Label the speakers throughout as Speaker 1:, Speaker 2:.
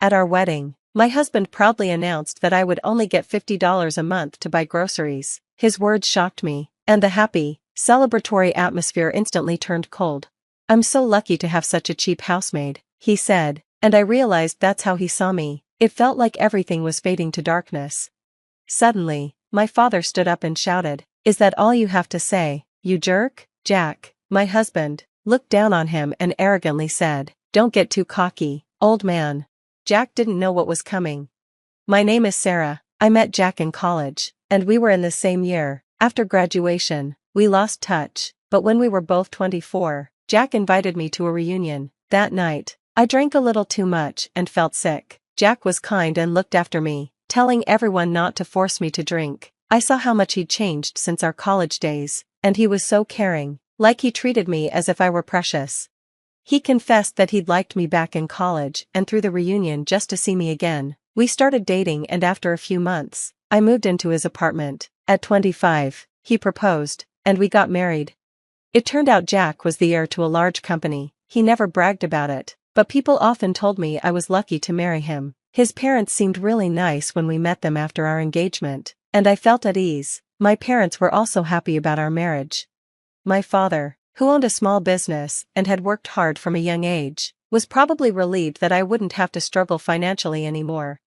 Speaker 1: At our wedding, my husband proudly announced that I would only get $50 a month to buy groceries. His words shocked me, and the happy, celebratory atmosphere instantly turned cold. "I'm so lucky to have such a cheap housemaid," he said, and I realized that's how he saw me. It felt like everything was fading to darkness. Suddenly, my father stood up and shouted, "Is that all you have to say, you jerk?" Jack, my husband, looked down on him and arrogantly said, "Don't get too cocky, old man." Jack didn't know what was coming. "My name is Sarah. I met Jack in college, and we were in the same year. After graduation, we lost touch, but when we were both 24, Jack invited me to a reunion. That night, I drank a little too much and felt sick. Jack was kind and looked after me, telling everyone not to force me to drink. I saw how much he'd changed since our college days, and he was so caring, like he treated me as if I were precious. He confessed that he'd liked me back in college and threw the reunion just to see me again. We started dating, and after a few months, I moved into his apartment. At 25, he proposed, and we got married. It turned out Jack was the heir to a large company. He never bragged about it, but people often told me I was lucky to marry him. His parents seemed really nice when we met them after our engagement, and I felt at ease. My parents were also happy about our marriage. My father, who owned a small business and had worked hard from a young age, was probably relieved that I wouldn't have to struggle financially anymore.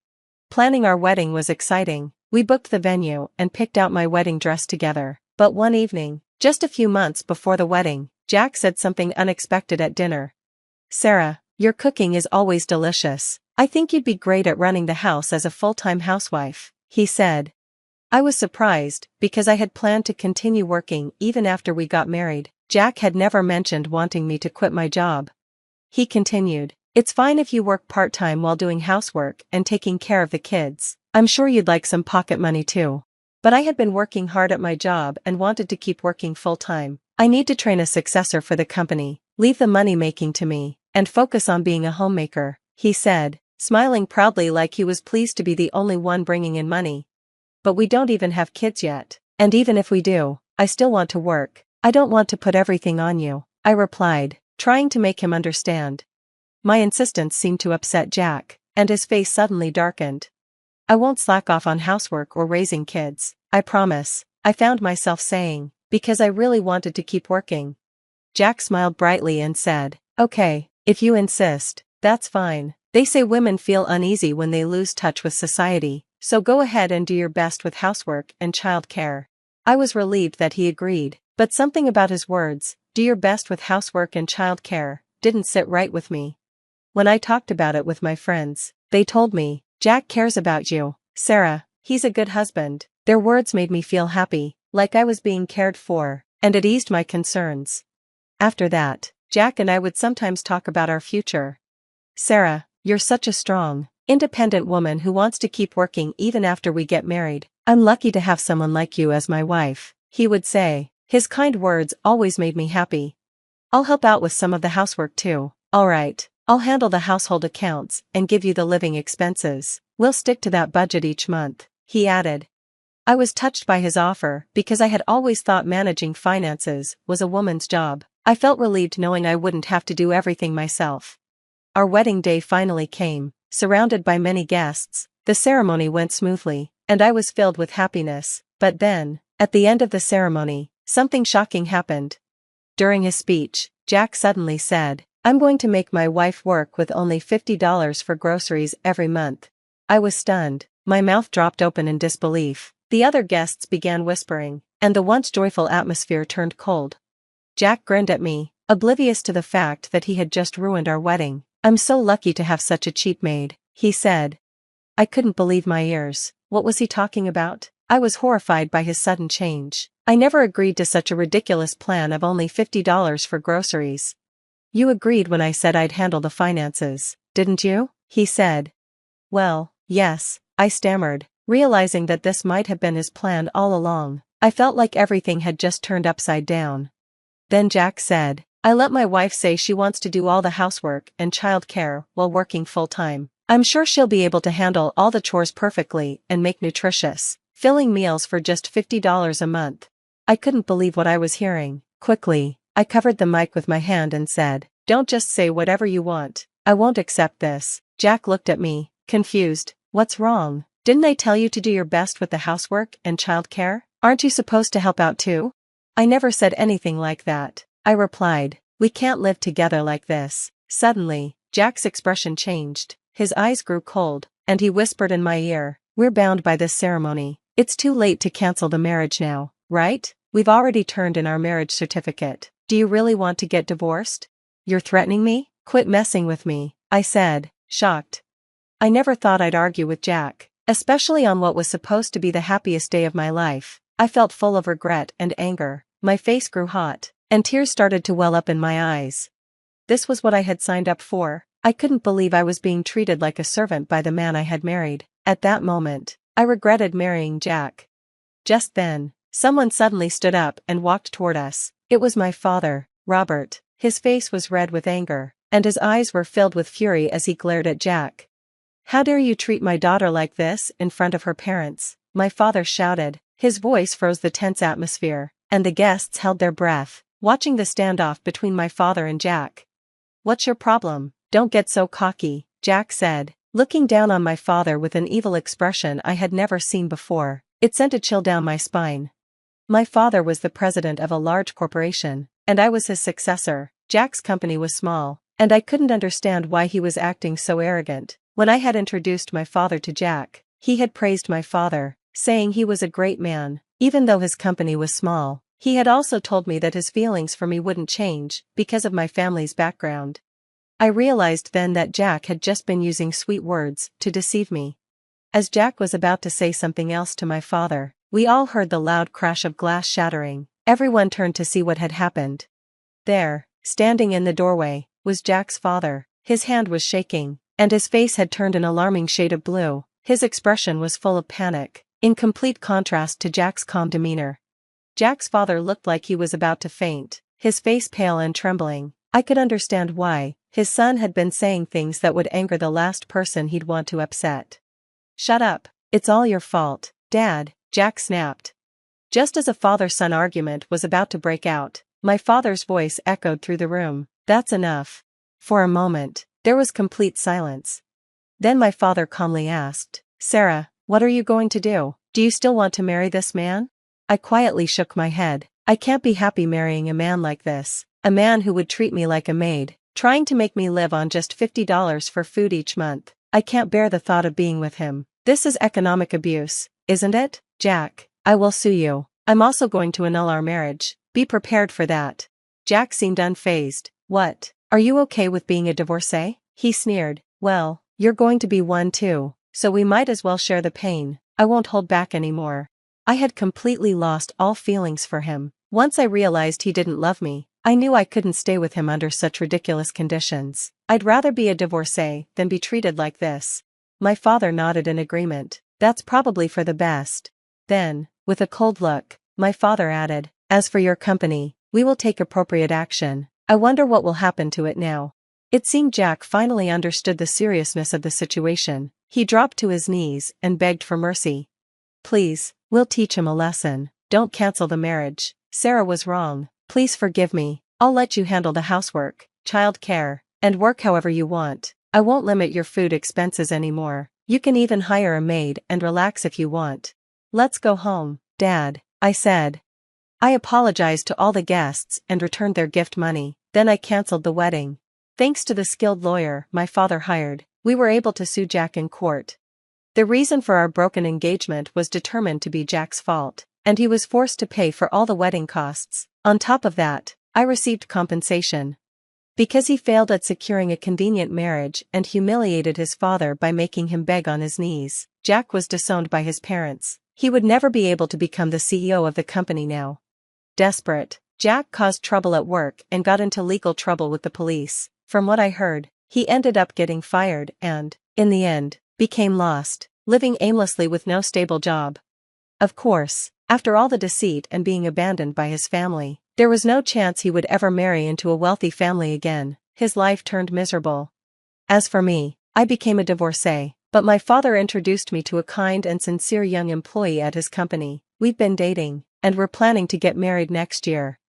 Speaker 1: Planning our wedding was exciting. We booked the venue and picked out my wedding dress together. But one evening, just a few months before the wedding, Jack said something unexpected at dinner. "Sarah, your cooking is always delicious. I think you'd be great at running the house as a full-time housewife," he said. I was surprised, because I had planned to continue working even after we got married. Jack had never mentioned wanting me to quit my job. He continued, "It's fine if you work part-time while doing housework and taking care of the kids. I'm sure you'd like some pocket money too." But I had been working hard at my job and wanted to keep working full-time. "I need to train a successor for the company, leave the money-making to me, and focus on being a homemaker," he said, smiling proudly like he was pleased to be the only one bringing in money. "But we don't even have kids yet, and even if we do, I still want to work. I don't want to put everything on you," I replied, trying to make him understand. My insistence seemed to upset Jack, and his face suddenly darkened. "I won't slack off on housework or raising kids, I promise," I found myself saying, because I really wanted to keep working. Jack smiled brightly and said, "Okay, if you insist, that's fine. They say women feel uneasy when they lose touch with society, so go ahead and do your best with housework and childcare." I was relieved that he agreed, but something about his words, "do your best with housework and childcare," didn't sit right with me. When I talked about it with my friends, they told me, "Jack cares about you, Sarah, he's a good husband." Their words made me feel happy, like I was being cared for, and it eased my concerns. After that, Jack and I would sometimes talk about our future. "Sarah, you're such a strong, independent woman who wants to keep working even after we get married. I'm lucky to have someone like you as my wife," he would say. His kind words always made me happy. "I'll help out with some of the housework too." "All right, I'll handle the household accounts and give you the living expenses. We'll stick to that budget each month," he added. I was touched by his offer because I had always thought managing finances was a woman's job. I felt relieved knowing I wouldn't have to do everything myself. Our wedding day finally came, surrounded by many guests. The ceremony went smoothly, and I was filled with happiness. But then, at the end of the ceremony, something shocking happened. During his speech, Jack suddenly said, "I'm going to make my wife work with only $50 for groceries every month." I was stunned, my mouth dropped open in disbelief. The other guests began whispering, and the once joyful atmosphere turned cold. Jack grinned at me, oblivious to the fact that he had just ruined our wedding. "I'm so lucky to have such a cheap maid," he said. I couldn't believe my ears. What was he talking about? I was horrified by his sudden change. I never agreed to such a ridiculous plan of only $50 for groceries. "You agreed when I said I'd handle the finances, didn't you?" he said. "Well, yes," I stammered, realizing that this might have been his plan all along. I felt like everything had just turned upside down. Then Jack said, "I let my wife say she wants to do all the housework and childcare while working full-time. I'm sure she'll be able to handle all the chores perfectly and make nutritious, filling meals for just $50 a month." I couldn't believe what I was hearing. Quickly, I covered the mic with my hand and said, "Don't just say whatever you want. I won't accept this. Jack looked at me, confused. What's wrong? Didn't I tell you to do your best with the housework and childcare? Aren't you supposed to help out too? I never said anything like that, I replied. We can't live together like this. Suddenly, Jack's expression changed. His eyes grew cold, and he whispered in my ear, "We're bound by this ceremony. It's too late to cancel the marriage now, right? We've already turned in our marriage certificate. Do you really want to get divorced? You're threatening me? Quit messing with me," I said, shocked. I never thought I'd argue with Jack, especially on what was supposed to be the happiest day of my life. I felt full of regret and anger. My face grew hot, and tears started to well up in my eyes. This was what I had signed up for. I couldn't believe I was being treated like a servant by the man I had married. At that moment, I regretted marrying Jack. Just then, someone suddenly stood up and walked toward us. It was my father, Robert. His face was red with anger, and his eyes were filled with fury as he glared at Jack. "How dare you treat my daughter like this in front of her parents?" my father shouted. His voice froze the tense atmosphere, and the guests held their breath, watching the standoff between my father and Jack. "What's your problem? Don't get so cocky," Jack said, looking down on my father with an evil expression I had never seen before. It sent a chill down my spine. My father was the president of a large corporation, and I was his successor. Jack's company was small, and I couldn't understand why he was acting so arrogant. When I had introduced my father to Jack, he had praised my father, saying he was a great man, even though his company was small. He had also told me that his feelings for me wouldn't change, because of my family's background. I realized then that Jack had just been using sweet words to deceive me. As Jack was about to say something else to my father, we all heard the loud crash of glass shattering. Everyone turned to see what had happened. There, standing in the doorway, was Jack's father. His hand was shaking, and his face had turned an alarming shade of blue. His expression was full of panic, in complete contrast to Jack's calm demeanor. Jack's father looked like he was about to faint, his face pale and trembling. I could understand why. His son had been saying things that would anger the last person he'd want to upset. "Shut up, it's all your fault, Dad," Jack snapped. Just as a father-son argument was about to break out, my father's voice echoed through the room. "That's enough." For a moment, there was complete silence. Then my father calmly asked, "Sarah, what are you going to do? Do you still want to marry this man?" I quietly shook my head. I can't be happy marrying a man like this, a man who would treat me like a maid, trying to make me live on just $50 for food each month. I can't bear the thought of being with him. This is economic abuse, isn't it? "Jack, I will sue you. I'm also going to annul our marriage. Be prepared for that." Jack seemed unfazed. "What? Are you okay with being a divorcee?" he sneered. "Well, you're going to be one too, so we might as well share the pain. I won't hold back anymore." I had completely lost all feelings for him. Once I realized he didn't love me, I knew I couldn't stay with him under such ridiculous conditions. I'd rather be a divorcee than be treated like this. My father nodded in agreement. "That's probably for the best." Then, with a cold look, my father added, "As for your company, we will take appropriate action. I wonder what will happen to it now." It seemed Jack finally understood the seriousness of the situation. He dropped to his knees and begged for mercy. "Please, we'll teach him a lesson. Don't cancel the marriage. Sarah was wrong. Please forgive me. I'll let you handle the housework, child care, and work however you want. I won't limit your food expenses anymore. You can even hire a maid and relax if you want. Let's go home, Dad," I said. I apologized to all the guests and returned their gift money. Then I canceled the wedding. Thanks to the skilled lawyer my father hired, we were able to sue Jack in court. The reason for our broken engagement was determined to be Jack's fault, and he was forced to pay for all the wedding costs. On top of that, I received compensation. Because he failed at securing a convenient marriage and humiliated his father by making him beg on his knees, Jack was disowned by his parents. He would never be able to become the CEO of the company now. Desperate, Jack caused trouble at work and got into legal trouble with the police. From what I heard, he ended up getting fired and, in the end, became lost, living aimlessly with no stable job. Of course, after all the deceit and being abandoned by his family, there was no chance he would ever marry into a wealthy family again. His life turned miserable. As for me, I became a divorcee, but my father introduced me to a kind and sincere young employee at his company. We've been dating, and we're planning to get married next year.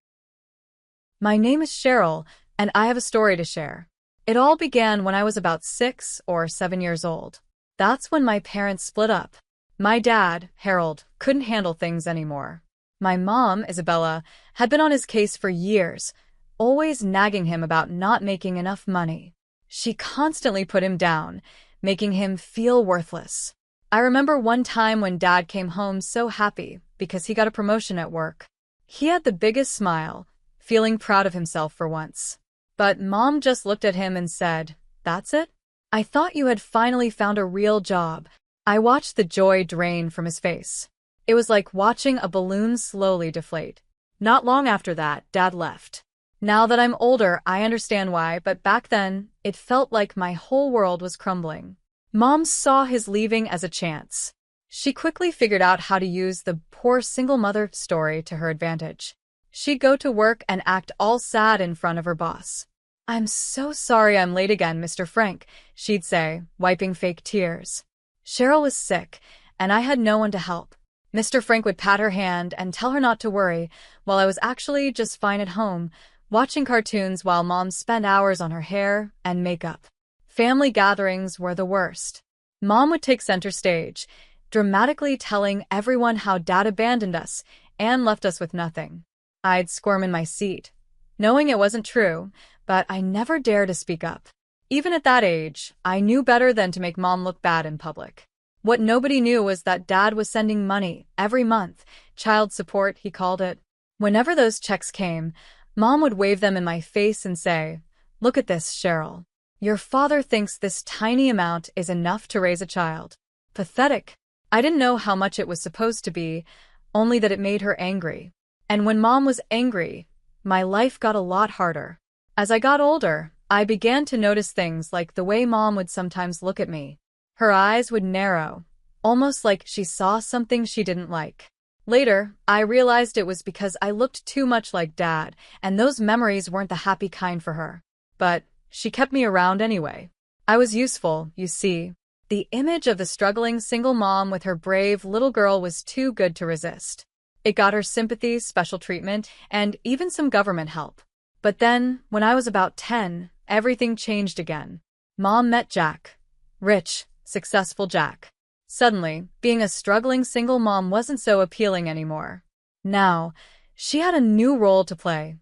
Speaker 2: My name is Cheryl, and I have a story to share. It all began when I was about 6 or 7 years old. That's when my parents split up. My dad, Harold, couldn't handle things anymore. My mom, Isabella, had been on his case for years, always nagging him about not making enough money. She constantly put him down, making him feel worthless. I remember one time when Dad came home so happy because he got a promotion at work. He had the biggest smile, feeling proud of himself for once. But Mom just looked at him and said, "That's it? I thought you had finally found a real job." I watched the joy drain from his face. It was like watching a balloon slowly deflate. Not long after that, Dad left. Now that I'm older, I understand why, but back then, it felt like my whole world was crumbling. Mom saw his leaving as a chance. She quickly figured out how to use the poor single mother story to her advantage. She'd go to work and act all sad in front of her boss. "I'm so sorry I'm late again, Mr. Frank," she'd say, wiping fake tears. Cheryl was sick, and I had no one to help. Mr. Frank would pat her hand and tell her not to worry, while I was actually just fine at home, watching cartoons while Mom spent hours on her hair and makeup. Family gatherings were the worst. Mom would take center stage, dramatically telling everyone how Dad abandoned us and left us with nothing. I'd squirm in my seat, knowing it wasn't true, but I never dared to speak up. Even at that age, I knew better than to make Mom look bad in public. What nobody knew was that Dad was sending money every month, child support, he called it. Whenever those checks came, Mom would wave them in my face and say, "Look at this, Cheryl. Your father thinks this tiny amount is enough to raise a child." Pathetic. I didn't know how much it was supposed to be, only that it made her angry. And when Mom was angry, my life got a lot harder. As I got older, I began to notice things like the way Mom would sometimes look at me. Her eyes would narrow, almost like she saw something she didn't like. Later, I realized it was because I looked too much like Dad, and those memories weren't the happy kind for her. But she kept me around anyway. I was useful, you see. The image of the struggling single mom with her brave little girl was too good to resist. It got her sympathy, special treatment, and even some government help. But then, when I was about 10, everything changed again. Mom met Jack. Rich, successful Jack. Suddenly, being a struggling single mom wasn't so appealing anymore. Now, she had a new role to play,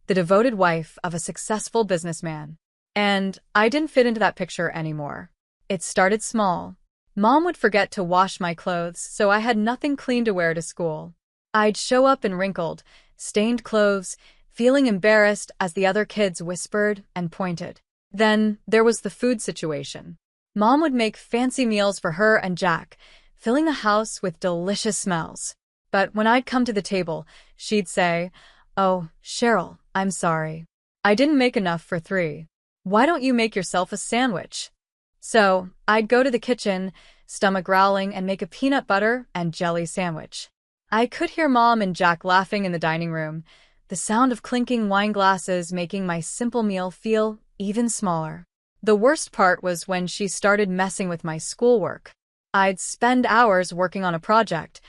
Speaker 2: the devoted wife of a successful businessman. And I didn't fit into that picture anymore. It started small. Mom would forget to wash my clothes, so I had nothing clean to wear to school. I'd show up in wrinkled, stained clothes, feeling embarrassed as the other kids whispered and pointed. Then there was the food situation. Mom would make fancy meals for her and Jack, filling the house with delicious smells. But when I'd come to the table, she'd say, "Oh, Cheryl, I'm sorry. I didn't make enough for 3. Why don't you make yourself a sandwich?" So I'd go to the kitchen, stomach growling, and make a peanut butter and jelly sandwich. I could hear Mom and Jack laughing in the dining room, the sound of clinking wine glasses making my simple meal feel even smaller. The worst part was when she started messing with my schoolwork. I'd spend hours working on a project,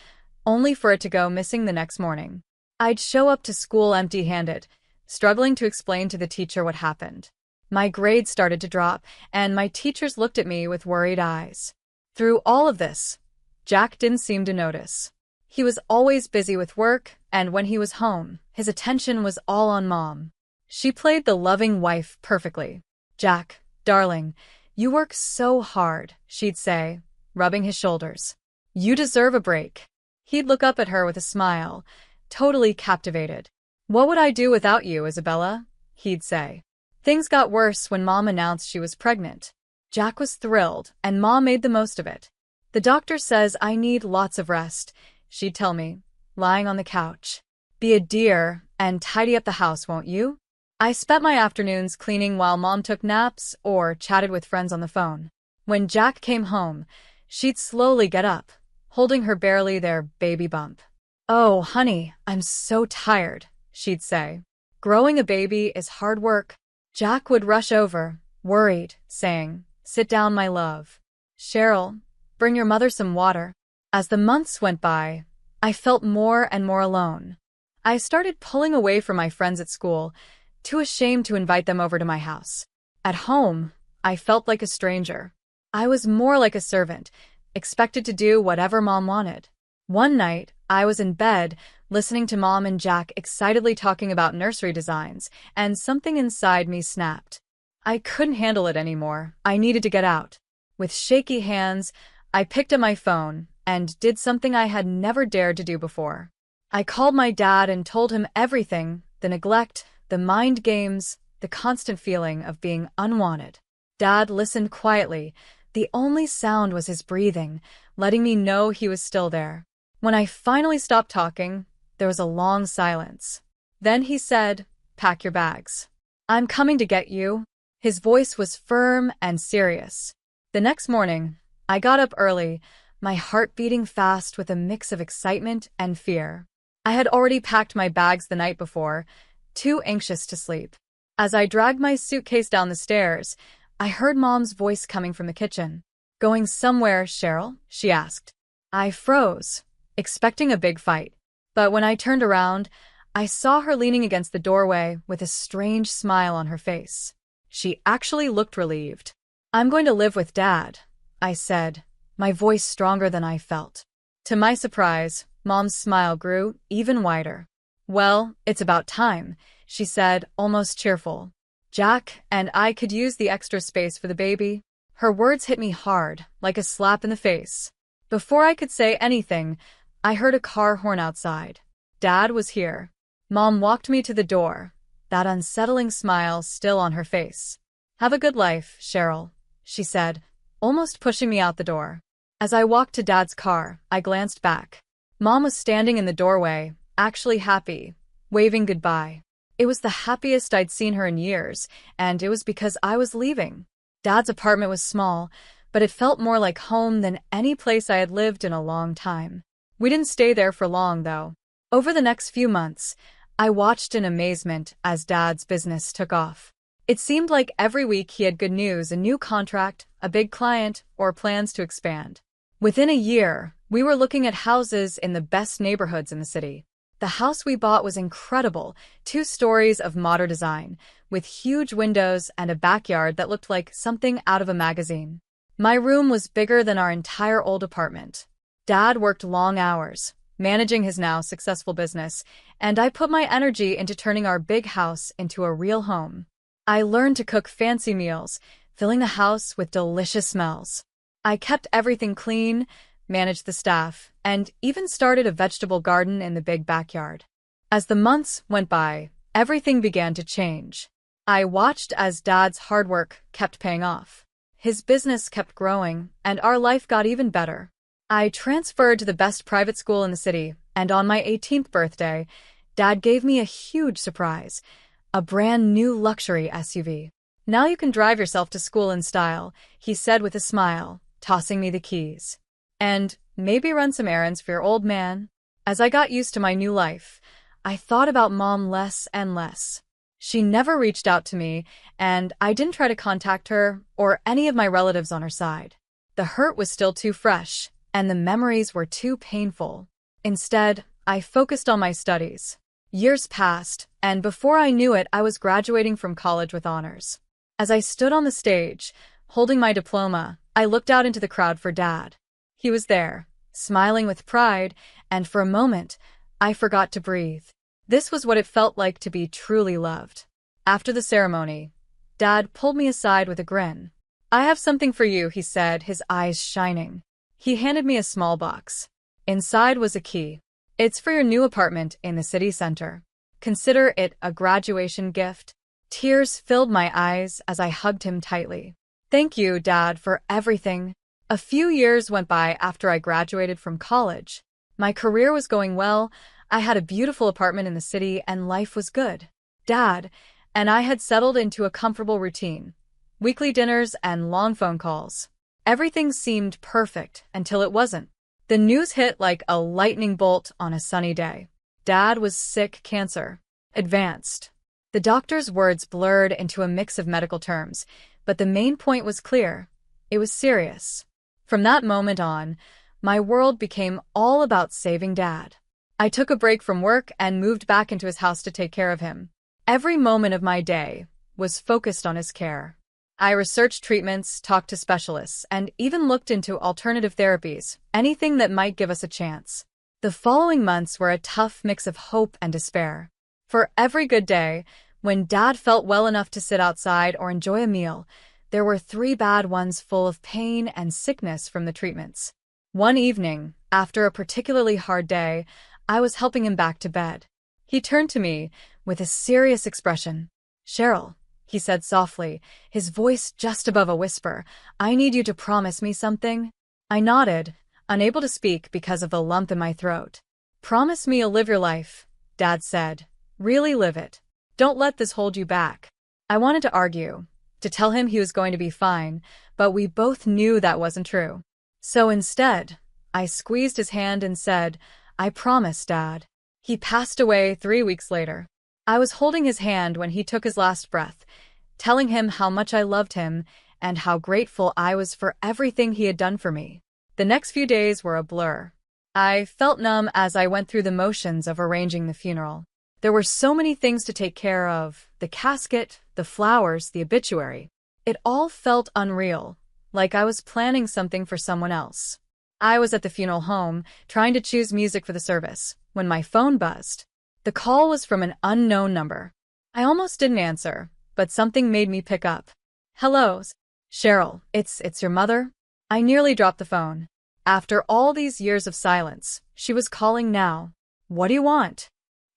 Speaker 2: only for it to go missing the next morning. I'd show up to school empty-handed, struggling to explain to the teacher what happened. My grades started to drop, and my teachers looked at me with worried eyes. Through all of this, Jack didn't seem to notice. He was always busy with work, and when he was home, his attention was all on Mom. She played the loving wife perfectly. "Jack, darling, you work so hard," she'd say, rubbing his shoulders. "You deserve a break." He'd look up at her with a smile, totally captivated. "What would I do without you, Isabella?" he'd say. Things got worse when Mom announced she was pregnant. Jack was thrilled, and Mom made the most of it. "The doctor says I need lots of rest," she'd tell me, lying on the couch. "Be a dear and tidy up the house, won't you?" I spent my afternoons cleaning while Mom took naps or chatted with friends on the phone. When Jack came home, she'd slowly get up, holding her barely there baby bump. "Oh, honey, I'm so tired," she'd say. "Growing a baby is hard work." Jack would rush over, worried, saying, "Sit down, my love. Cheryl, bring your mother some water." As the months went by, I felt more and more alone. I started pulling away from my friends at school, too ashamed to invite them over to my house. At home, I felt like a stranger. I was more like a servant, expected to do whatever Mom wanted. One night, I was in bed, listening to Mom and Jack excitedly talking about nursery designs, and something inside me snapped. I couldn't handle it anymore. I needed to get out. With shaky hands, I picked up my phone and did something I had never dared to do before. I called my dad and told him everything, the neglect, the mind games, the constant feeling of being unwanted. Dad listened quietly. The only sound was his breathing, letting me know he was still there. When I finally stopped talking, there was a long silence. Then he said, "Pack your bags. I'm coming to get you." His voice was firm and serious. The next morning, I got up early, my heart beating fast with a mix of excitement and fear. I had already packed my bags the night before, too anxious to sleep. As I dragged my suitcase down the stairs, I heard Mom's voice coming from the kitchen. "Going somewhere, Cheryl?" she asked. I froze, expecting a big fight. But when I turned around, I saw her leaning against the doorway with a strange smile on her face. She actually looked relieved. "I'm going to live with Dad," I said, my voice stronger than I felt. To my surprise, Mom's smile grew even wider. "Well, it's about time," she said, almost cheerful. "Jack and I could use the extra space for the baby." Her words hit me hard, like a slap in the face. Before I could say anything, I heard a car horn outside. Dad was here. Mom walked me to the door, that unsettling smile still on her face. "Have a good life, Cheryl," she said, almost pushing me out the door. As I walked to Dad's car, I glanced back. Mom was standing in the doorway, actually happy, waving goodbye. It was the happiest I'd seen her in years, and it was because I was leaving. Dad's apartment was small, but it felt more like home than any place I had lived in a long time. We didn't stay there for long, though. Over the next few months, I watched in amazement as Dad's business took off. It seemed like every week he had good news, a new contract, a big client, or plans to expand. Within a year, we were looking at houses in the best neighborhoods in the city. The house we bought was incredible, 2 stories of modern design, with huge windows and a backyard that looked like something out of a magazine. My room was bigger than our entire old apartment. Dad worked long hours, managing his now successful business, and I put my energy into turning our big house into a real home. I learned to cook fancy meals, filling the house with delicious smells. I kept everything clean, managed the staff, and even started a vegetable garden in the big backyard. As the months went by, everything began to change. I watched as Dad's hard work kept paying off. His business kept growing, and our life got even better. I transferred to the best private school in the city, and on my 18th birthday, Dad gave me a huge surprise, a brand new luxury SUV. "Now you can drive yourself to school in style," he said with a smile, tossing me the keys. "And maybe run some errands for your old man." As I got used to my new life, I thought about Mom less and less. She never reached out to me, and I didn't try to contact her or any of my relatives on her side. The hurt was still too fresh, and the memories were too painful. Instead, I focused on my studies. Years passed, and before I knew it, I was graduating from college with honors. As I stood on the stage, holding my diploma, I looked out into the crowd for Dad. He was there, smiling with pride, and for a moment, I forgot to breathe. This was what it felt like to be truly loved. After the ceremony, Dad pulled me aside with a grin. "I have something for you," he said, his eyes shining. He handed me a small box. Inside was a key. "It's for your new apartment in the city center. Consider it a graduation gift." Tears filled my eyes as I hugged him tightly. "Thank you, Dad, for everything." A few years went by after I graduated from college. My career was going well, I had a beautiful apartment in the city, and life was good. Dad and I had settled into a comfortable routine, weekly dinners and long phone calls. Everything seemed perfect until it wasn't. The news hit like a lightning bolt on a sunny day. Dad was sick, cancer. Advanced. The doctor's words blurred into a mix of medical terms, but the main point was clear. It was serious. From that moment on, my world became all about saving Dad. I took a break from work and moved back into his house to take care of him. Every moment of my day was focused on his care. I researched treatments, talked to specialists, and even looked into alternative therapies, anything that might give us a chance. The following months were a tough mix of hope and despair. For every good day, when Dad felt well enough to sit outside or enjoy a meal, there were 3 bad ones full of pain and sickness from the treatments. One evening, after a particularly hard day, I was helping him back to bed. He turned to me with a serious expression. "Cheryl," he said softly, his voice just above a whisper, "I need you to promise me something." I nodded, unable to speak because of the lump in my throat. "Promise me you'll live your life," Dad said. "Really live it. Don't let this hold you back." I wanted to argue, to tell him he was going to be fine, but we both knew that wasn't true. So instead, I squeezed his hand and said, "I promise, Dad." He passed away 3 weeks later. I was holding his hand when he took his last breath, telling him how much I loved him and how grateful I was for everything he had done for me. The next few days were a blur. I felt numb as I went through the motions of arranging the funeral. There were so many things to take care of: the casket, the flowers, the obituary. It all felt unreal, like I was planning something for someone else. I was at the funeral home, trying to choose music for the service, when my phone buzzed. The call was from an unknown number. I almost didn't answer, but something made me pick up. "Hello, Cheryl, it's your mother?" I nearly dropped the phone. After all these years of silence, she was calling now. "What do you want?"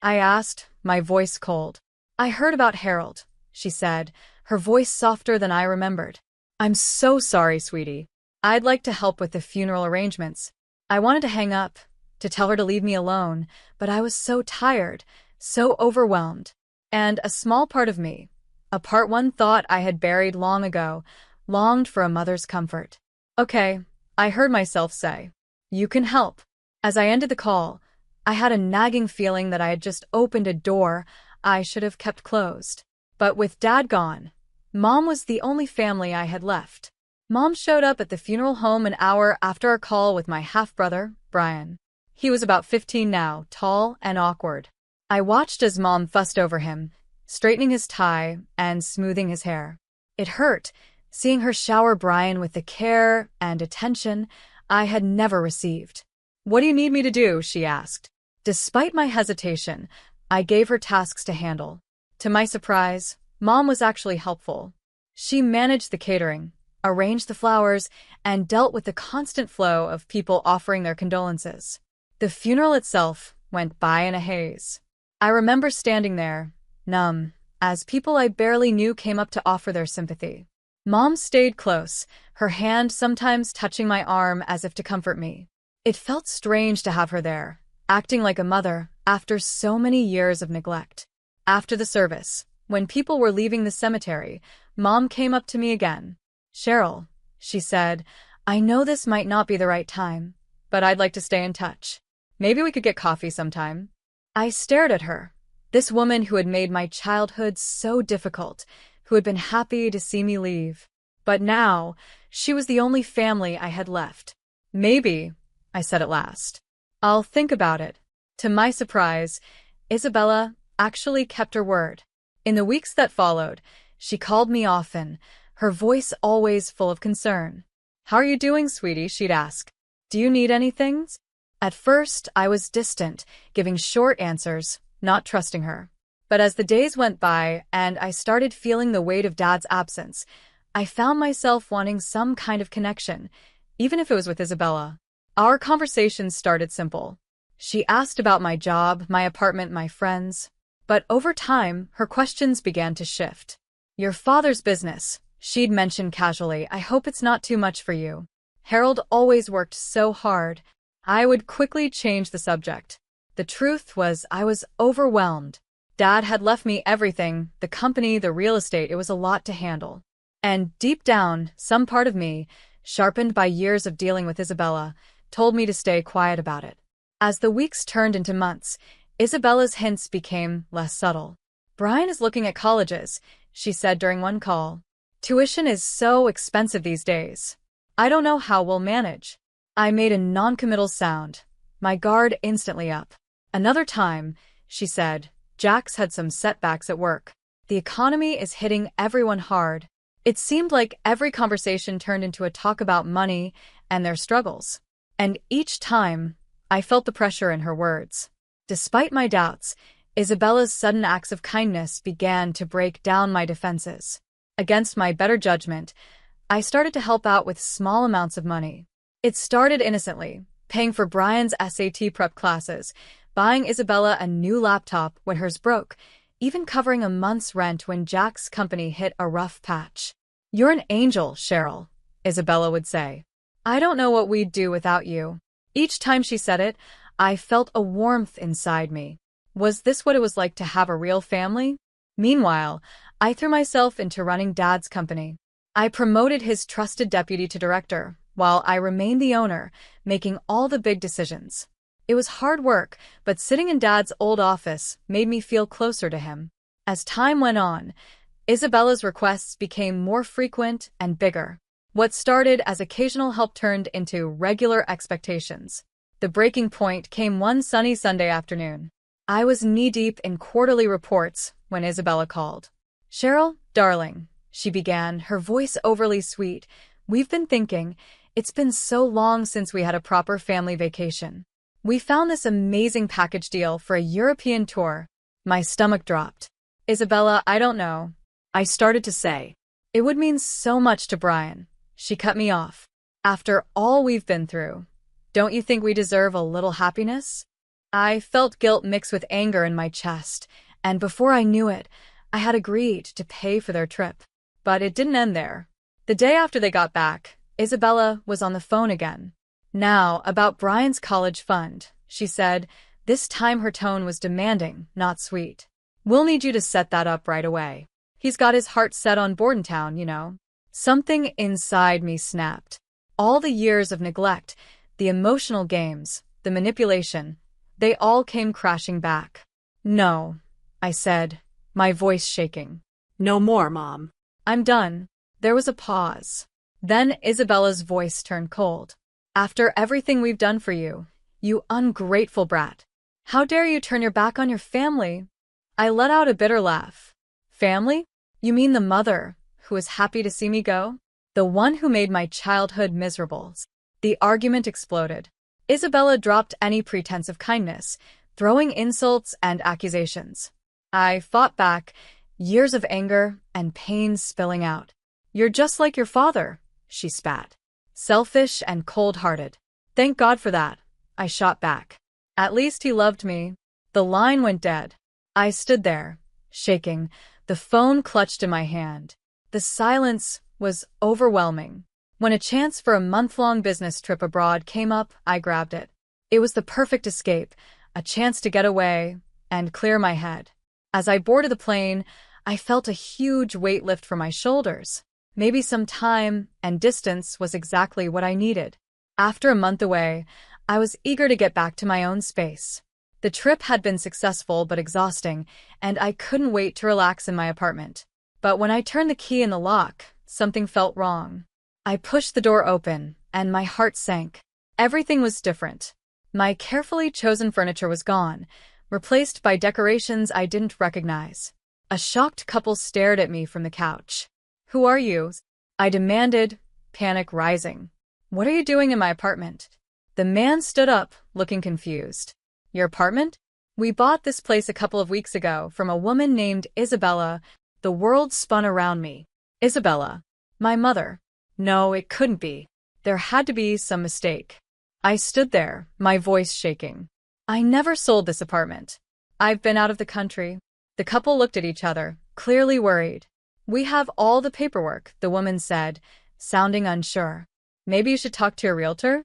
Speaker 2: I asked, my voice cold. "I heard about Harold," she said, her voice softer than I remembered. "I'm so sorry, sweetie. I'd like to help with the funeral arrangements." I wanted to hang up, to tell her to leave me alone, but I was so tired, so overwhelmed. And a small part of me, a part one thought I had buried long ago, longed for a mother's comfort. "Okay," I heard myself say. "You can help." As I ended the call, I had a nagging feeling that I had just opened a door I should have kept closed. But with Dad gone, Mom was the only family I had left. Mom showed up at the funeral home an hour after our call with my half-brother, Brian. He was about 15 now, tall and awkward. I watched as Mom fussed over him, straightening his tie and smoothing his hair. It hurt, seeing her shower Brian with the care and attention I had never received. "What do you need me to do?" she asked. Despite my hesitation, I gave her tasks to handle. To my surprise, Mom was actually helpful. She managed the catering, arranged the flowers, and dealt with the constant flow of people offering their condolences. The funeral itself went by in a haze. I remember standing there, numb, as people I barely knew came up to offer their sympathy. Mom stayed close, her hand sometimes touching my arm as if to comfort me. It felt strange to have her there, acting like a mother after so many years of neglect. After the service, when people were leaving the cemetery, Mom came up to me again. "Cheryl," she said, "I know this might not be the right time, but I'd like to stay in touch. Maybe we could get coffee sometime." I stared at her, this woman who had made my childhood so difficult, who had been happy to see me leave. But now, she was the only family I had left. "Maybe," I said at last. "I'll think about it." To my surprise, Isabella actually kept her word. In the weeks that followed, she called me often, her voice always full of concern. "How are you doing, sweetie?" she'd ask. "Do you need anything?" At first, I was distant, giving short answers, not trusting her. But as the days went by and I started feeling the weight of Dad's absence, I found myself wanting some kind of connection, even if it was with Isabella. Our conversations started simple. She asked about my job, my apartment, my friends. But over time, her questions began to shift. "Your father's business," she'd mention casually. "I hope it's not too much for you. Harold always worked so hard." I would quickly change the subject. The truth was I was overwhelmed. Dad had left me everything, the company, the real estate. It was a lot to handle. And deep down, some part of me, sharpened by years of dealing with Isabella, told me to stay quiet about it. As the weeks turned into months, Isabella's hints became less subtle. "Brian is looking at colleges," she said during one call. "Tuition is so expensive these days. I don't know how we'll manage." I made a non-committal sound, my guard instantly up. Another time, she said, "Jack's had some setbacks at work. The economy is hitting everyone hard." It seemed like every conversation turned into a talk about money and their struggles. And each time, I felt the pressure in her words. Despite my doubts, Isabella's sudden acts of kindness began to break down my defenses. Against my better judgment, I started to help out with small amounts of money. It started innocently, paying for Brian's SAT prep classes, buying Isabella a new laptop when hers broke, even covering a month's rent when Jack's company hit a rough patch. "You're an angel, Cheryl," Isabella would say. "I don't know what we'd do without you." Each time she said it, I felt a warmth inside me. Was this what it was like to have a real family? Meanwhile, I threw myself into running Dad's company. I promoted his trusted deputy to director, while I remained the owner, making all the big decisions. It was hard work, but sitting in Dad's old office made me feel closer to him. As time went on, Isabella's requests became more frequent and bigger. What started as occasional help turned into regular expectations. The breaking point came one sunny Sunday afternoon. I was knee-deep in quarterly reports when Isabella called. "Cheryl, darling," she began, her voice overly sweet, "we've been thinking, it's been so long since we had a proper family vacation. We found this amazing package deal for a European tour." My stomach dropped. "Isabella, I don't know," I started to say. "It would mean so much to Brian." She cut me off. "After all we've been through, don't you think we deserve a little happiness?" I felt guilt mixed with anger in my chest, and before I knew it, I had agreed to pay for their trip. But it didn't end there. The day after they got back, Isabella was on the phone again. Now, about Brian's college fund, she said. This time her tone was demanding, not sweet. "We'll need you to set that up right away. He's got his heart set on Bordentown, you know." Something inside me snapped. All the years of neglect, the emotional games, the manipulation, they all came crashing back. "No," I said, my voice shaking.
Speaker 3: "No more, Mom."
Speaker 2: "I'm done." There was a pause. Then Isabella's voice turned cold. "After everything we've done for you, you ungrateful brat. How dare you turn your back on your family?" I let out a bitter laugh. "Family? You mean the mother who was happy to see me go? The one who made my childhood miserable?" The argument exploded. Isabella dropped any pretense of kindness, throwing insults and accusations. I fought back, years of anger and pain spilling out. "You're just like your father," she spat. "Selfish and cold-hearted." "Thank God for that," I shot back. "At least he loved me." The line went dead. I stood there, shaking, the phone clutched in my hand. The silence was overwhelming. When a chance for a month-long business trip abroad came up, I grabbed it. It was the perfect escape, a chance to get away and clear my head. As I boarded the plane, I felt a huge weight lift from my shoulders. Maybe some time and distance was exactly what I needed. After a month away, I was eager to get back to my own space. The trip had been successful but exhausting, and I couldn't wait to relax in my apartment. But when I turned the key in the lock, something felt wrong. I pushed the door open, and my heart sank. Everything was different. My carefully chosen furniture was gone, replaced by decorations I didn't recognize. A shocked couple stared at me from the couch. "Who are you?" I demanded, panic rising. "What are you doing in my apartment?" The man stood up, looking confused. "Your apartment? We bought this place a couple of weeks ago from a woman named Isabella." The world spun around me. Isabella. My mother. No, it couldn't be. There had to be some mistake. I stood there, my voice shaking. "I never sold this apartment. I've been out of the country." The couple looked at each other, clearly worried. "We have all the paperwork," the woman said, sounding unsure. "Maybe you should talk to your realtor?"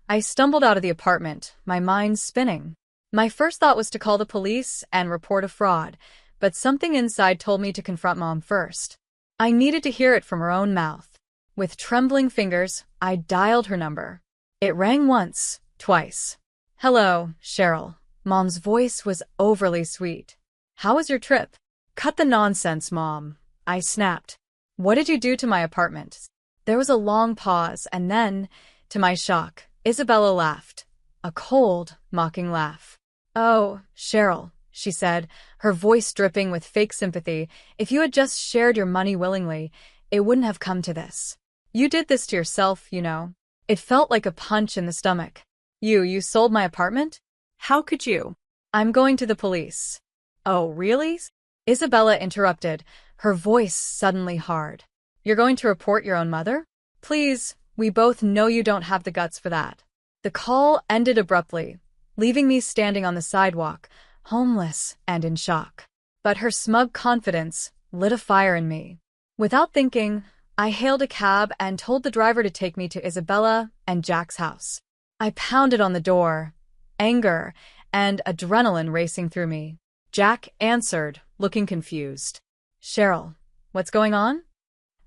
Speaker 2: I stumbled out of the apartment, my mind spinning. My first thought was to call the police and report a fraud, but something inside told me to confront Mom first. I needed to hear it from her own mouth. With trembling fingers, I dialed her number. It rang once, twice. "Hello, Cheryl." Mom's voice was overly sweet. "How was your trip?" "Cut the nonsense, Mom," I snapped. "What did you do to my apartment?" There was a long pause, and then, to my shock, Isabella laughed. A cold, mocking laugh. "Oh, Cheryl," she said, her voice dripping with fake sympathy, "if you had just shared your money willingly, it wouldn't have come to this. You did this to yourself, you know. It felt like a punch in the stomach. You sold my apartment? How could you? I'm going to the police. Oh, really? Isabella interrupted, her voice suddenly hard. You're going to report your own mother? Please, we both know you don't have the guts for that. The call ended abruptly, leaving me standing on the sidewalk, homeless and in shock. But her smug confidence lit a fire in me. Without thinking, I hailed a cab and told the driver to take me to Isabella and Jack's house. I pounded on the door, anger and adrenaline racing through me. Jack answered, looking confused. Cheryl, what's going on?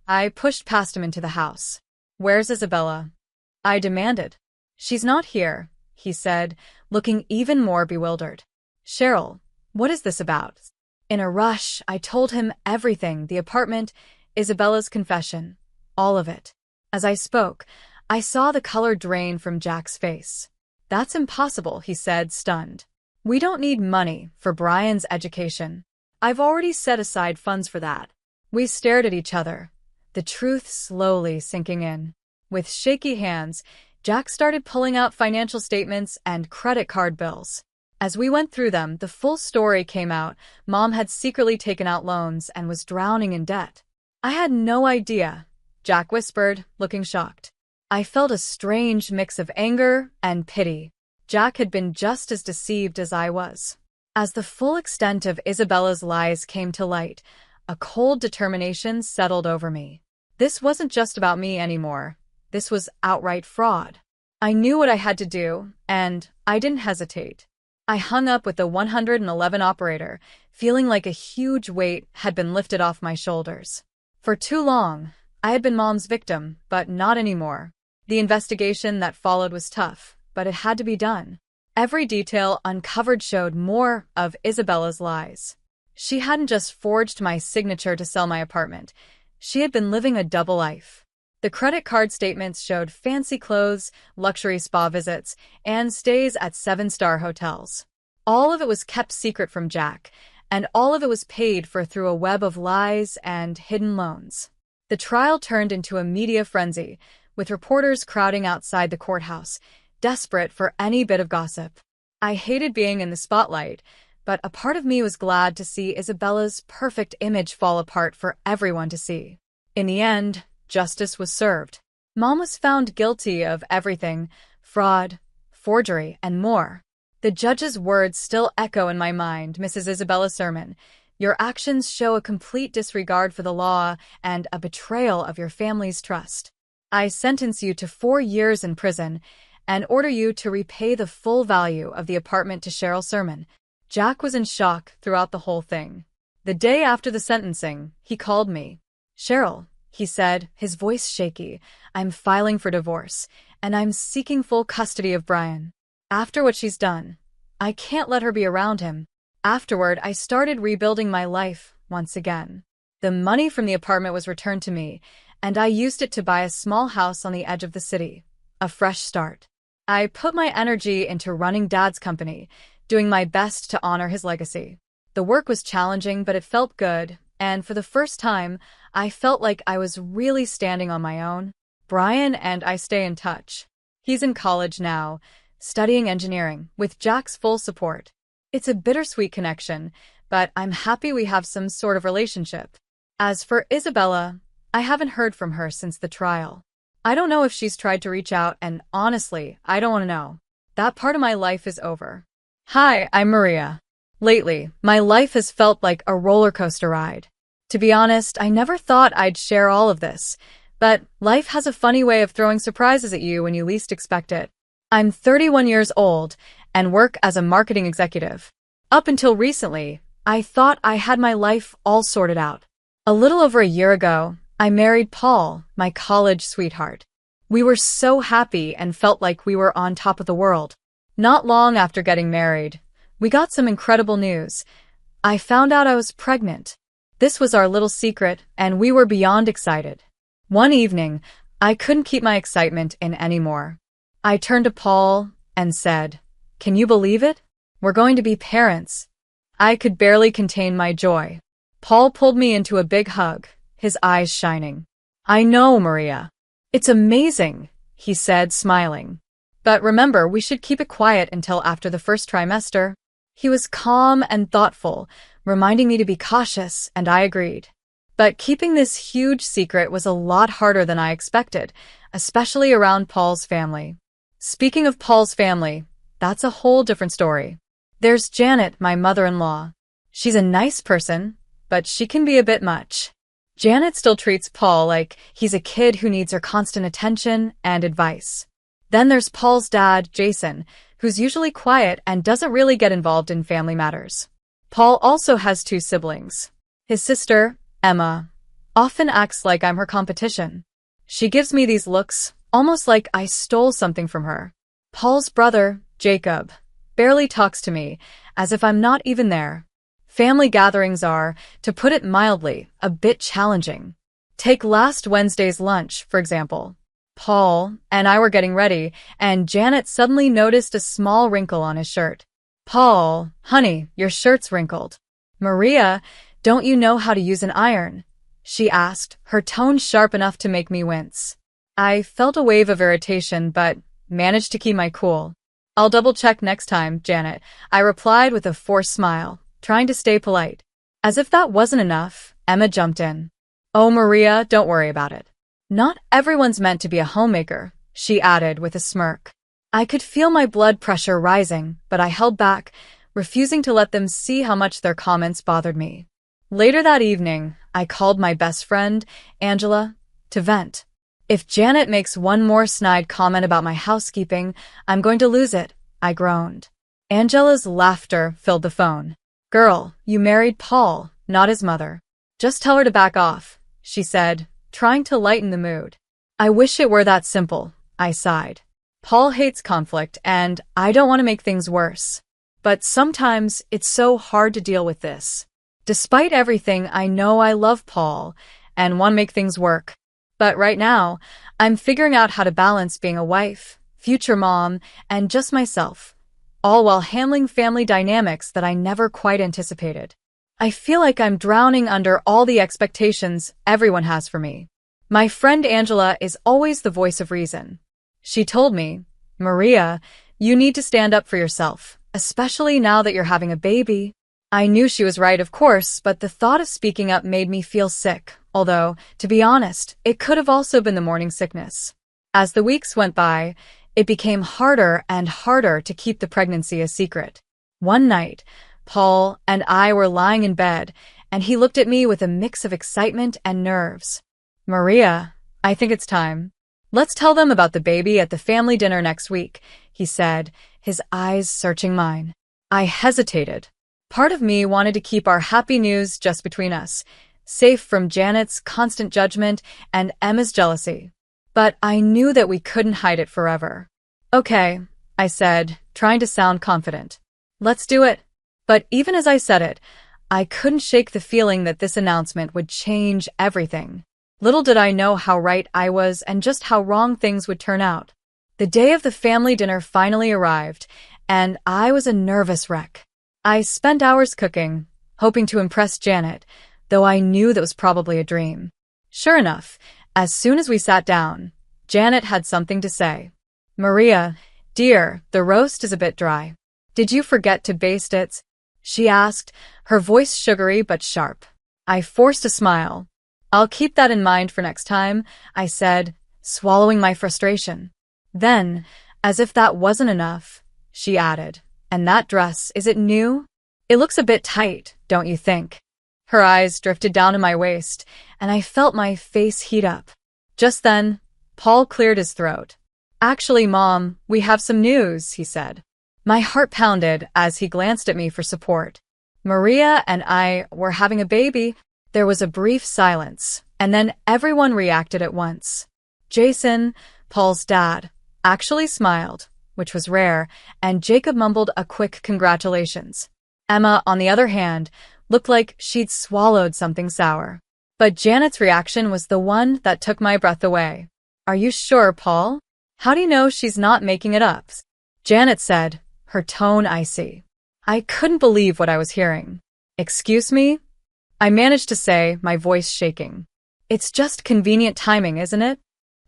Speaker 2: I pushed past him into the house. Where's Isabella? I demanded. She's not here, he said, looking even more bewildered. Cheryl, what is this about? In a rush, I told him everything, the apartment, Isabella's confession, all of it. As I spoke, I saw the color drain from Jack's face. That's impossible, he said, stunned. We don't need money for Brian's education. I've already set aside funds for that. We stared at each other, the truth slowly sinking in. With shaky hands, Jack started pulling out financial statements and credit card bills. As we went through them, the full story came out. Mom had secretly taken out loans and was drowning in debt. I had no idea, Jack whispered, looking shocked. I felt a strange mix of anger and pity. Jack had been just as deceived as I was. As the full extent of Isabella's lies came to light, a cold determination settled over me. This wasn't just about me anymore. This was outright fraud. I knew what I had to do, and I didn't hesitate. I hung up with the 111 operator, feeling like a huge weight had been lifted off my shoulders. For too long, I had been Mom's victim, but not anymore. The investigation that followed was tough, but it had to be done. Every detail uncovered showed more of Isabella's lies. She hadn't just forged my signature to sell my apartment. She had been living a double life. The credit card statements showed fancy clothes, luxury spa visits, and stays at 7-star hotels. All of it was kept secret from Jack, and all of it was paid for through a web of lies and hidden loans. The trial turned into a media frenzy, with reporters crowding outside the courthouse, desperate for any bit of gossip. I hated being in the spotlight, but a part of me was glad to see Isabella's perfect image fall apart for everyone to see. In the end, justice was served. Mom was found guilty of everything: fraud, forgery, and more. The judge's words still echo in my mind, Mrs. Isabella Sermon. Your actions show a complete disregard for the law and a betrayal of your family's trust. I sentence you to 4 years in prison and order you to repay the full value of the apartment to Cheryl Sermon. Jack was in shock throughout the whole thing. The day after the sentencing, he called me. Cheryl, he said, his voice shaky, I'm filing for divorce, and I'm seeking full custody of Brian. After what she's done, I can't let her be around him. Afterward, I started rebuilding my life once again. The money from the apartment was returned to me, and I used it to buy a small house on the edge of the city. A fresh start. I put my energy into running Dad's company, doing my best to honor his legacy. The work was challenging, but it felt good, and for the first time, I felt like I was really standing on my own. Brian and I stay in touch. He's in college now, studying engineering, with Jack's full support. It's a bittersweet connection, but I'm happy we have some sort of relationship. As for Isabella, I haven't heard from her since the trial. I don't know if she's tried to reach out, and honestly, I don't want to know. That part of my life is over. Hi, I'm Maria. Lately, my life has felt like a roller coaster ride. To be honest, I never thought I'd share all of this, but life has a funny way of throwing surprises at you when you least expect it. I'm 31 years old and work as a marketing executive. Up until recently, I thought I had my life all sorted out. A little over a year ago, I married Paul, my college sweetheart. We were so happy and felt like we were on top of the world. Not long after getting married, we got some incredible news. I found out I was pregnant. This was our little secret, and we were beyond excited. One evening, I couldn't keep my excitement in anymore. I turned to Paul and said, "Can you believe it? We're going to be parents." I could barely contain my joy. Paul pulled me into a big hug, his eyes shining. I know, Maria. It's amazing, he said, smiling. But remember, we should keep it quiet until after the first trimester. He was calm and thoughtful, reminding me to be cautious, and I agreed. But keeping this huge secret was a lot harder than I expected, especially around Paul's family. Speaking of Paul's family, that's a whole different story. There's Janet, my mother-in-law. She's a nice person, but she can be a bit much. Janet still treats Paul like he's a kid who needs her constant attention and advice. Then there's Paul's dad, Jason, who's usually quiet and doesn't really get involved in family matters. Paul also has 2 siblings. His sister, Emma, often acts like I'm her competition. She gives me these looks, almost like I stole something from her. Paul's brother, Jacob, barely talks to me, as if I'm not even there. Family gatherings are, to put it mildly, a bit challenging. Take last Wednesday's lunch, for example. Paul and I were getting ready, and Janet suddenly noticed a small wrinkle on his shirt. Paul, honey, your shirt's wrinkled. Maria, don't you know how to use an iron? She asked, her tone sharp enough to make me wince. I felt a wave of irritation, but managed to keep my cool. I'll double-check next time, Janet, I replied with a forced smile, trying to stay polite. As if that wasn't enough, Emma jumped in. Oh, Maria, don't worry about it. Not everyone's meant to be a homemaker, she added with a smirk. I could feel my blood pressure rising, but I held back, refusing to let them see how much their comments bothered me. Later that evening, I called my best friend, Angela, to vent. If Janet makes one more snide comment about my housekeeping, I'm going to lose it, I groaned. Angela's laughter filled the phone. Girl, you married Paul, not his mother. Just tell her to back off, she said, trying to lighten the mood. I wish it were that simple, I sighed. Paul hates conflict, and I don't want to make things worse. But sometimes it's so hard to deal with this. Despite everything, I know I love Paul and want to make things work. But right now, I'm figuring out how to balance being a wife, future mom, and just myself, all while handling family dynamics that I never quite anticipated. I feel like I'm drowning under all the expectations everyone has for me. My friend Angela is always the voice of reason. She told me, Maria, you need to stand up for yourself, especially now that you're having a baby. I knew she was right, of course, but the thought of speaking up made me feel sick, although, to be honest, it could have also been the morning sickness. As the weeks went by, it became harder and harder to keep the pregnancy a secret. One night, Paul and I were lying in bed, and he looked at me with a mix of excitement and nerves. Maria, I think it's time. Let's tell them about the baby at the family dinner next week, he said, his eyes searching mine. I hesitated. Part of me wanted to keep our happy news just between us, safe from Janet's constant judgment and Emma's jealousy. But I knew that we couldn't hide it forever. Okay, I said, trying to sound confident. Let's do it. But even as I said it, I couldn't shake the feeling that this announcement would change everything. Little did I know how right I was and just how wrong things would turn out. The day of the family dinner finally arrived, and I was a nervous wreck. I spent hours cooking, hoping to impress Janet, though I knew that was probably a dream. Sure enough, as soon as we sat down, Janet had something to say. Maria, dear, the roast is a bit dry. Did you forget to baste it? She asked, her voice sugary but sharp. I forced a smile. I'll keep that in mind for next time, I said, swallowing my frustration. Then, as if that wasn't enough, she added, and that dress, is it new? It looks a bit tight, don't you think? Her eyes drifted down to my waist, and I felt my face heat up. Just then, Paul cleared his throat. Actually, Mom, we have some news, he said. My heart pounded as he glanced at me for support. Maria and I were having a baby. There was a brief silence, and then everyone reacted at once. Jason, Paul's dad, actually smiled, which was rare, and Jacob mumbled a quick congratulations. Emma, on the other hand, looked like she'd swallowed something sour. But Janet's reaction was the one that took my breath away. Are you sure, Paul? How do you know she's not making it up? Janet said, her tone icy. I couldn't believe what I was hearing. Excuse me? I managed to say, my voice shaking. It's just convenient timing, isn't it?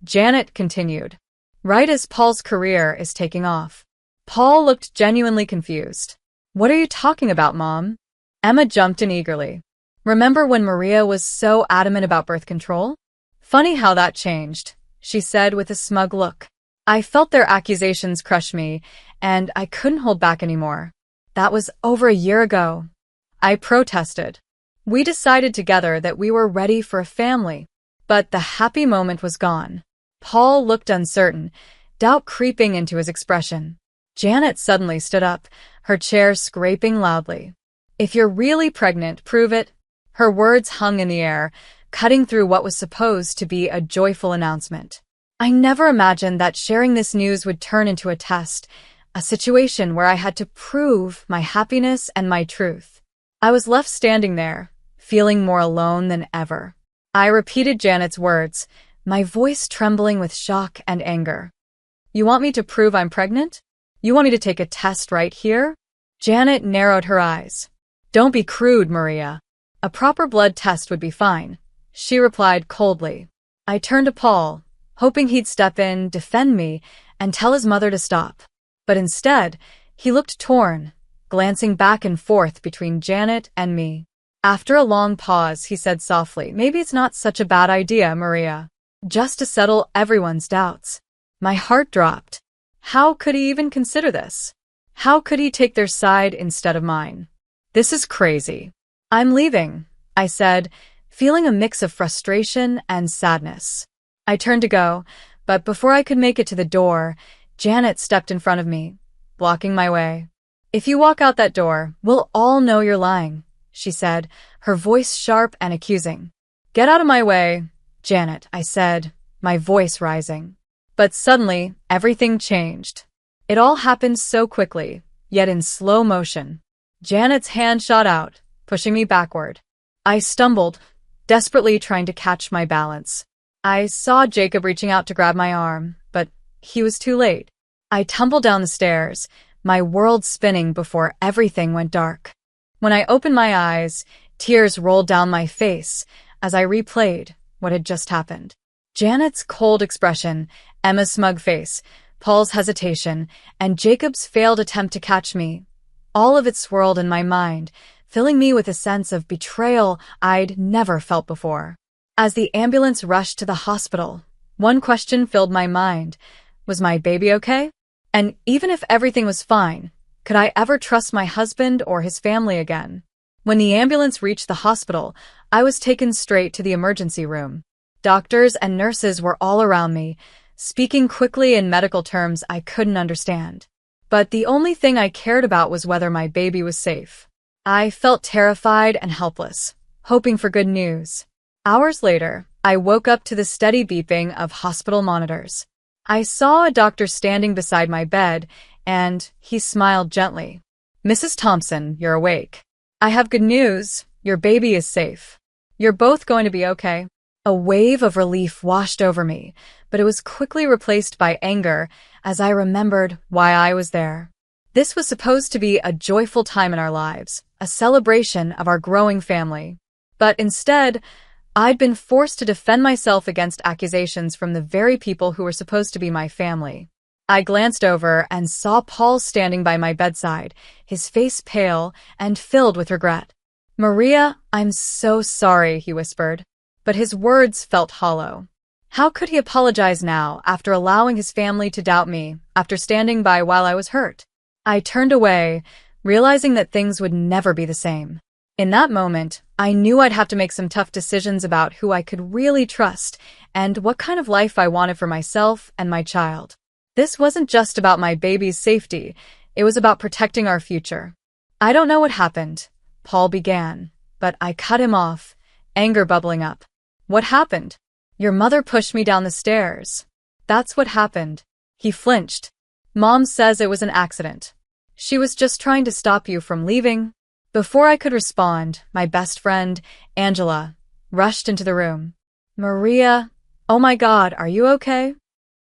Speaker 2: Janet continued. Right as Paul's career is taking off. Paul looked genuinely confused. What are you talking about, Mom? Emma jumped in eagerly. Remember when Maria was so adamant about birth control? Funny how that changed, she said with a smug look. I felt their accusations crush me, and I couldn't hold back anymore. That was over a year ago. I protested. We decided together that we were ready for a family, but the happy moment was gone. Paul looked uncertain, doubt creeping into his expression. Janet suddenly stood up, her chair scraping loudly. If you're really pregnant, prove it. Her words hung in the air, cutting through what was supposed to be a joyful announcement. I never imagined that sharing this news would turn into a test, a situation where I had to prove my happiness and my truth. I was left standing there, feeling more alone than ever. I repeated Janet's words, my voice trembling with shock and anger. You want me to prove I'm pregnant? You want me to take a test right here? Janet narrowed her eyes. Don't be crude, Maria. A proper blood test would be fine, she replied coldly. I turned to Paul, hoping he'd step in, defend me, and tell his mother to stop. But instead, he looked torn, glancing back and forth between Janet and me. After a long pause, he said softly, maybe it's not such a bad idea, Maria. Just to settle everyone's doubts. My heart dropped. How could he even consider this? How could he take their side instead of mine? This is crazy. I'm leaving, I said, feeling a mix of frustration and sadness. I turned to go, but before I could make it to the door, Janet stepped in front of me, blocking my way. If you walk out that door, we'll all know you're lying, she said, her voice sharp and accusing. Get out of my way, Janet, I said, my voice rising. But suddenly, everything changed. It all happened so quickly, yet in slow motion. Janet's hand shot out, pushing me backward. I stumbled, desperately trying to catch my balance. I saw Jacob reaching out to grab my arm, but he was too late. I tumbled down the stairs, my world spinning before everything went dark. When I opened my eyes, tears rolled down my face as I replayed what had just happened. Janet's cold expression, Emma's smug face, Paul's hesitation, and Jacob's failed attempt to catch me. All of it swirled in my mind, filling me with a sense of betrayal I'd never felt before. As the ambulance rushed to the hospital, one question filled my mind. Was my baby okay? And even if everything was fine, could I ever trust my husband or his family again? When the ambulance reached the hospital, I was taken straight to the emergency room. Doctors and nurses were all around me, speaking quickly in medical terms I couldn't understand. But the only thing I cared about was whether my baby was safe. I felt terrified and helpless, hoping for good news. Hours later, I woke up to the steady beeping of hospital monitors. I saw a doctor standing beside my bed, and he smiled gently. Mrs. Thompson, you're awake. I have good news. Your baby is safe. You're both going to be okay. A wave of relief washed over me, but it was quickly replaced by anger as I remembered why I was there. This was supposed to be a joyful time in our lives, a celebration of our growing family. But instead, I'd been forced to defend myself against accusations from the very people who were supposed to be my family. I glanced over and saw Paul standing by my bedside, his face pale and filled with regret. Maria, I'm so sorry, he whispered. But his words felt hollow. How could he apologize now after allowing his family to doubt me, after standing by while I was hurt? I turned away, realizing that things would never be the same. In that moment, I knew I'd have to make some tough decisions about who I could really trust and what kind of life I wanted for myself and my child. This wasn't just about my baby's safety, it was about protecting our future. I don't know what happened, Paul began, but I cut him off, anger bubbling up. What happened? Your mother pushed me down the stairs. That's what happened. He flinched. Mom says it was an accident. She was just trying to stop you from leaving. Before I could respond, my best friend, Angela, rushed into the room. Maria, oh my God, are you okay?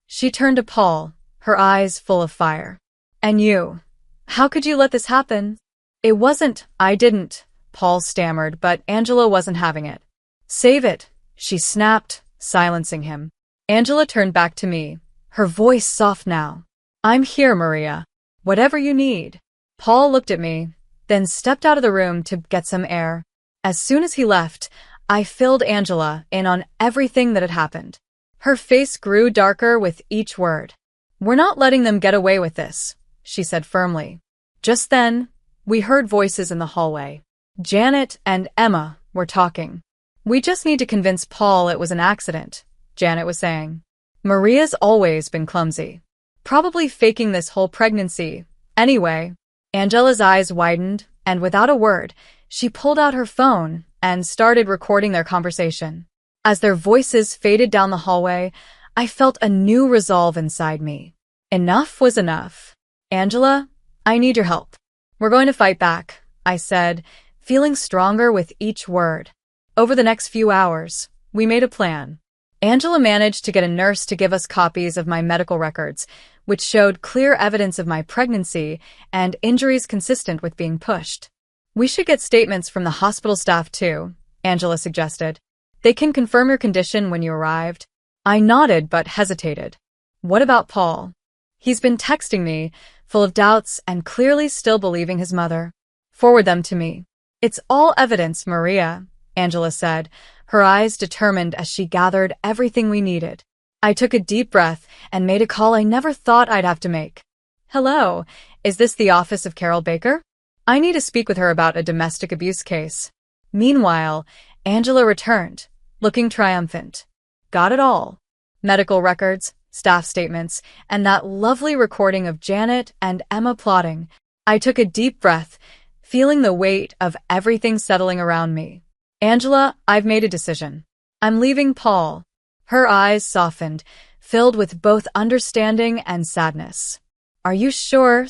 Speaker 2: She turned to Paul, her eyes full of fire. And you? How could you let this happen? I didn't, Paul stammered, but Angela wasn't having it. Save it, she snapped, silencing him. Angela turned back to me, her voice soft now. "I'm here, Maria. Whatever you need." Paul looked at me, then stepped out of the room to get some air. As soon as he left, I filled Angela in on everything that had happened. Her face grew darker with each word. "We're not letting them get away with this," she said firmly. Just then, we heard voices in the hallway. Janet and Emma were talking. "We just need to convince Paul it was an accident," Janet was saying. "Maria's always been clumsy. Probably faking this whole pregnancy. Anyway." Angela's eyes widened, and without a word, she pulled out her phone and started recording their conversation. As their voices faded down the hallway, I felt a new resolve inside me. Enough was enough. "Angela, I need your help. We're going to fight back," I said, feeling stronger with each word. Over the next few hours, we made a plan. Angela managed to get a nurse to give us copies of my medical records, which showed clear evidence of my pregnancy and injuries consistent with being pushed. "We should get statements from the hospital staff too," Angela suggested. "They can confirm your condition when you arrived." I nodded but hesitated. "What about Paul? He's been texting me, full of doubts and clearly still believing his mother." "Forward them to me." "It's all evidence, Maria," Angela said, her eyes determined as she gathered everything we needed. I took a deep breath and made a call I never thought I'd have to make. "Hello, is this the office of Carol Baker? I need to speak with her about a domestic abuse case." Meanwhile, Angela returned, looking triumphant. "Got it all. Medical records, staff statements, and that lovely recording of Janet and Emma plotting." I took a deep breath, feeling the weight of everything settling around me. "Angela, I've made a decision. I'm leaving Paul." Her eyes softened, filled with both understanding and sadness. "Are you sure?"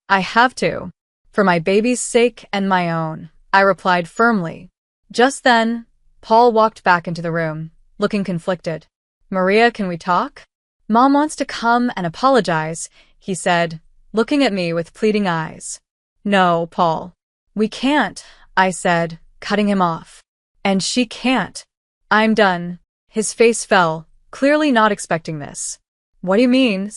Speaker 2: "I have to. For my baby's sake and my own," I replied firmly. Just then, Paul walked back into the room, looking conflicted. "Maria, can we talk?" "Mom wants to come and apologize," he said, looking at me with pleading eyes. "No, Paul. We can't," I said, cutting him off. "And she can't." "I'm done." His face fell, clearly not expecting this. "What do you mean?"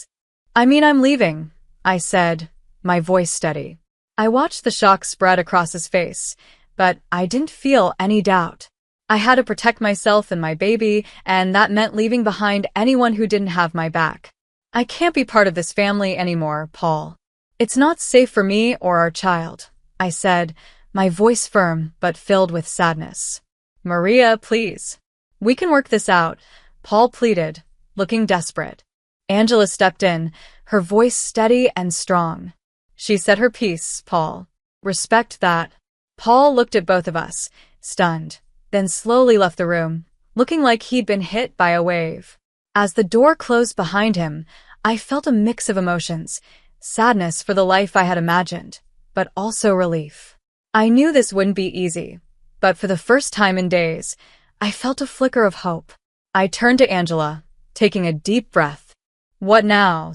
Speaker 2: "I mean I'm leaving," I said, my voice steady. I watched the shock spread across his face, but I didn't feel any doubt. I had to protect myself and my baby, and that meant leaving behind anyone who didn't have my back. "I can't be part of this family anymore, Paul. It's not safe for me or our child," I said, my voice firm but filled with sadness. "Maria, please. We can work this out," Paul pleaded, looking desperate. Angela stepped in, her voice steady and strong. "She said her piece, Paul. Respect that." Paul looked at both of us, stunned, then slowly left the room, looking like he'd been hit by a wave. As the door closed behind him, I felt a mix of emotions, sadness for the life I had imagined, but also relief. I knew this wouldn't be easy, but for the first time in days, I felt a flicker of hope. I turned to Angela, taking a deep breath. "What now?"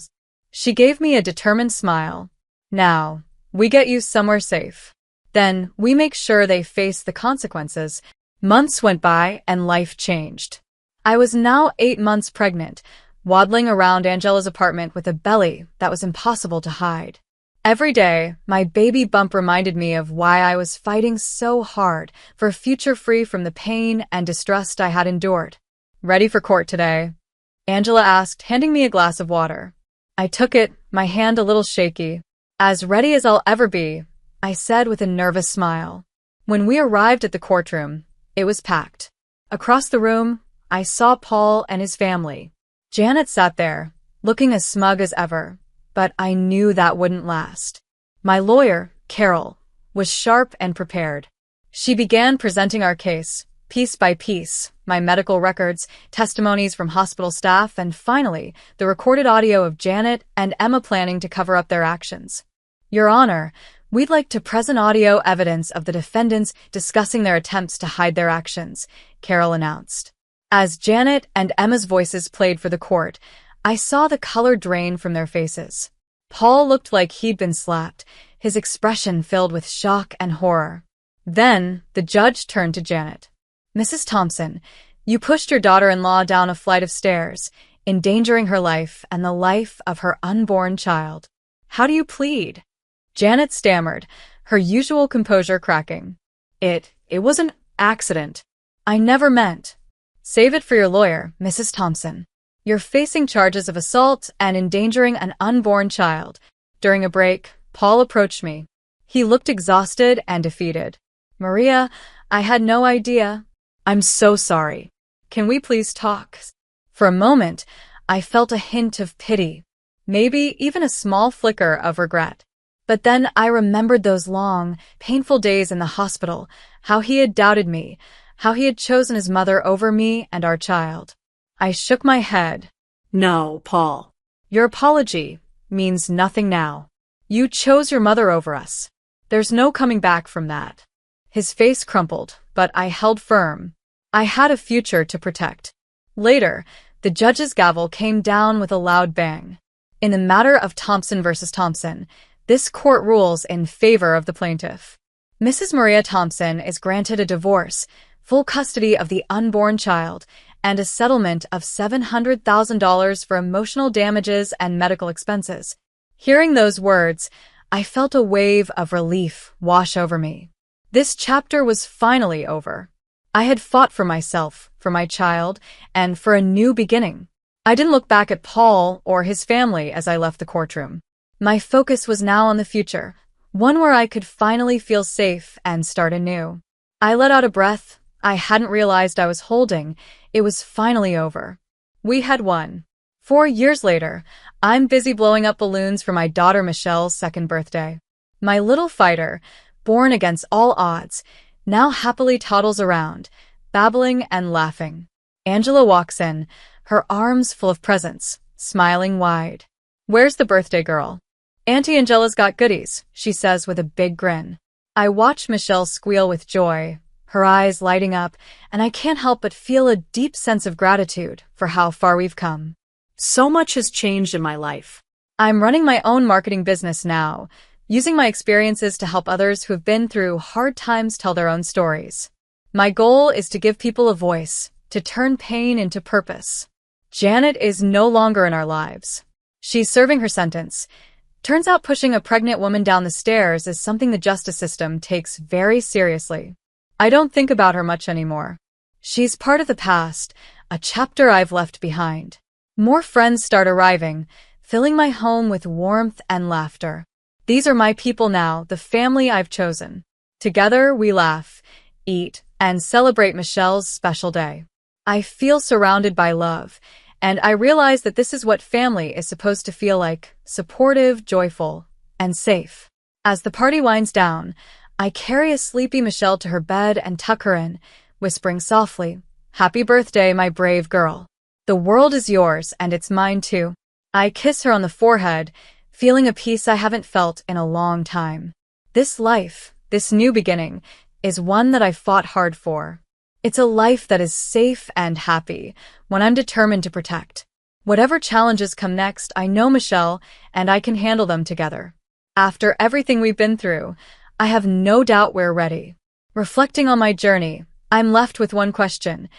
Speaker 2: She gave me a determined smile. "Now, we get you somewhere safe. Then, we make sure they face the consequences." Months went by and life changed. I was now 8 months pregnant, waddling around Angela's apartment with a belly that was impossible to hide. Every day, my baby bump reminded me of why I was fighting so hard for a future free from the pain and distrust I had endured. "Ready for court today?" Angela asked, handing me a glass of water. I took it, my hand a little shaky. "As ready as I'll ever be," I said with a nervous smile. When we arrived at the courtroom, it was packed. Across the room, I saw Paul and his family. Janet sat there, looking as smug as ever, but I knew that wouldn't last. My lawyer, Carol, was sharp and prepared. She began presenting our case, piece by piece, my medical records, testimonies from hospital staff, and finally, the recorded audio of Janet and Emma planning to cover up their actions. "Your Honor, we'd like to present audio evidence of the defendants discussing their attempts to hide their actions," Carol announced. As Janet and Emma's voices played for the court, I saw the color drain from their faces. Paul looked like he'd been slapped, his expression filled with shock and horror. Then, the judge turned to Janet. "Mrs. Thompson, You pushed your daughter-in-law down a flight of stairs, endangering her life and the life of her unborn child. How do you plead? Janet stammered, her usual composure cracking. It was an accident. I never meant. Save it for your lawyer, Mrs. Thompson. You're facing charges of assault and endangering an unborn child. During a break, Paul approached me. He looked exhausted and defeated. Maria, I had no idea. I'm so sorry. Can we please talk? For a moment, I felt a hint of pity, maybe even a small flicker of regret. But then I remembered those long, painful days in the hospital, how he had doubted me, how he had chosen his mother over me and our child. I shook my head.
Speaker 3: No, Paul.
Speaker 2: Your apology means nothing now. You chose your mother over us. There's no coming back from that. His face crumpled, but I held firm. I had a future to protect. Later, the judge's gavel came down with a loud bang. In the matter of Thompson versus Thompson, this court rules in favor of the plaintiff. Mrs. Maria Thompson is granted a divorce, full custody of the unborn child, and a settlement of $700,000 for emotional damages and medical expenses. Hearing those words, I felt a wave of relief wash over me. This chapter was finally over. I had fought for myself, for my child, and for a new beginning. I didn't look back at Paul or his family as I left the courtroom. My focus was now on the future, one where I could finally feel safe and start anew. I let out a breath I hadn't realized I was holding. It was finally over. We had won. 4 years later, I'm busy blowing up balloons for my daughter Michelle's second birthday. My little fighter, born against all odds, now happily toddles around, babbling and laughing. Angela walks in, her arms full of presents, smiling wide. Where's the birthday girl? Auntie Angela's got goodies, she says with a big grin. I watch Michelle squeal with joy, her eyes lighting up, and I can't help but feel a deep sense of gratitude for how far we've come.
Speaker 3: So much has changed in my life.
Speaker 2: I'm running my own marketing business now, using my experiences to help others who have been through hard times tell their own stories. My goal is to give people a voice, to turn pain into purpose. Janet is no longer in our lives. She's serving her sentence. Turns out pushing a pregnant woman down the stairs is something the justice system takes very seriously. I don't think about her much anymore. She's part of the past, a chapter I've left behind. More friends start arriving, filling my home with warmth and laughter. These are my people now, the family I've chosen. Together we laugh, eat, and celebrate Michelle's special day. I feel surrounded by love, and I realize that this is what family is supposed to feel like: supportive, joyful, and safe. As the party winds down, I carry a sleepy Michelle to her bed and tuck her in, whispering softly, "Happy birthday, my brave girl. The world is yours, and it's mine too." I kiss her on the forehead, feeling a peace I haven't felt in a long time. This life, this new beginning, is one that I've fought hard for. It's a life that is safe and happy, one I'm determined to protect. Whatever challenges come next, I know Michelle, and I can handle them together. After everything we've been through, I have no doubt we're ready. Reflecting on my journey, I'm left with one question.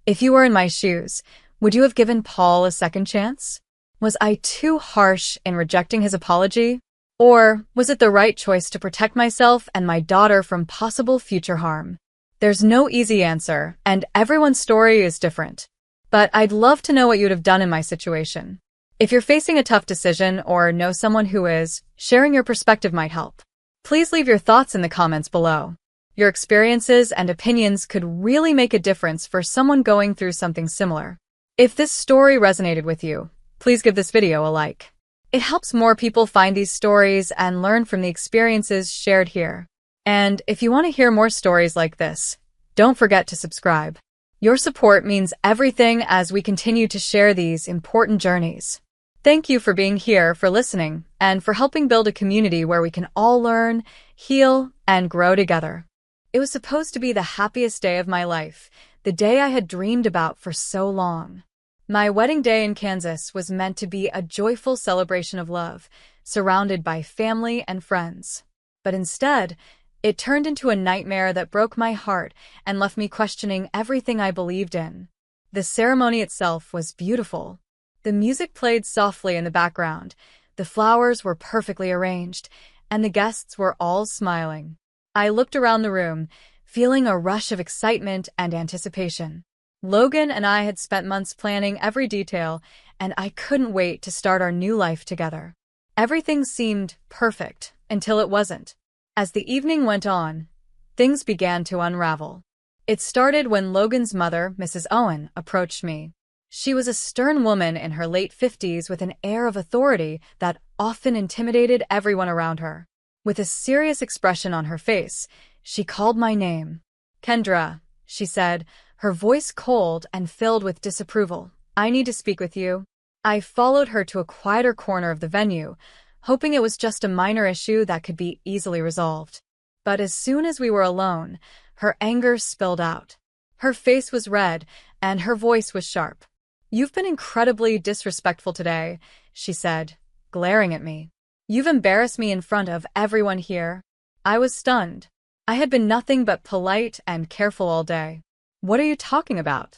Speaker 2: If you were in my shoes, would you have given Paul a second chance? Was I too harsh in rejecting his apology? Or was it the right choice to protect myself and my daughter from possible future harm? There's no easy answer, and everyone's story is different. But I'd love to know what you'd have done in my situation. If you're facing a tough decision or know someone who is, sharing your perspective might help. Please leave your thoughts in the comments below. Your experiences and opinions could really make a difference for someone going through something similar. If this story resonated with you, please give this video a like. It helps more people find these stories and learn from the experiences shared here. And if you want to hear more stories like this, don't forget to subscribe. Your support means everything as we continue to share these important journeys. Thank you for being here, for listening, and for helping build a community where we can all learn, heal, and grow together. It was supposed to be the happiest day of my life, the day I had dreamed about for so long. My wedding day in Kansas was meant to be a joyful celebration of love, surrounded by family and friends. But instead, it turned into a nightmare that broke my heart and left me questioning everything I believed in. The ceremony itself was beautiful. The music played softly in the background, the flowers were perfectly arranged, and the guests were all smiling. I looked around the room, feeling a rush of excitement and anticipation. Logan and I had spent months planning every detail, and I couldn't wait to start our new life together. Everything seemed perfect until it wasn't. As the evening went on, things began to unravel. It started when Logan's mother, Mrs. Owen, approached me. She was a stern woman in her late 50s with an air of authority that often intimidated everyone around her. With a serious expression on her face, she called my name. "Kendra," she said, her voice cold and filled with disapproval. "I need to speak with you." I followed her to a quieter corner of the venue, hoping it was just a minor issue that could be easily resolved. But as soon as we were alone, her anger spilled out. Her face was red, and her voice was sharp. "You've been incredibly disrespectful today," she said, glaring at me. "You've embarrassed me in front of everyone here." I was stunned. I had been nothing but polite and careful all day. "What are you talking about?"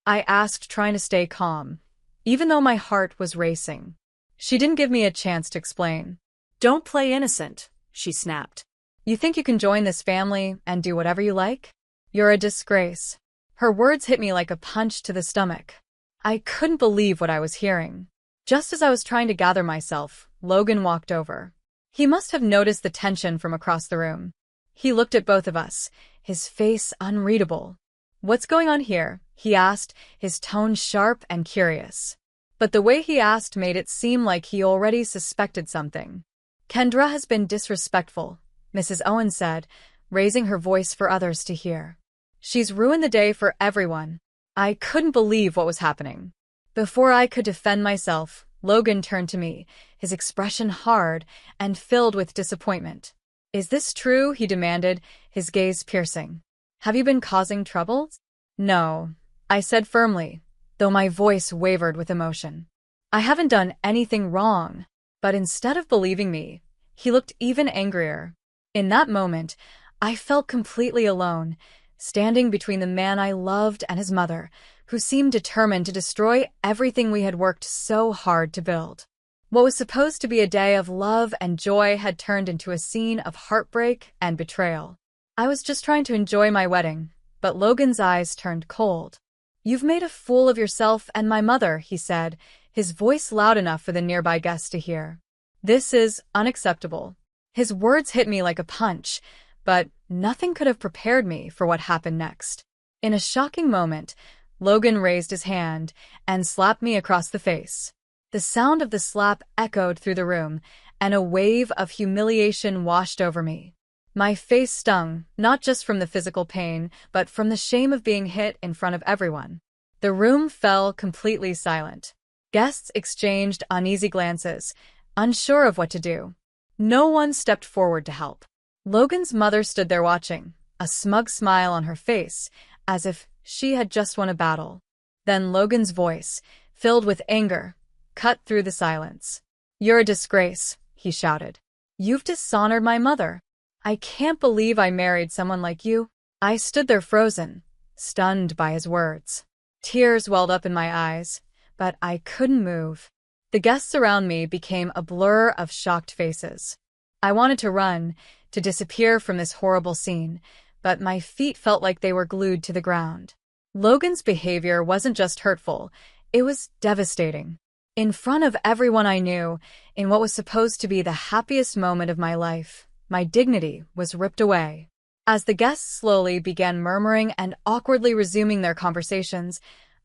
Speaker 2: I asked, trying to stay calm, even though my heart was racing. She didn't give me a chance to explain.
Speaker 3: "Don't play innocent," she snapped.
Speaker 2: "You think you can join this family and do whatever you like? You're a disgrace." Her words hit me like a punch to the stomach. I couldn't believe what I was hearing. Just as I was trying to gather myself, Logan walked over. He must have noticed the tension from across the room. He looked at both of us, his face unreadable. "What's going on here?" he asked, his tone sharp and curious. But the way he asked made it seem like he already suspected something. "Kendra has been disrespectful," Mrs. Owen said, raising her voice for others to hear. "She's ruined the day for everyone." I couldn't believe what was happening. Before I could defend myself, Logan turned to me, his expression hard and filled with disappointment. "Is this true?" he demanded, his gaze piercing. "Have you been causing trouble?" "No," I said firmly, though my voice wavered with emotion. "I haven't done anything wrong." But instead of believing me, he looked even angrier. In that moment, I felt completely alone, standing between the man I loved and his mother, who seemed determined to destroy everything we had worked so hard to build. What was supposed to be a day of love and joy had turned into a scene of heartbreak and betrayal. I was just trying to enjoy my wedding, but Logan's eyes turned cold. "You've made a fool of yourself and my mother," he said, his voice loud enough for the nearby guests to hear. "This is unacceptable." His words hit me like a punch, but nothing could have prepared me for what happened next. In a shocking moment, Logan raised his hand and slapped me across the face. The sound of the slap echoed through the room, and a wave of humiliation washed over me. My face stung, not just from the physical pain, but from the shame of being hit in front of everyone. The room fell completely silent. Guests exchanged uneasy glances, unsure of what to do. No one stepped forward to help. Logan's mother stood there watching, a smug smile on her face, as if she had just won a battle. Then Logan's voice, filled with anger, cut through the silence. "You're a disgrace," he shouted. "You've dishonored my mother. I can't believe I married someone like you." I stood there frozen, stunned by his words. Tears welled up in my eyes, but I couldn't move. The guests around me became a blur of shocked faces. I wanted to run, to disappear from this horrible scene, but my feet felt like they were glued to the ground. Logan's behavior wasn't just hurtful, it was devastating. In front of everyone I knew, in what was supposed to be the happiest moment of my life, my dignity was ripped away. As the guests slowly began murmuring and awkwardly resuming their conversations,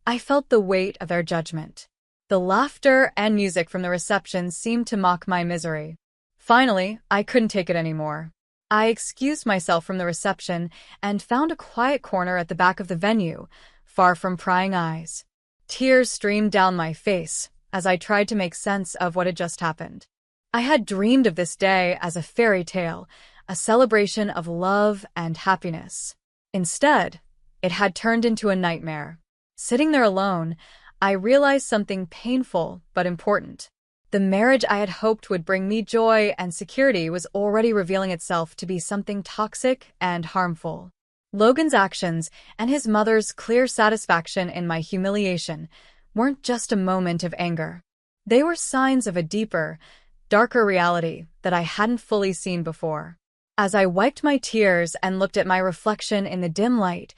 Speaker 2: I felt the weight of their judgment. The laughter and music from the reception seemed to mock my misery. Finally, I couldn't take it anymore. I excused myself from the reception and found a quiet corner at the back of the venue, far from prying eyes. Tears streamed down my face as I tried to make sense of what had just happened. I had dreamed of this day as a fairy tale, a celebration of love and happiness. Instead, it had turned into a nightmare. Sitting there alone, I realized something painful but important. The marriage I had hoped would bring me joy and security was already revealing itself to be something toxic and harmful. Logan's actions and his mother's clear satisfaction in my humiliation weren't just a moment of anger. They were signs of a deeper, darker reality that I hadn't fully seen before. As I wiped my tears and looked at my reflection in the dim light,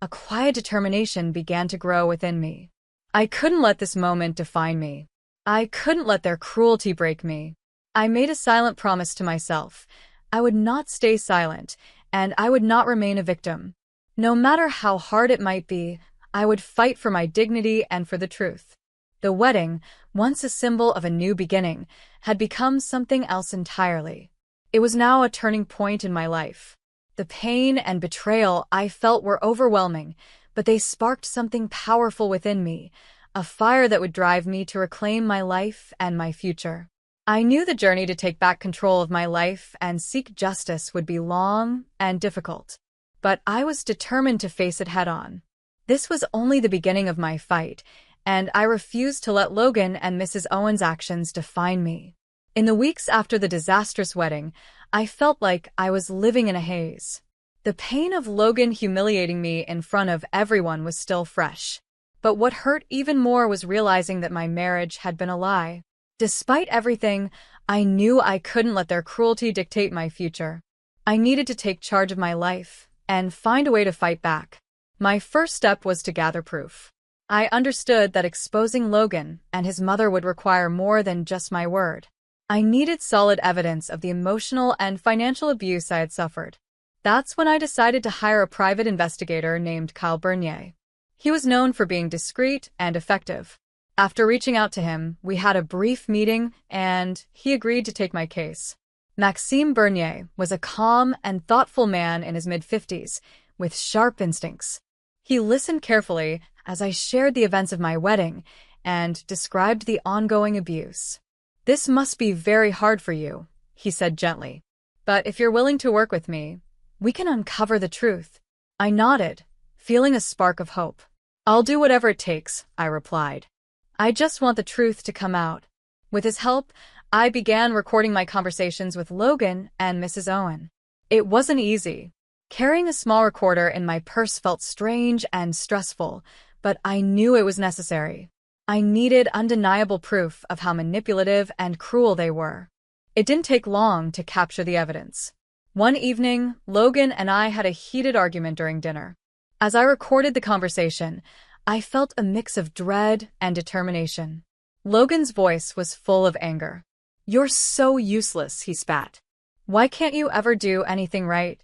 Speaker 2: a quiet determination began to grow within me. I couldn't let this moment define me. I couldn't let their cruelty break me. I made a silent promise to myself. I would not stay silent, and I would not remain a victim. No matter how hard it might be, I would fight for my dignity and for the truth. The wedding, once a symbol of a new beginning, had become something else entirely. It was now a turning point in my life. The pain and betrayal I felt were overwhelming, but they sparked something powerful within me, a fire that would drive me to reclaim my life and my future. I knew the journey to take back control of my life and seek justice would be long and difficult, but I was determined to face it head-on. This was only the beginning of my fight, and I refused to let Logan and Mrs. Owen's actions define me. In the weeks after the disastrous wedding, I felt like I was living in a haze. The pain of Logan humiliating me in front of everyone was still fresh. But what hurt even more was realizing that my marriage had been a lie. Despite everything, I knew I couldn't let their cruelty dictate my future. I needed to take charge of my life and find a way to fight back. My first step was to gather proof. I understood that exposing Logan and his mother would require more than just my word. I needed solid evidence of the emotional and financial abuse I had suffered. That's when I decided to hire a private investigator named Kyle Bernier. He was known for being discreet and effective. After reaching out to him, we had a brief meeting, and he agreed to take my case. Maxime Bernier was a calm and thoughtful man in his mid-50s, with sharp instincts. He listened carefully as I shared the events of my wedding and described the ongoing abuse. "This must be very hard for you," he said gently. "But if you're willing to work with me, we can uncover the truth." I nodded, feeling a spark of hope. "I'll do whatever it takes," I replied. "I just want the truth to come out." With his help, I began recording my conversations with Logan and Mrs. Owen. It wasn't easy. Carrying a small recorder in my purse felt strange and stressful, but I knew it was necessary. I needed undeniable proof of how manipulative and cruel they were. It didn't take long to capture the evidence. One evening, Logan and I had a heated argument during dinner. As I recorded the conversation, I felt a mix of dread and determination. Logan's voice was full of anger. "You're so useless," he spat. "Why can't you ever do anything right?"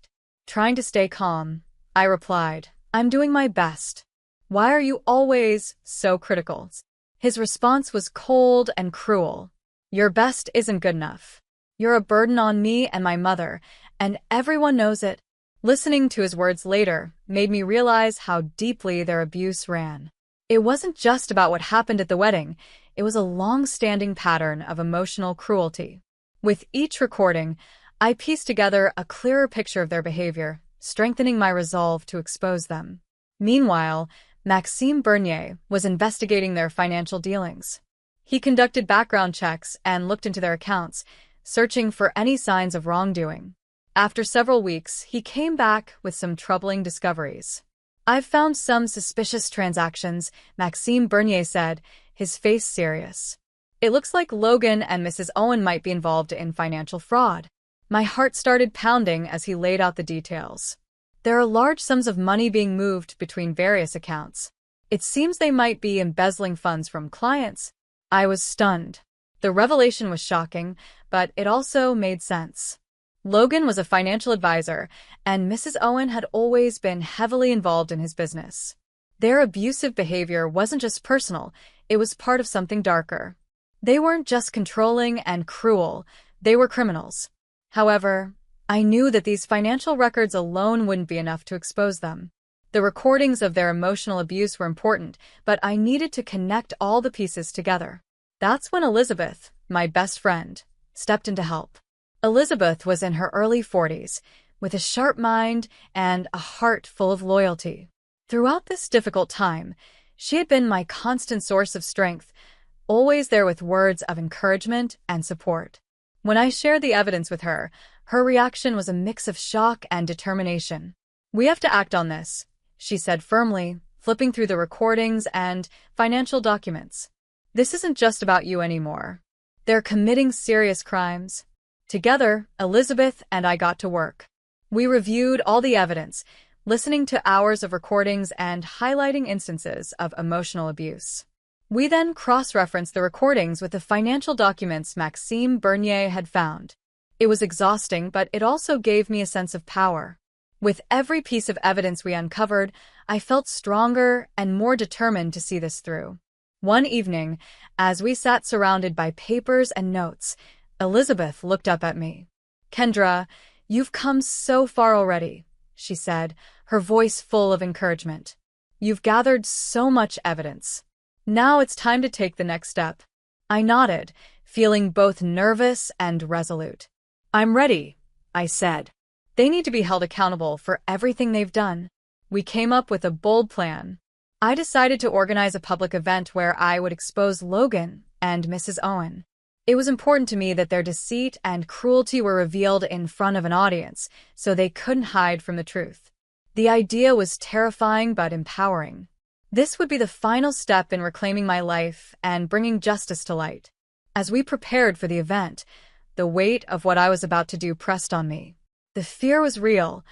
Speaker 2: Trying to stay calm, I replied, "I'm doing my best. Why are you always so critical?" His response was cold and cruel. "Your best isn't good enough. You're a burden on me and my mother, and everyone knows it." Listening to his words later made me realize how deeply their abuse ran. It wasn't just about what happened at the wedding, it was a long-standing pattern of emotional cruelty. With each recording, I pieced together a clearer picture of their behavior, strengthening my resolve to expose them. Meanwhile, Maxime Bernier was investigating their financial dealings. He conducted background checks and looked into their accounts, searching for any signs of wrongdoing. After several weeks, he came back with some troubling discoveries. "I've found some suspicious transactions," Maxime Bernier said, his face serious. "It looks like Logan and Mrs. Owen might be involved in financial fraud." My heart started pounding as he laid out the details. "There are large sums of money being moved between various accounts. It seems they might be embezzling funds from clients." I was stunned. The revelation was shocking, but it also made sense. Logan was a financial advisor, and Mrs. Owen had always been heavily involved in his business. Their abusive behavior wasn't just personal, it was part of something darker. They weren't just controlling and cruel, they were criminals. However, I knew that these financial records alone wouldn't be enough to expose them. The recordings of their emotional abuse were important, but I needed to connect all the pieces together. That's when Elizabeth, my best friend, stepped in to help. Elizabeth was in her early 40s, with a sharp mind and a heart full of loyalty. Throughout this difficult time, she had been my constant source of strength, always there with words of encouragement and support. When I shared the evidence with her, her reaction was a mix of shock and determination. "We have to act on this," she said firmly, flipping through the recordings and financial documents. "This isn't just about you anymore. They're committing serious crimes." Together, Elizabeth and I got to work. We reviewed all the evidence, listening to hours of recordings and highlighting instances of emotional abuse. We then cross-referenced the recordings with the financial documents Maxime Bernier had found. It was exhausting, but it also gave me a sense of power. With every piece of evidence we uncovered, I felt stronger and more determined to see this through. One evening, as we sat surrounded by papers and notes, Elizabeth looked up at me. "Kendra, you've come so far already," she said, her voice full of encouragement. "You've gathered so much evidence. Now it's time to take the next step." I nodded, feeling both nervous and resolute. "I'm ready," I said. "They need to be held accountable for everything they've done." We came up with a bold plan. I decided to organize a public event where I would expose Logan and Mrs. Owen. It was important to me that their deceit and cruelty were revealed in front of an audience, so they couldn't hide from the truth. The idea was terrifying but empowering. This would be the final step in reclaiming my life and bringing justice to light. As we prepared for the event, the weight of what I was about to do pressed on me. The fear was real,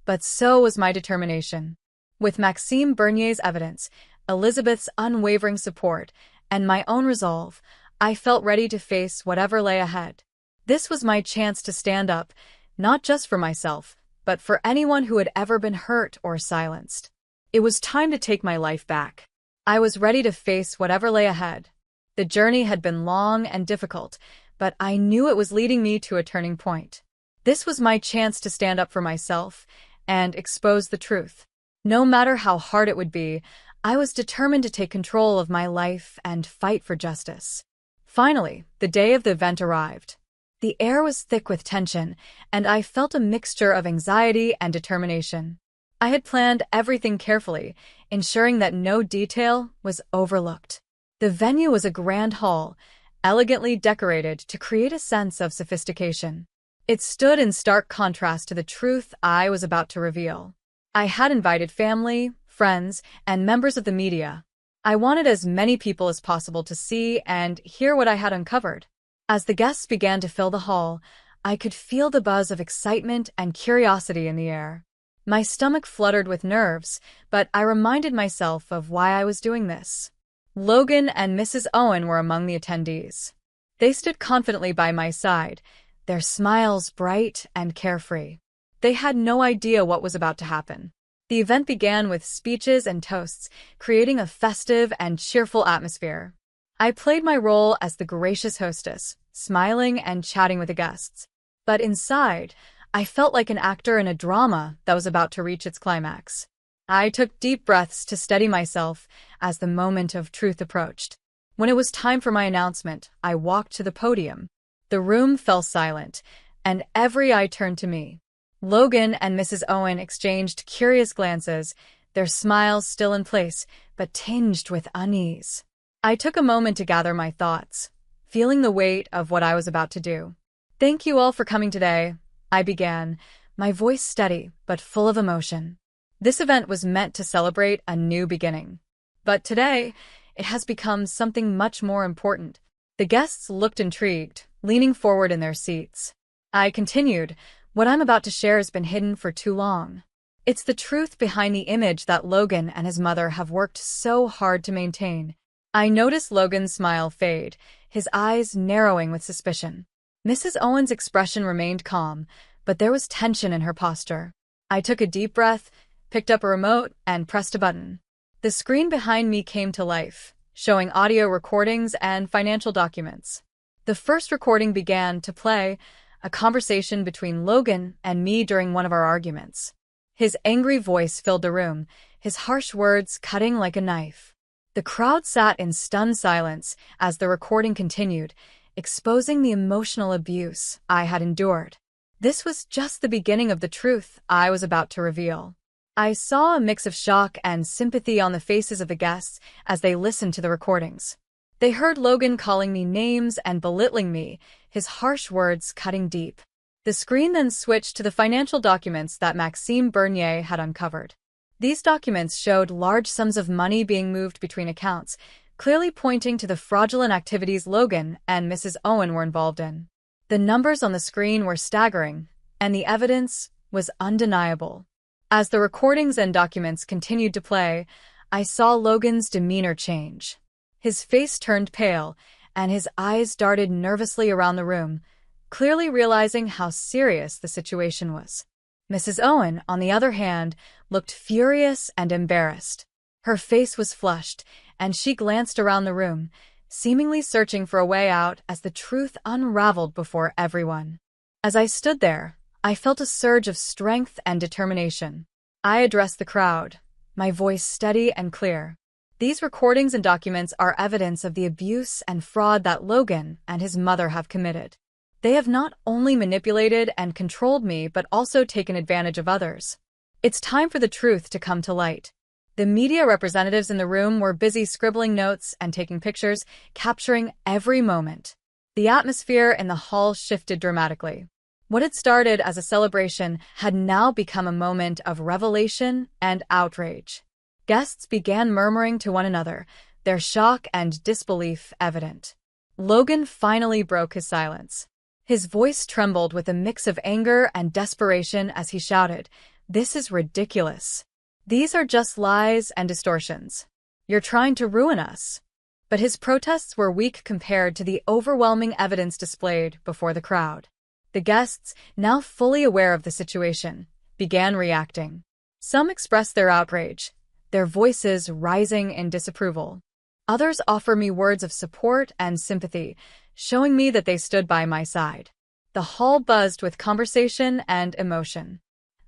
Speaker 2: but so was my determination. With Maxime Bernier's evidence, Elizabeth's unwavering support, and my own resolve, I felt ready to face whatever lay ahead. This was my chance to stand up, not just for myself, but for anyone who had ever been hurt or silenced. It was time to take my life back. I was ready to face whatever lay ahead. The journey had been long and difficult, but I knew it was leading me to a turning point. This was my chance to stand up for myself and expose the truth. No matter how hard it would be, I was determined to take control of my life and fight for justice. Finally, the day of the event arrived. The air was thick with tension, and I felt a mixture of anxiety and determination. I had planned everything carefully, ensuring that no detail was overlooked. The venue was a grand hall, elegantly decorated to create a sense of sophistication. It stood in stark contrast to the truth I was about to reveal. I had invited family, friends, and members of the media. I wanted as many people as possible to see and hear what I had uncovered. As the guests began to fill the hall, I could feel the buzz of excitement and curiosity in the air. My stomach fluttered with nerves, but I reminded myself of why I was doing this. Logan and Mrs. Owen were among the attendees. They stood confidently by my side, their smiles bright and carefree. They had no idea what was about to happen. The event began with speeches and toasts, creating a festive and cheerful atmosphere. I played my role as the gracious hostess, smiling and chatting with the guests. But inside, I felt like an actor in a drama that was about to reach its climax. I took deep breaths to steady myself as the moment of truth approached. When it was time for my announcement, I walked to the podium. The room fell silent, and every eye turned to me. Logan and Mrs. Owen exchanged curious glances, their smiles still in place, but tinged with unease. I took a moment to gather my thoughts, feeling the weight of what I was about to do. "Thank you all for coming today," I began, my voice steady but full of emotion. This event was meant to celebrate a new beginning. But today, it has become something much more important. The guests looked intrigued, leaning forward in their seats. I continued, "What I'm about to share has been hidden for too long. It's the truth behind the image that Logan and his mother have worked so hard to maintain." I noticed Logan's smile fade, his eyes narrowing with suspicion. Mrs. Owen's expression remained calm, but there was tension in her posture. I took a deep breath, picked up a remote, and pressed a button. The screen behind me came to life, showing audio recordings and financial documents. The first recording began to play, a conversation between Logan and me during one of our arguments. His angry voice filled the room, his harsh words cutting like a knife. The crowd sat in stunned silence as the recording continued, exposing the emotional abuse I had endured. This was just the beginning of the truth I was about to reveal. I saw a mix of shock and sympathy on the faces of the guests as they listened to the recordings. They heard Logan calling me names and belittling me, his harsh words cutting deep. The screen then switched to the financial documents that Maxime Bernier had uncovered. These documents showed large sums of money being moved between accounts, clearly pointing to the fraudulent activities Logan and Mrs. Owen were involved in. The numbers on the screen were staggering, and the evidence was undeniable. As the recordings and documents continued to play, I saw Logan's demeanor change. His face turned pale, and his eyes darted nervously around the room, clearly realizing how serious the situation was. Mrs. Owen, on the other hand, looked furious and embarrassed. Her face was flushed, and she glanced around the room, seemingly searching for a way out as the truth unraveled before everyone. As I stood there, I felt a surge of strength and determination. I addressed the crowd, my voice steady and clear. These recordings and documents are evidence of the abuse and fraud that Logan and his mother have committed. They have not only manipulated and controlled me, but also taken advantage of others. It's time for the truth to come to light. The media representatives in the room were busy scribbling notes and taking pictures, capturing every moment. The atmosphere in the hall shifted dramatically. What had started as a celebration had now become a moment of revelation and outrage. Guests began murmuring to one another, their shock and disbelief evident. Logan finally broke his silence. His voice trembled with a mix of anger and desperation as he shouted, "This is ridiculous. These are just lies and distortions. You're trying to ruin us." But his protests were weak compared to the overwhelming evidence displayed before the crowd. The guests, now fully aware of the situation, began reacting. Some expressed their outrage, their voices rising in disapproval. Others offered me words of support and sympathy, showing me that they stood by my side. The hall buzzed with conversation and emotion.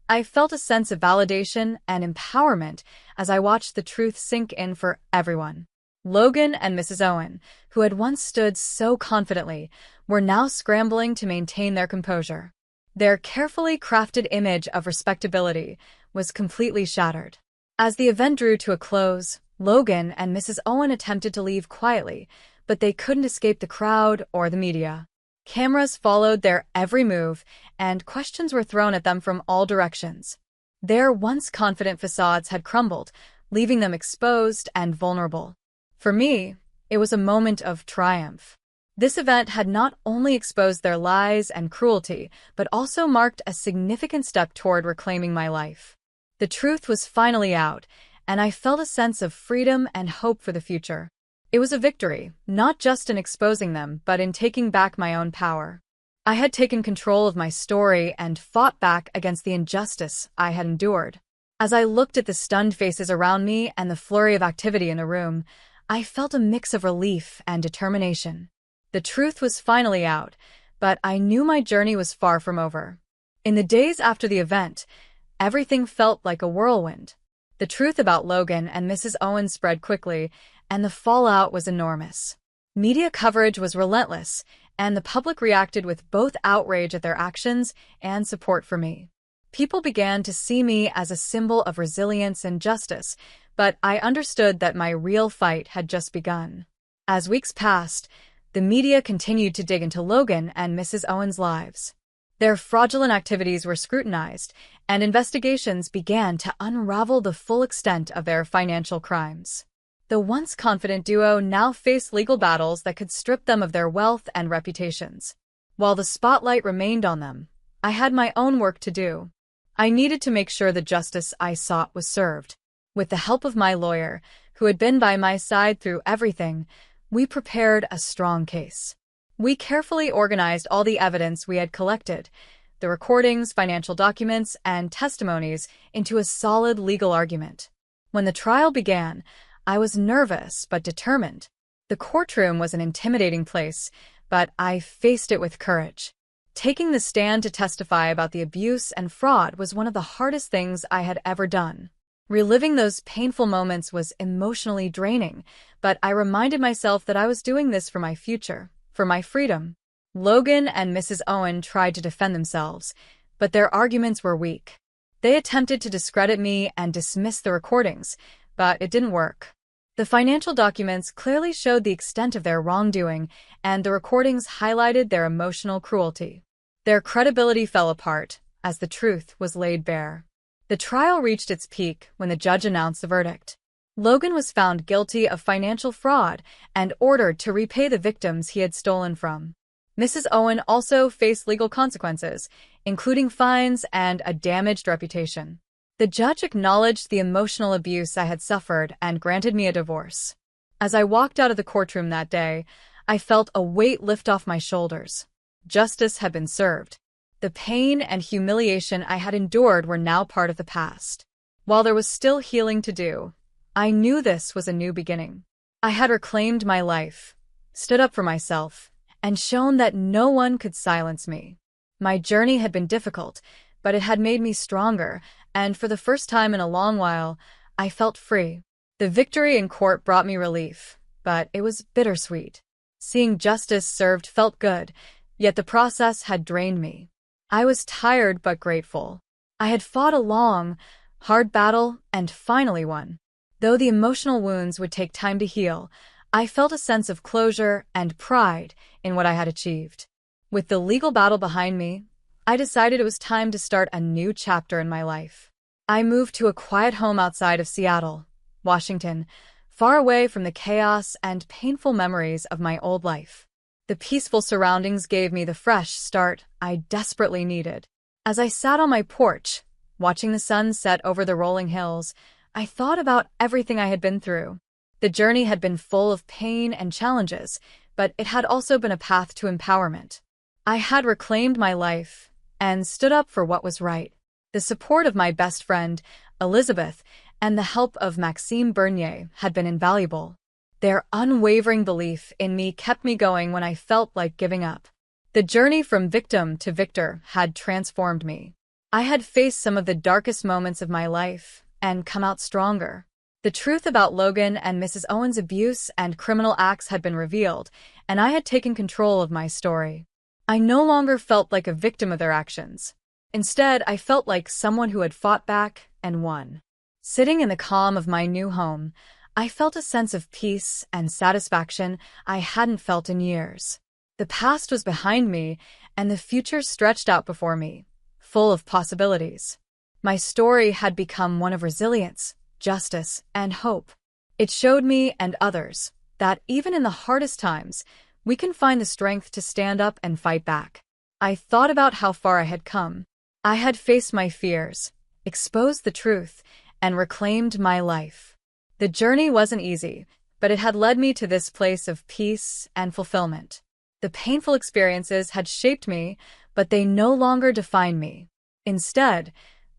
Speaker 2: I felt a sense of validation and empowerment as I watched the truth sink in for everyone. Logan and Mrs. Owen, who had once stood so confidently, were now scrambling to maintain their composure. Their carefully crafted image of respectability was completely shattered. As the event drew to a close, Logan and Mrs. Owen attempted to leave quietly, but they couldn't escape the crowd or the media. Cameras followed their every move, and questions were thrown at them from all directions. Their once confident facades had crumbled, leaving them exposed and vulnerable. For me, it was a moment of triumph. This event had not only exposed their lies and cruelty, but also marked a significant step toward reclaiming my life. The truth was finally out, and I felt a sense of freedom and hope for the future. It was a victory, not just in exposing them, but in taking back my own power. I had taken control of my story and fought back against the injustice I had endured. As I looked at the stunned faces around me and the flurry of activity in the room, I felt a mix of relief and determination. The truth was finally out, but I knew my journey was far from over. In the days after the event, everything felt like a whirlwind. The truth about Logan and Mrs. Owen spread quickly, and the fallout was enormous. Media coverage was relentless, and the public reacted with both outrage at their actions and support for me. People began to see me as a symbol of resilience and justice, but I understood that my real fight had just begun. As weeks passed, the media continued to dig into Logan and Mrs. Owen's lives. Their fraudulent activities were scrutinized, and investigations began to unravel the full extent of their financial crimes. The once confident duo now faced legal battles that could strip them of their wealth and reputations. While the spotlight remained on them, I had my own work to do. I needed to make sure the justice I sought was served. With the help of my lawyer, who had been by my side through everything, we prepared a strong case. We carefully organized all the evidence we had collected, the recordings, financial documents, and testimonies, into a solid legal argument. When the trial began, I was nervous but determined. The courtroom was an intimidating place, but I faced it with courage. Taking the stand to testify about the abuse and fraud was one of the hardest things I had ever done. Reliving those painful moments was emotionally draining, but I reminded myself that I was doing this for my future, for my freedom. Logan and Mrs. Owen tried to defend themselves, but their arguments were weak. They attempted to discredit me and dismiss the recordings, but it didn't work. The financial documents clearly showed the extent of their wrongdoing, and the recordings highlighted their emotional cruelty. Their credibility fell apart as the truth was laid bare. The trial reached its peak when the judge announced the verdict. Logan was found guilty of financial fraud and ordered to repay the victims he had stolen from. Mrs. Owen also faced legal consequences, including fines and a damaged reputation. The judge acknowledged the emotional abuse I had suffered and granted me a divorce. As I walked out of the courtroom that day, I felt a weight lift off my shoulders. Justice had been served. The pain and humiliation I had endured were now part of the past. While there was still healing to do, I knew this was a new beginning. I had reclaimed my life, stood up for myself, and shown that no one could silence me. My journey had been difficult, but it had made me stronger, and for the first time in a long while, I felt free. The victory in court brought me relief, but it was bittersweet. Seeing justice served felt good, yet the process had drained me. I was tired but grateful. I had fought a long, hard battle and finally won. Though the emotional wounds would take time to heal, I felt a sense of closure and pride in what I had achieved. With the legal battle behind me, I decided it was time to start a new chapter in my life. I moved to a quiet home outside of Seattle, Washington, far away from the chaos and painful memories of my old life. The peaceful surroundings gave me the fresh start I desperately needed. As I sat on my porch, watching the sun set over the rolling hills, I thought about everything I had been through. The journey had been full of pain and challenges, but it had also been a path to empowerment. I had reclaimed my life and stood up for what was right. The support of my best friend, Elizabeth, and the help of Maxime Bernier had been invaluable. Their unwavering belief in me kept me going when I felt like giving up. The journey from victim to victor had transformed me. I had faced some of the darkest moments of my life and come out stronger. The truth about Logan and Mrs. Owen's abuse and criminal acts had been revealed, and I had taken control of my story. I no longer felt like a victim of their actions. Instead, I felt like someone who had fought back and won. Sitting in the calm of my new home, I felt a sense of peace and satisfaction I hadn't felt in years. The past was behind me, and the future stretched out before me, full of possibilities. My story had become one of resilience, justice, and hope. It showed me and others that even in the hardest times, we can find the strength to stand up and fight back. I thought about how far I had come. I had faced my fears, exposed the truth, and reclaimed my life. The journey wasn't easy, but it had led me to this place of peace and fulfillment. The painful experiences had shaped me, but they no longer defined me. Instead,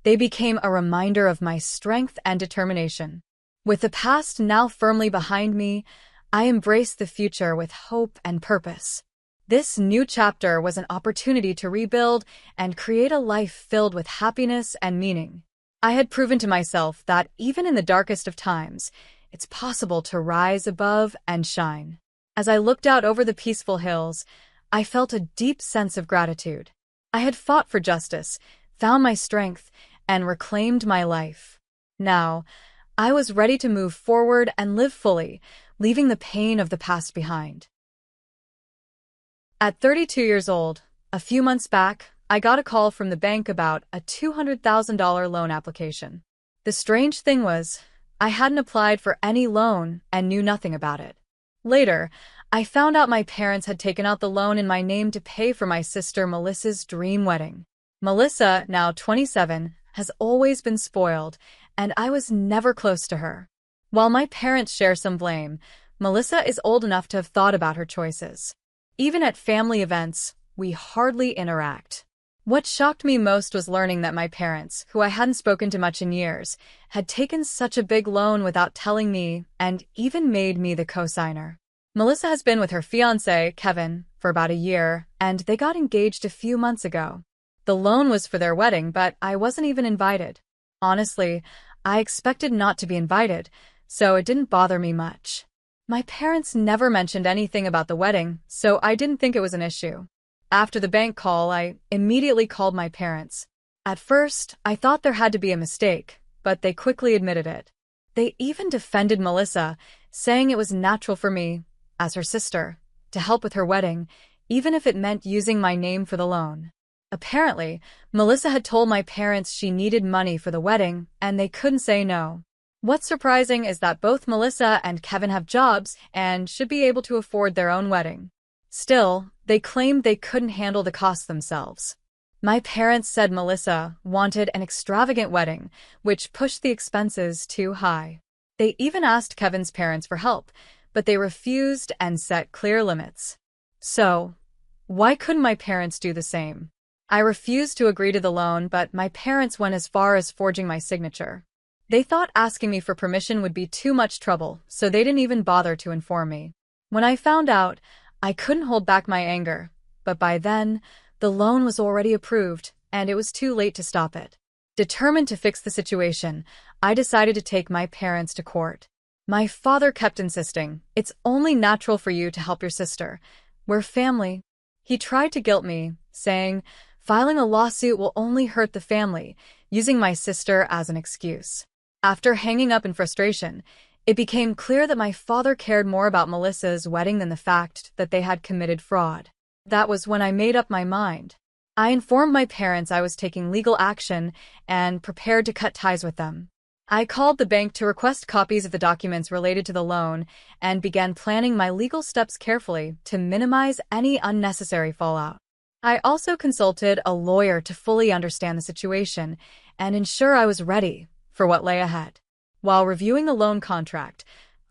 Speaker 2: they became a reminder of my strength and determination. With the past now firmly behind me, I embraced the future with hope and purpose. This new chapter was an opportunity to rebuild and create a life filled with happiness and meaning. I had proven to myself that even in the darkest of times, it's possible to rise above and shine. As I looked out over the peaceful hills, I felt a deep sense of gratitude. I had fought for justice, found my strength, and reclaimed my life. Now, I was ready to move forward and live fully, leaving the pain of the past behind. At 32 years old, a few months back, I got a call from the bank about a $200,000 loan application. The strange thing was, I hadn't applied for any loan and knew nothing about it. Later, I found out my parents had taken out the loan in my name to pay for my sister Melissa's dream wedding. Melissa, now 27, has always been spoiled, and I was never close to her. While my parents share some blame, Melissa is old enough to have thought about her choices. Even at family events, we hardly interact. What shocked me most was learning that my parents, who I hadn't spoken to much in years, had taken such a big loan without telling me and even made me the co-signer. Melissa has been with her fiancé, Kevin, for about a year, and they got engaged a few months ago. The loan was for their wedding, but I wasn't even invited. Honestly, I expected not to be invited, so it didn't bother me much. My parents never mentioned anything about the wedding, so I didn't think it was an issue. After the bank call, I immediately called my parents. At first, I thought there had to be a mistake, but they quickly admitted it. They even defended Melissa, saying it was natural for me, as her sister, to help with her wedding, even if it meant using my name for the loan. Apparently, Melissa had told my parents she needed money for the wedding, and they couldn't say no. What's surprising is that both Melissa and Kevin have jobs and should be able to afford their own wedding. Still, they claimed they couldn't handle the costs themselves. My parents said Melissa wanted an extravagant wedding, which pushed the expenses too high. They even asked Kevin's parents for help, but they refused and set clear limits. So, why couldn't my parents do the same? I refused to agree to the loan, but my parents went as far as forging my signature. They thought asking me for permission would be too much trouble, so they didn't even bother to inform me. When I found out, I couldn't hold back my anger, but by then, the loan was already approved, and it was too late to stop it. Determined to fix the situation, I decided to take my parents to court. My father kept insisting, "It's only natural for you to help your sister. We're family." He tried to guilt me, saying, "Filing a lawsuit will only hurt the family," using my sister as an excuse. After hanging up in frustration, it became clear that my father cared more about Melissa's wedding than the fact that they had committed fraud. That was when I made up my mind. I informed my parents I was taking legal action and prepared to cut ties with them. I called the bank to request copies of the documents related to the loan and began planning my legal steps carefully to minimize any unnecessary fallout. I also consulted a lawyer to fully understand the situation and ensure I was ready for what lay ahead. While reviewing the loan contract,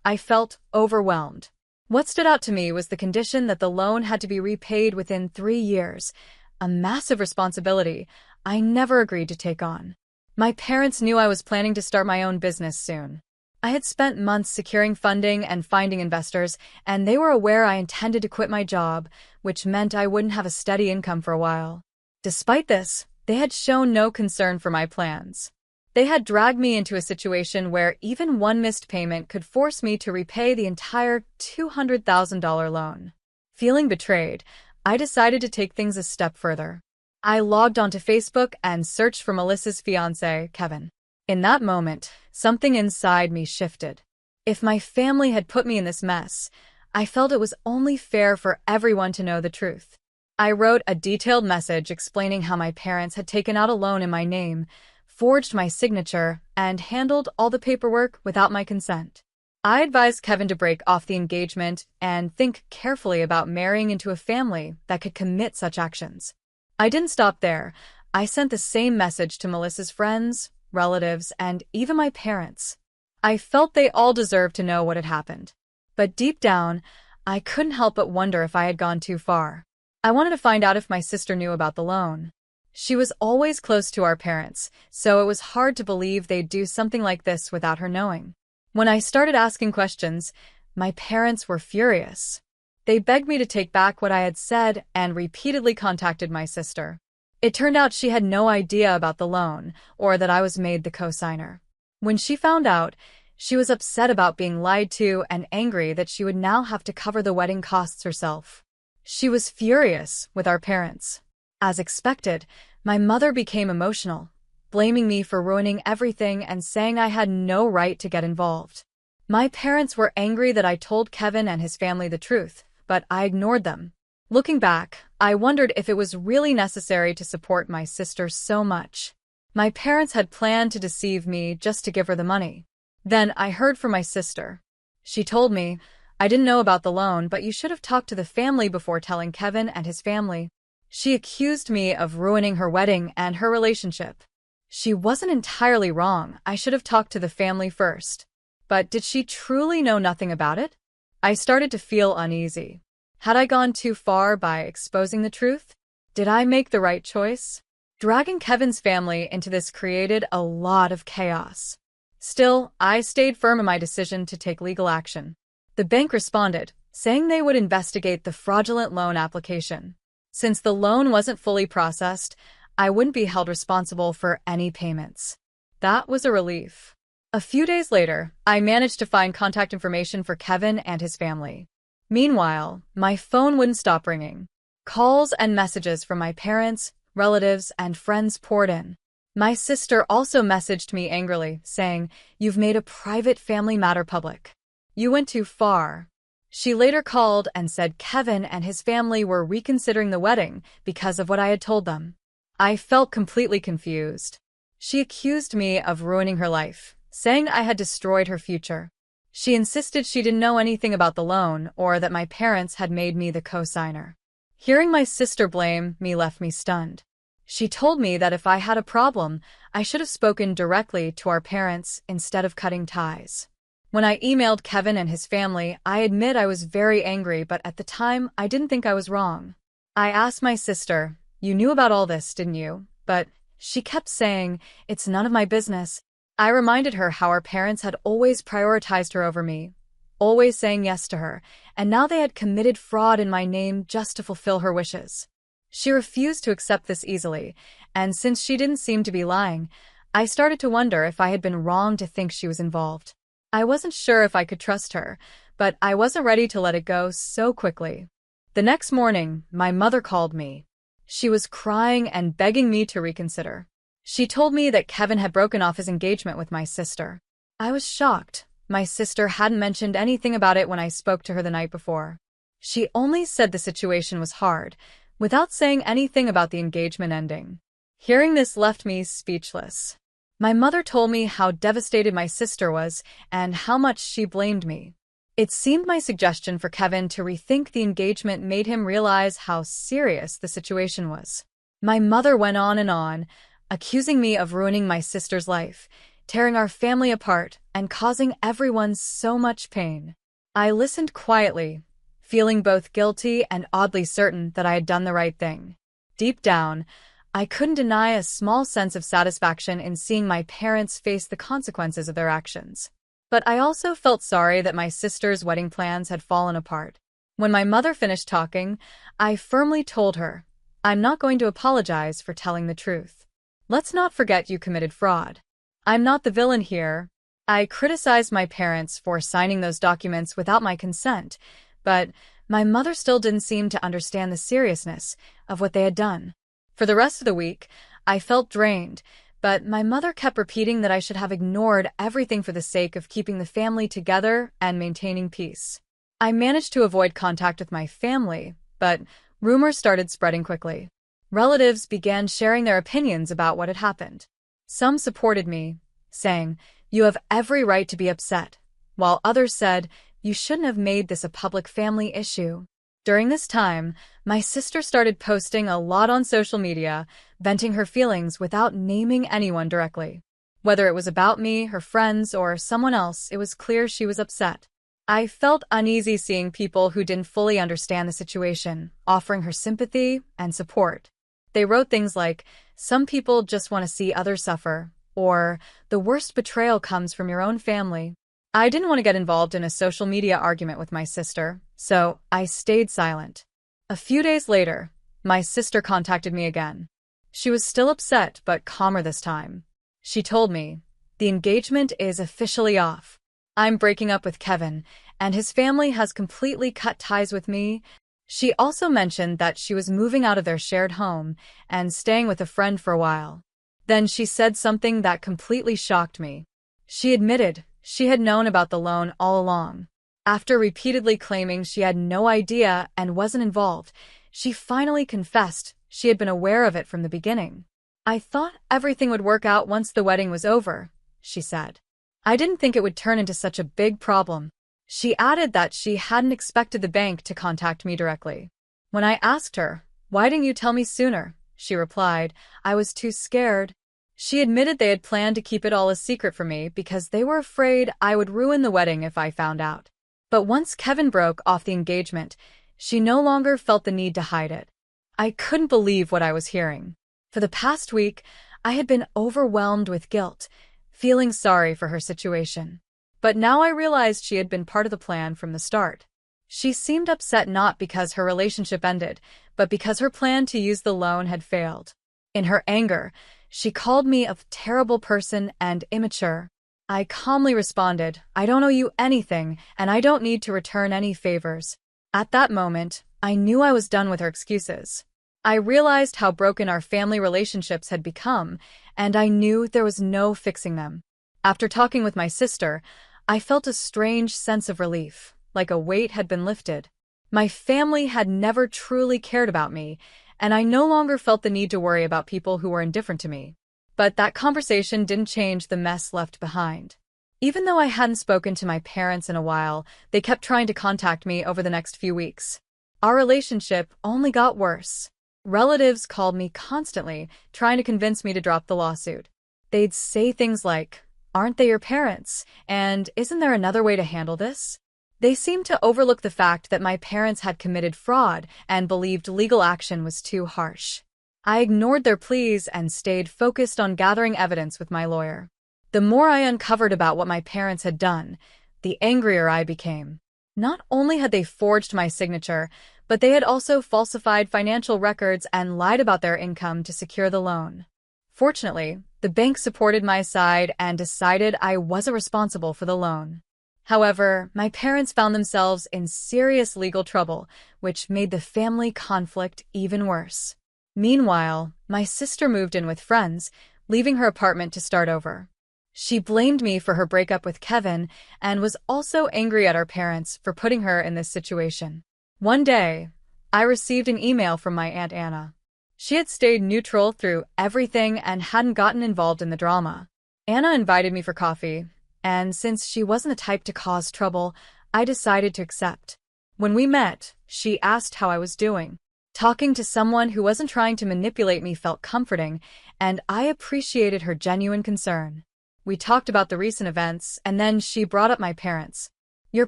Speaker 2: I felt overwhelmed. What stood out to me was the condition that the loan had to be repaid within 3 years, a massive responsibility I never agreed to take on. My parents knew I was planning to start my own business soon. I had spent months securing funding and finding investors, and they were aware I intended to quit my job, which meant I wouldn't have a steady income for a while. Despite this, they had shown no concern for my plans. They had dragged me into a situation where even one missed payment could force me to repay the entire $200,000 loan. Feeling betrayed, I decided to take things a step further. I logged onto Facebook and searched for Melissa's fiancé, Kevin. In that moment, something inside me shifted. If my family had put me in this mess, I felt it was only fair for everyone to know the truth. I wrote a detailed message explaining how my parents had taken out a loan in my name, forged my signature, and handled all the paperwork without my consent. I advised Kevin to break off the engagement and think carefully about marrying into a family that could commit such actions. I didn't stop there. I sent the same message to Melissa's friends, relatives, and even my parents. I felt they all deserved to know what had happened. But deep down, I couldn't help but wonder if I had gone too far. I wanted to find out if my sister knew about the loan. She was always close to our parents, so it was hard to believe they'd do something like this without her knowing. When I started asking questions, my parents were furious. They begged me to take back what I had said and repeatedly contacted my sister. It turned out she had no idea about the loan or that I was made the co-signer. When she found out, she was upset about being lied to and angry that she would now have to cover the wedding costs herself. She was furious with our parents. As expected, my mother became emotional, blaming me for ruining everything and saying I had no right to get involved. My parents were angry that I told Kevin and his family the truth, but I ignored them. Looking back, I wondered if it was really necessary to support my sister so much. My parents had planned to deceive me just to give her the money. Then I heard from my sister. She told me, "I didn't know about the loan, but you should have talked to the family before telling Kevin and his family." She accused me of ruining her wedding and her relationship. She wasn't entirely wrong. I should have talked to the family first. But did she truly know nothing about it? I started to feel uneasy. Had I gone too far by exposing the truth? Did I make the right choice? Dragging Kevin's family into this created a lot of chaos. Still, I stayed firm in my decision to take legal action. The bank responded, saying they would investigate the fraudulent loan application. Since the loan wasn't fully processed, I wouldn't be held responsible for any payments. That was a relief. A few days later, I managed to find contact information for Kevin and his family. Meanwhile, my phone wouldn't stop ringing. Calls and messages from my parents, relatives, and friends poured in. My sister also messaged me angrily, saying, "You've made a private family matter public. You went too far." She later called and said Kevin and his family were reconsidering the wedding because of what I had told them. I felt completely confused. She accused me of ruining her life, saying I had destroyed her future. She insisted she didn't know anything about the loan or that my parents had made me the co-signer. Hearing my sister blame me left me stunned. She told me that if I had a problem, I should have spoken directly to our parents instead of cutting ties. When I emailed Kevin and his family, I admit I was very angry, but at the time, I didn't think I was wrong. I asked my sister, "You knew about all this, didn't you?" But she kept saying, "It's none of my business." I reminded her how our parents had always prioritized her over me, always saying yes to her, and now they had committed fraud in my name just to fulfill her wishes. She refused to accept this easily, and since she didn't seem to be lying, I started to wonder if I had been wrong to think she was involved. I wasn't sure if I could trust her, but I wasn't ready to let it go so quickly. The next morning, my mother called me. She was crying and begging me to reconsider. She told me that Kevin had broken off his engagement with my sister. I was shocked. My sister hadn't mentioned anything about it when I spoke to her the night before. She only said the situation was hard, without saying anything about the engagement ending. Hearing this left me speechless. My mother told me how devastated my sister was and how much she blamed me. It seemed my suggestion for Kevin to rethink the engagement made him realize how serious the situation was. My mother went on, accusing me of ruining my sister's life, tearing our family apart, and causing everyone so much pain. I listened quietly, feeling both guilty and oddly certain that I had done the right thing. Deep down, I couldn't deny a small sense of satisfaction in seeing my parents face the consequences of their actions. But I also felt sorry that my sister's wedding plans had fallen apart. When my mother finished talking, I firmly told her, "I'm not going to apologize for telling the truth. Let's not forget you committed fraud. I'm not the villain here." I criticized my parents for signing those documents without my consent, but my mother still didn't seem to understand the seriousness of what they had done. For the rest of the week, I felt drained, but my mother kept repeating that I should have ignored everything for the sake of keeping the family together and maintaining peace. I managed to avoid contact with my family, but rumors started spreading quickly. Relatives began sharing their opinions about what had happened. Some supported me, saying, "You have every right to be upset," while others said, "You shouldn't have made this a public family issue." During this time, my sister started posting a lot on social media, venting her feelings without naming anyone directly. Whether it was about me, her friends, or someone else, it was clear she was upset. I felt uneasy seeing people who didn't fully understand the situation, offering her sympathy and support. They wrote things like, "Some people just want to see others suffer," or "The worst betrayal comes from your own family." I didn't want to get involved in a social media argument with my sister, so I stayed silent. A few days later, my sister contacted me again. She was still upset, but calmer this time. She told me, "The engagement is officially off. I'm breaking up with Kevin, and his family has completely cut ties with me." She also mentioned that she was moving out of their shared home and staying with a friend for a while. Then she said something that completely shocked me. She admitted she had known about the loan all along. After repeatedly claiming she had no idea and wasn't involved, she finally confessed she had been aware of it from the beginning. "I thought everything would work out once the wedding was over," she said. "I didn't think it would turn into such a big problem." She added that she hadn't expected the bank to contact me directly. When I asked her, "Why didn't you tell me sooner?" she replied, "I was too scared." She admitted they had planned to keep it all a secret from me because they were afraid I would ruin the wedding if I found out. But once Kevin broke off the engagement, she no longer felt the need to hide it. I couldn't believe what I was hearing. For the past week, I had been overwhelmed with guilt, feeling sorry for her situation. But now I realized she had been part of the plan from the start. She seemed upset not because her relationship ended, but because her plan to use the loan had failed. In her anger, she called me a terrible person and immature. I calmly responded, "I don't owe you anything, and I don't need to return any favors." At that moment, I knew I was done with her excuses. I realized how broken our family relationships had become, and I knew there was no fixing them. After talking with my sister, I felt a strange sense of relief, like a weight had been lifted. My family had never truly cared about me, and I no longer felt the need to worry about people who were indifferent to me. But that conversation didn't change the mess left behind. Even though I hadn't spoken to my parents in a while, they kept trying to contact me over the next few weeks. Our relationship only got worse. Relatives called me constantly, trying to convince me to drop the lawsuit. They'd say things like, "Aren't they your parents? And isn't there another way to handle this?" They seemed to overlook the fact that my parents had committed fraud and believed legal action was too harsh. I ignored their pleas and stayed focused on gathering evidence with my lawyer. The more I uncovered about what my parents had done, the angrier I became. Not only had they forged my signature, but they had also falsified financial records and lied about their income to secure the loan. Fortunately, the bank supported my side and decided I wasn't responsible for the loan. However, my parents found themselves in serious legal trouble, which made the family conflict even worse. Meanwhile, my sister moved in with friends, leaving her apartment to start over. She blamed me for her breakup with Kevin and was also angry at our parents for putting her in this situation. One day, I received an email from my Aunt Anna. She had stayed neutral through everything and hadn't gotten involved in the drama. Anna invited me for coffee, and since she wasn't the type to cause trouble, I decided to accept. When we met, she asked how I was doing. Talking to someone who wasn't trying to manipulate me felt comforting, and I appreciated her genuine concern. We talked about the recent events, and then she brought up my parents. "Your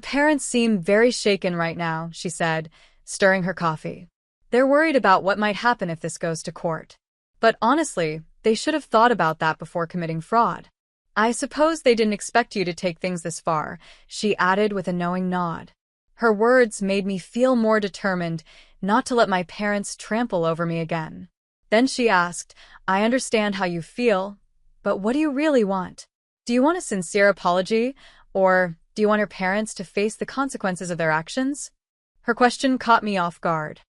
Speaker 2: parents seem very shaken right now," she said, stirring her coffee. "They're worried about what might happen if this goes to court. But honestly, they should have thought about that before committing fraud. I suppose they didn't expect you to take things this far," she added with a knowing nod. Her words made me feel more determined not to let my parents trample over me again. Then she asked, "I understand how you feel, but what do you really want? Do you want a sincere apology, or do you want your parents to face the consequences of their actions?" Her question caught me off guard.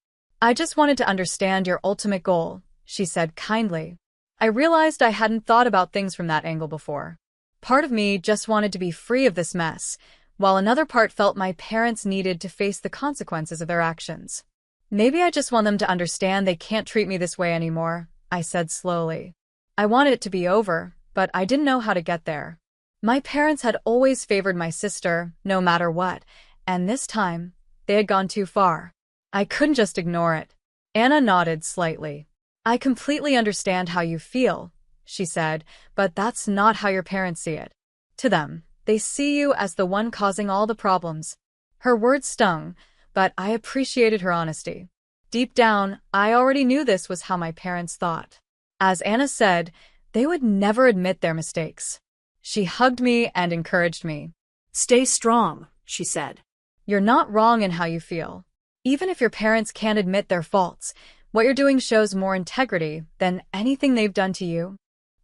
Speaker 2: "I just wanted to understand your ultimate goal," she said kindly. I realized I hadn't thought about things from that angle before. Part of me just wanted to be free of this mess, while another part felt my parents needed to face the consequences of their actions. "Maybe I just want them to understand they can't treat me this way anymore," I said slowly. I wanted it to be over, but I didn't know how to get there. My parents had always favored my sister, no matter what, and this time, they had gone too far. I couldn't just ignore it. Anna nodded slightly. "I completely understand how you feel," she said, "but that's not how your parents see it. To them, they see you as the one causing all the problems." Her words stung, but I appreciated her honesty. Deep down, I already knew this was how my parents thought. As Anna said, they would never admit their mistakes. She hugged me and encouraged me.
Speaker 3: "Stay strong," she said.
Speaker 2: "You're not wrong in how you feel. Even if your parents can't admit their faults, what you're doing shows more integrity than anything they've done to you."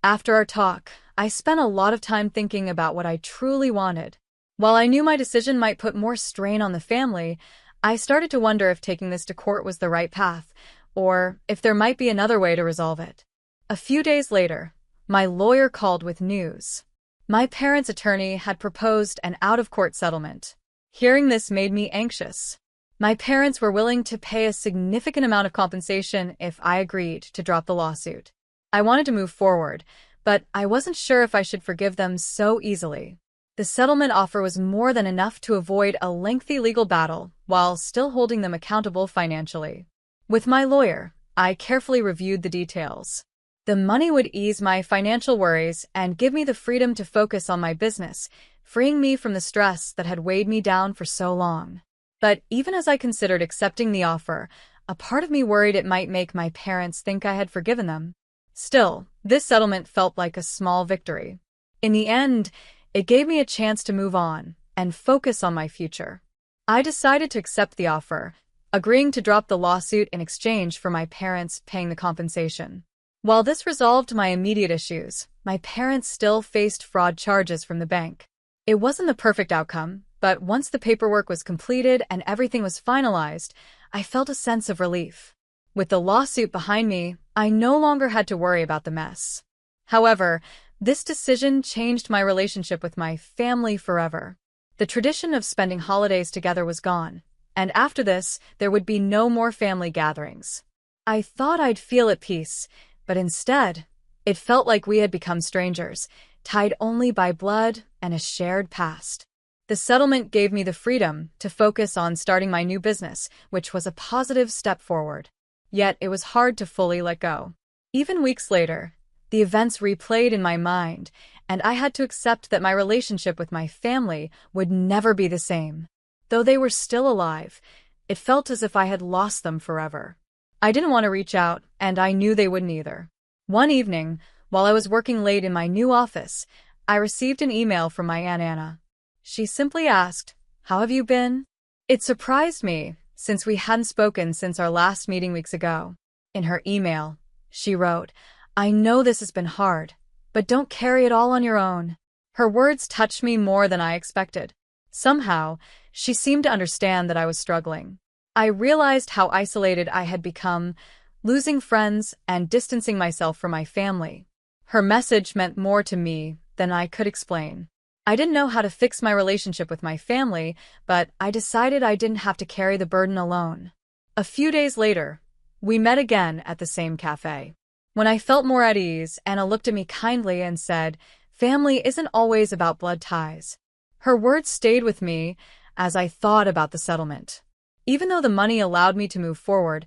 Speaker 2: After our talk, I spent a lot of time thinking about what I truly wanted. While I knew my decision might put more strain on the family, I started to wonder if taking this to court was the right path, or if there might be another way to resolve it. A few days later, my lawyer called with news. My parents' attorney had proposed an out-of-court settlement. Hearing this made me anxious. My parents were willing to pay a significant amount of compensation if I agreed to drop the lawsuit. I wanted to move forward, but I wasn't sure if I should forgive them so easily. The settlement offer was more than enough to avoid a lengthy legal battle while still holding them accountable financially. With my lawyer, I carefully reviewed the details. The money would ease my financial worries and give me the freedom to focus on my business, freeing me from the stress that had weighed me down for so long. But even as I considered accepting the offer, a part of me worried it might make my parents think I had forgiven them. Still, this settlement felt like a small victory. In the end, it gave me a chance to move on and focus on my future. I decided to accept the offer, agreeing to drop the lawsuit in exchange for my parents paying the compensation. While this resolved my immediate issues, my parents still faced fraud charges from the bank. It wasn't the perfect outcome, but once the paperwork was completed and everything was finalized, I felt a sense of relief. With the lawsuit behind me, I no longer had to worry about the mess. However, this decision changed my relationship with my family forever. The tradition of spending holidays together was gone, and after this, there would be no more family gatherings. I thought I'd feel at peace, but instead, it felt like we had become strangers, tied only by blood and a shared past. The settlement gave me the freedom to focus on starting my new business, which was a positive step forward. Yet it was hard to fully let go. Even weeks later, the events replayed in my mind, and I had to accept that my relationship with my family would never be the same. Though they were still alive, it felt as if I had lost them forever. I didn't want to reach out, and I knew they wouldn't either. One evening, while I was working late in my new office, I received an email from my Aunt Anna. She simply asked, "How have you been?" It surprised me, since we hadn't spoken since our last meeting weeks ago. In her email, she wrote, "I know this has been hard, but don't carry it all on your own." Her words touched me more than I expected. Somehow, she seemed to understand that I was struggling. I realized how isolated I had become, losing friends and distancing myself from my family. Her message meant more to me than I could explain. I didn't know how to fix my relationship with my family, but I decided I didn't have to carry the burden alone. A few days later, we met again at the same cafe. When I felt more at ease, Anna looked at me kindly and said, "Family isn't always about blood ties." Her words stayed with me as I thought about the settlement. Even though the money allowed me to move forward,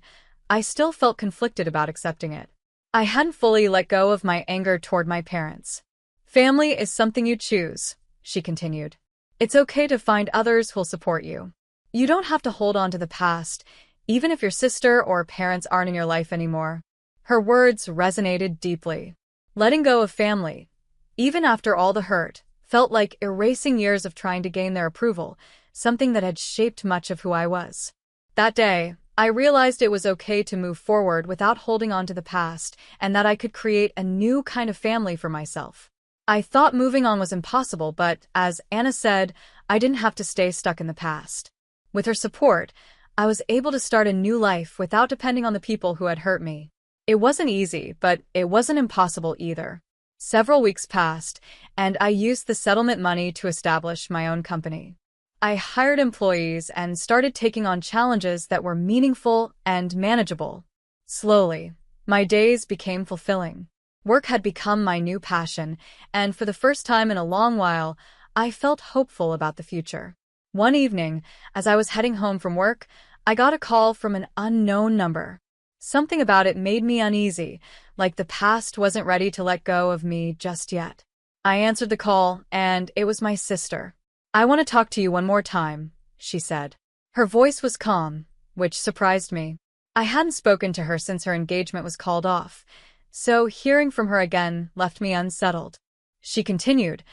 Speaker 2: I still felt conflicted about accepting it. I hadn't fully let go of my anger toward my parents. "Family is something you choose," she continued. "It's okay to find others who'll support you. You don't have to hold on to the past, even if your sister or parents aren't in your life anymore." Her words resonated deeply. Letting go of family, even after all the hurt, felt like erasing years of trying to gain their approval, something that had shaped much of who I was. That day, I realized it was okay to move forward without holding on to the past, and that I could create a new kind of family for myself. I thought moving on was impossible, but as Anna said, I didn't have to stay stuck in the past. With her support, I was able to start a new life without depending on the people who had hurt me. It wasn't easy, but it wasn't impossible either. Several weeks passed, and I used the settlement money to establish my own company. I hired employees and started taking on challenges that were meaningful and manageable. Slowly, my days became fulfilling. Work had become my new passion, and for the first time in a long while, I felt hopeful about the future. One evening, as I was heading home from work, I got a call from an unknown number. Something about it made me uneasy, like the past wasn't ready to let go of me just yet. I answered the call, and it was my sister. "I want to talk to you one more time," she said. Her voice was calm, which surprised me. I hadn't spoken to her since her engagement was called off, so hearing from her again left me unsettled. She continued,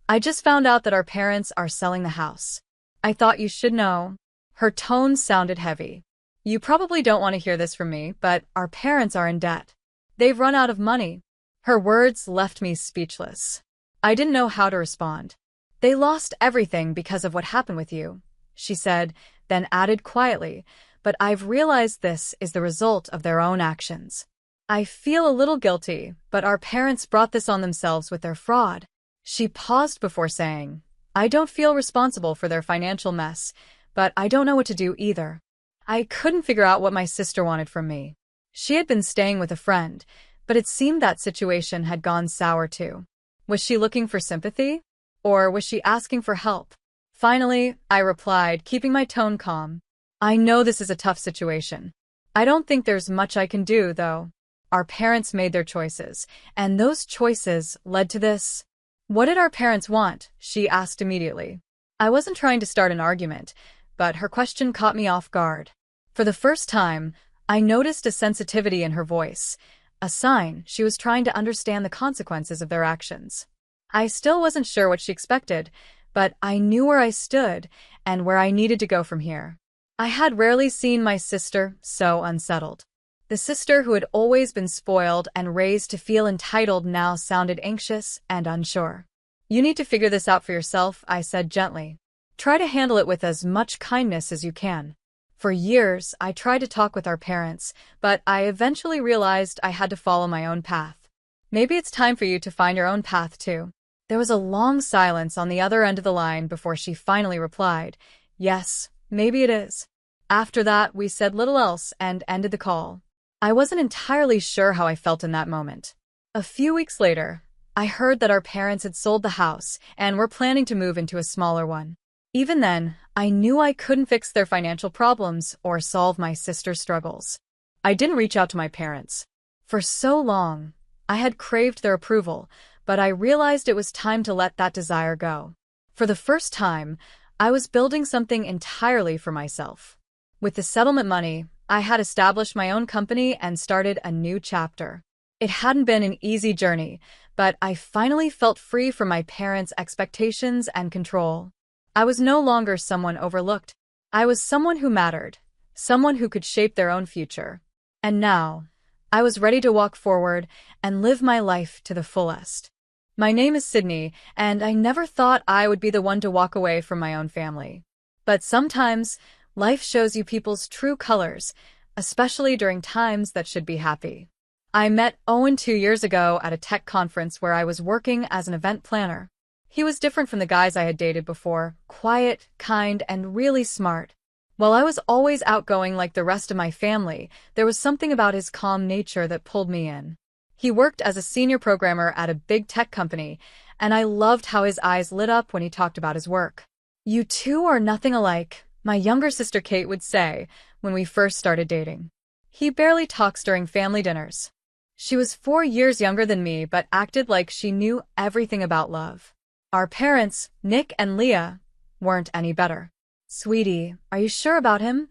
Speaker 2: "I just found out that our parents are selling the house. I thought you should know." Her tone sounded heavy. "You probably don't want to hear this from me, but our parents are in debt. They've run out of money." Her words left me speechless. I didn't know how to respond. "They lost everything because of what happened with you," she said, then added quietly, "But I've realized this is the result of their own actions. I feel a little guilty, but our parents brought this on themselves with their fraud." She paused before saying, "I don't feel responsible for their financial mess, but I don't know what to do either." I couldn't figure out what my sister wanted from me. She had been staying with a friend, but it seemed that situation had gone sour too. Was she looking for sympathy? Or was she asking for help? Finally, I replied, keeping my tone calm. "I know this is a tough situation. I don't think there's much I can do, though. Our parents made their choices, and those choices led to this." "What did our parents want?" she asked immediately. I wasn't trying to start an argument, but her question caught me off guard. For the first time, I noticed a sensitivity in her voice, a sign she was trying to understand the consequences of their actions. I still wasn't sure what she expected, but I knew where I stood and where I needed to go from here. I had rarely seen my sister so unsettled. The sister who had always been spoiled and raised to feel entitled now sounded anxious and unsure. "You need to figure this out for yourself," I said gently. "Try to handle it with as much kindness as you can." For years, I tried to talk with our parents, but I eventually realized I had to follow my own path. "Maybe it's time for you to find your own path, too." There was a long silence on the other end of the line before she finally replied, "Yes, maybe it is." After that, we said little else and ended the call. I wasn't entirely sure how I felt in that moment. A few weeks later, I heard that our parents had sold the house and were planning to move into a smaller one. Even then, I knew I couldn't fix their financial problems or solve my sister's struggles. I didn't reach out to my parents. For so long, I had craved their approval, but I realized it was time to let that desire go. For the first time, I was building something entirely for myself. With the settlement money, I had established my own company and started a new chapter. It hadn't been an easy journey, but I finally felt free from my parents' expectations and control. I was no longer someone overlooked. I was someone who mattered, someone who could shape their own future. And now, I was ready to walk forward and live my life to the fullest. My name is Sydney, and I never thought I would be the one to walk away from my own family. But sometimes, life shows you people's true colors, especially during times that should be happy. I met Owen 2 years ago at a tech conference where I was working as an event planner. He was different from the guys I had dated before, quiet, kind, and really smart. While I was always outgoing like the rest of my family, there was something about his calm nature that pulled me in. He worked as a senior programmer at a big tech company, and I loved how his eyes lit up when he talked about his work. "You two are nothing alike," my younger sister Kate would say when we first started dating. "He barely talks during family dinners." She was 4 years younger than me but acted like she knew everything about love. Our parents, Nick and Leah, weren't any better. "Sweetie, are you sure about him?"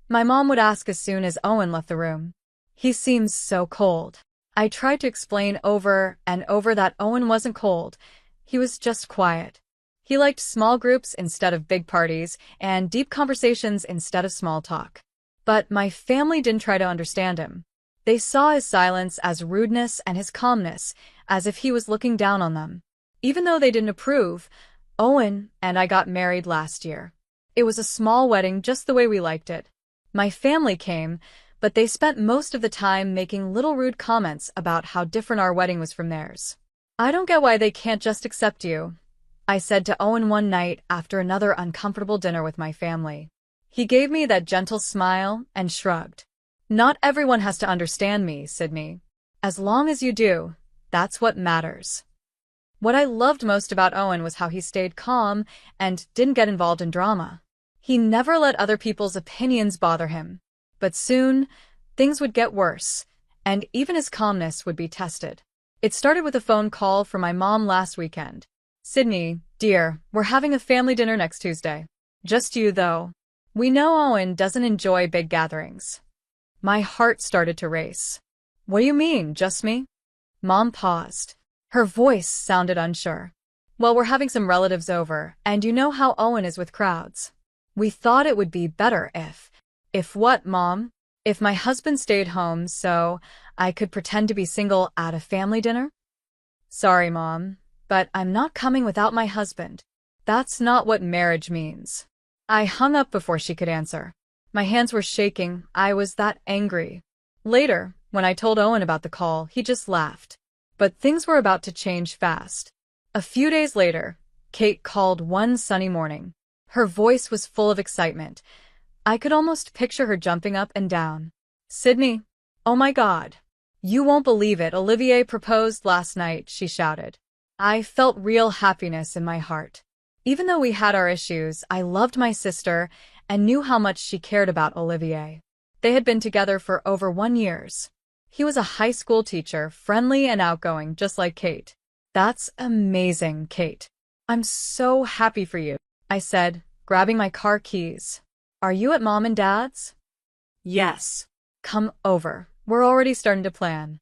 Speaker 2: my mom would ask as soon as Owen left the room. "He seems so cold." I tried to explain over and over that Owen wasn't cold. He was just quiet. He liked small groups instead of big parties and deep conversations instead of small talk. But my family didn't try to understand him. They saw his silence as rudeness and his calmness as if he was looking down on them. Even though they didn't approve, Owen and I got married last year. It was a small wedding just the way we liked it. My family came, but they spent most of the time making little rude comments about how different our wedding was from theirs. "I don't get why they can't just accept you," I said to Owen one night after another uncomfortable dinner with my family. He gave me that gentle smile and shrugged. "Not everyone has to understand me, Sydney. As long as you do, that's what matters." What I loved most about Owen was how he stayed calm and didn't get involved in drama. He never let other people's opinions bother him. But soon, things would get worse, and even his calmness would be tested. It started with a phone call from my mom last weekend. "Sydney, dear, we're having a family dinner next Tuesday. Just you, though. We know Owen doesn't enjoy big gatherings." My heart started to race. "What do you mean, just me?" Mom paused. Her voice sounded unsure. "Well, we're having some relatives over, and you know how Owen is with crowds. We thought it would be better if what, Mom? If my husband stayed home so I could pretend to be single at a family dinner?" "Sorry, Mom, but I'm not coming without my husband. That's not what marriage means." I hung up before she could answer. My hands were shaking. I was that angry. Later, when I told Owen about the call, he just laughed. But things were about to change fast. A few days later, Kate called one sunny morning. Her voice was full of excitement. I could almost picture her jumping up and down. "Sydney, oh my God. You won't believe it. Olivier proposed last night," she shouted. I felt real happiness in my heart. Even though we had our issues, I loved my sister and knew how much she cared about Olivier. They had been together for over 1 year. He was a high school teacher, friendly and outgoing, just like Kate. "That's amazing, Kate. I'm so happy for you," I said, grabbing my car keys. "Are you at Mom and Dad's?"
Speaker 3: "Yes."
Speaker 2: "Come over. We're already starting to plan."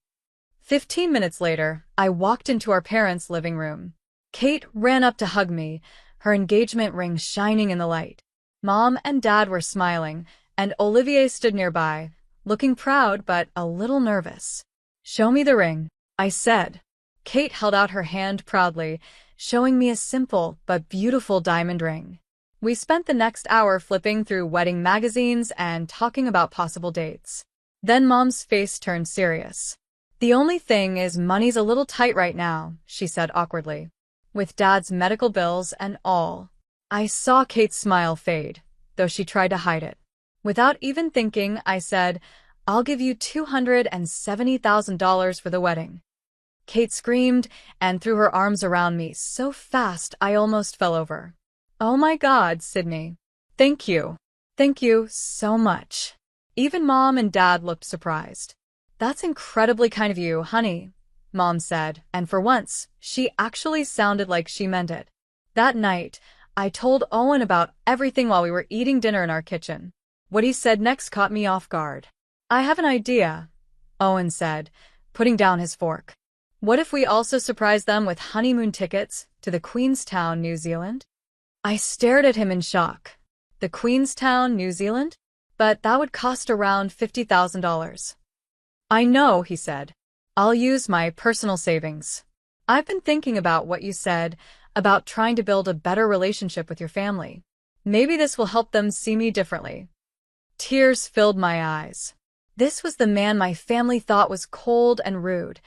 Speaker 2: 15 minutes later, I walked into our parents' living room. Kate ran up to hug me, her engagement ring shining in the light. Mom and Dad were smiling, and Olivier stood nearby, looking proud but a little nervous. "Show me the ring," I said. Kate held out her hand proudly, showing me a simple but beautiful diamond ring. We spent the next hour flipping through wedding magazines and talking about possible dates. Then Mom's face turned serious. "The only thing is money's a little tight right now," she said awkwardly. "With Dad's medical bills and all." I saw Kate's smile fade, though she tried to hide it. Without even thinking, I said, I'll give you $270,000 for the wedding." Kate screamed and threw her arms around me so fast I almost fell over. "Oh my God, Sydney. Thank you. Thank you so much." Even Mom and Dad looked surprised. "That's incredibly kind of you, honey," Mom said, and for once, she actually sounded like she meant it. That night, I told Owen about everything while we were eating dinner in our kitchen. What he said next caught me off guard. "I have an idea," Owen said, putting down his fork. "What if we also surprise them with honeymoon tickets to the Queenstown, New Zealand?" I stared at him in shock. The Queenstown, New Zealand? But that would cost around $50,000. "I know," he said. "I'll use my personal savings." "I've been thinking about what you said about trying to build a better relationship with your family. Maybe this will help them see me differently." Tears filled my eyes. This was the man my family thought was cold and rude,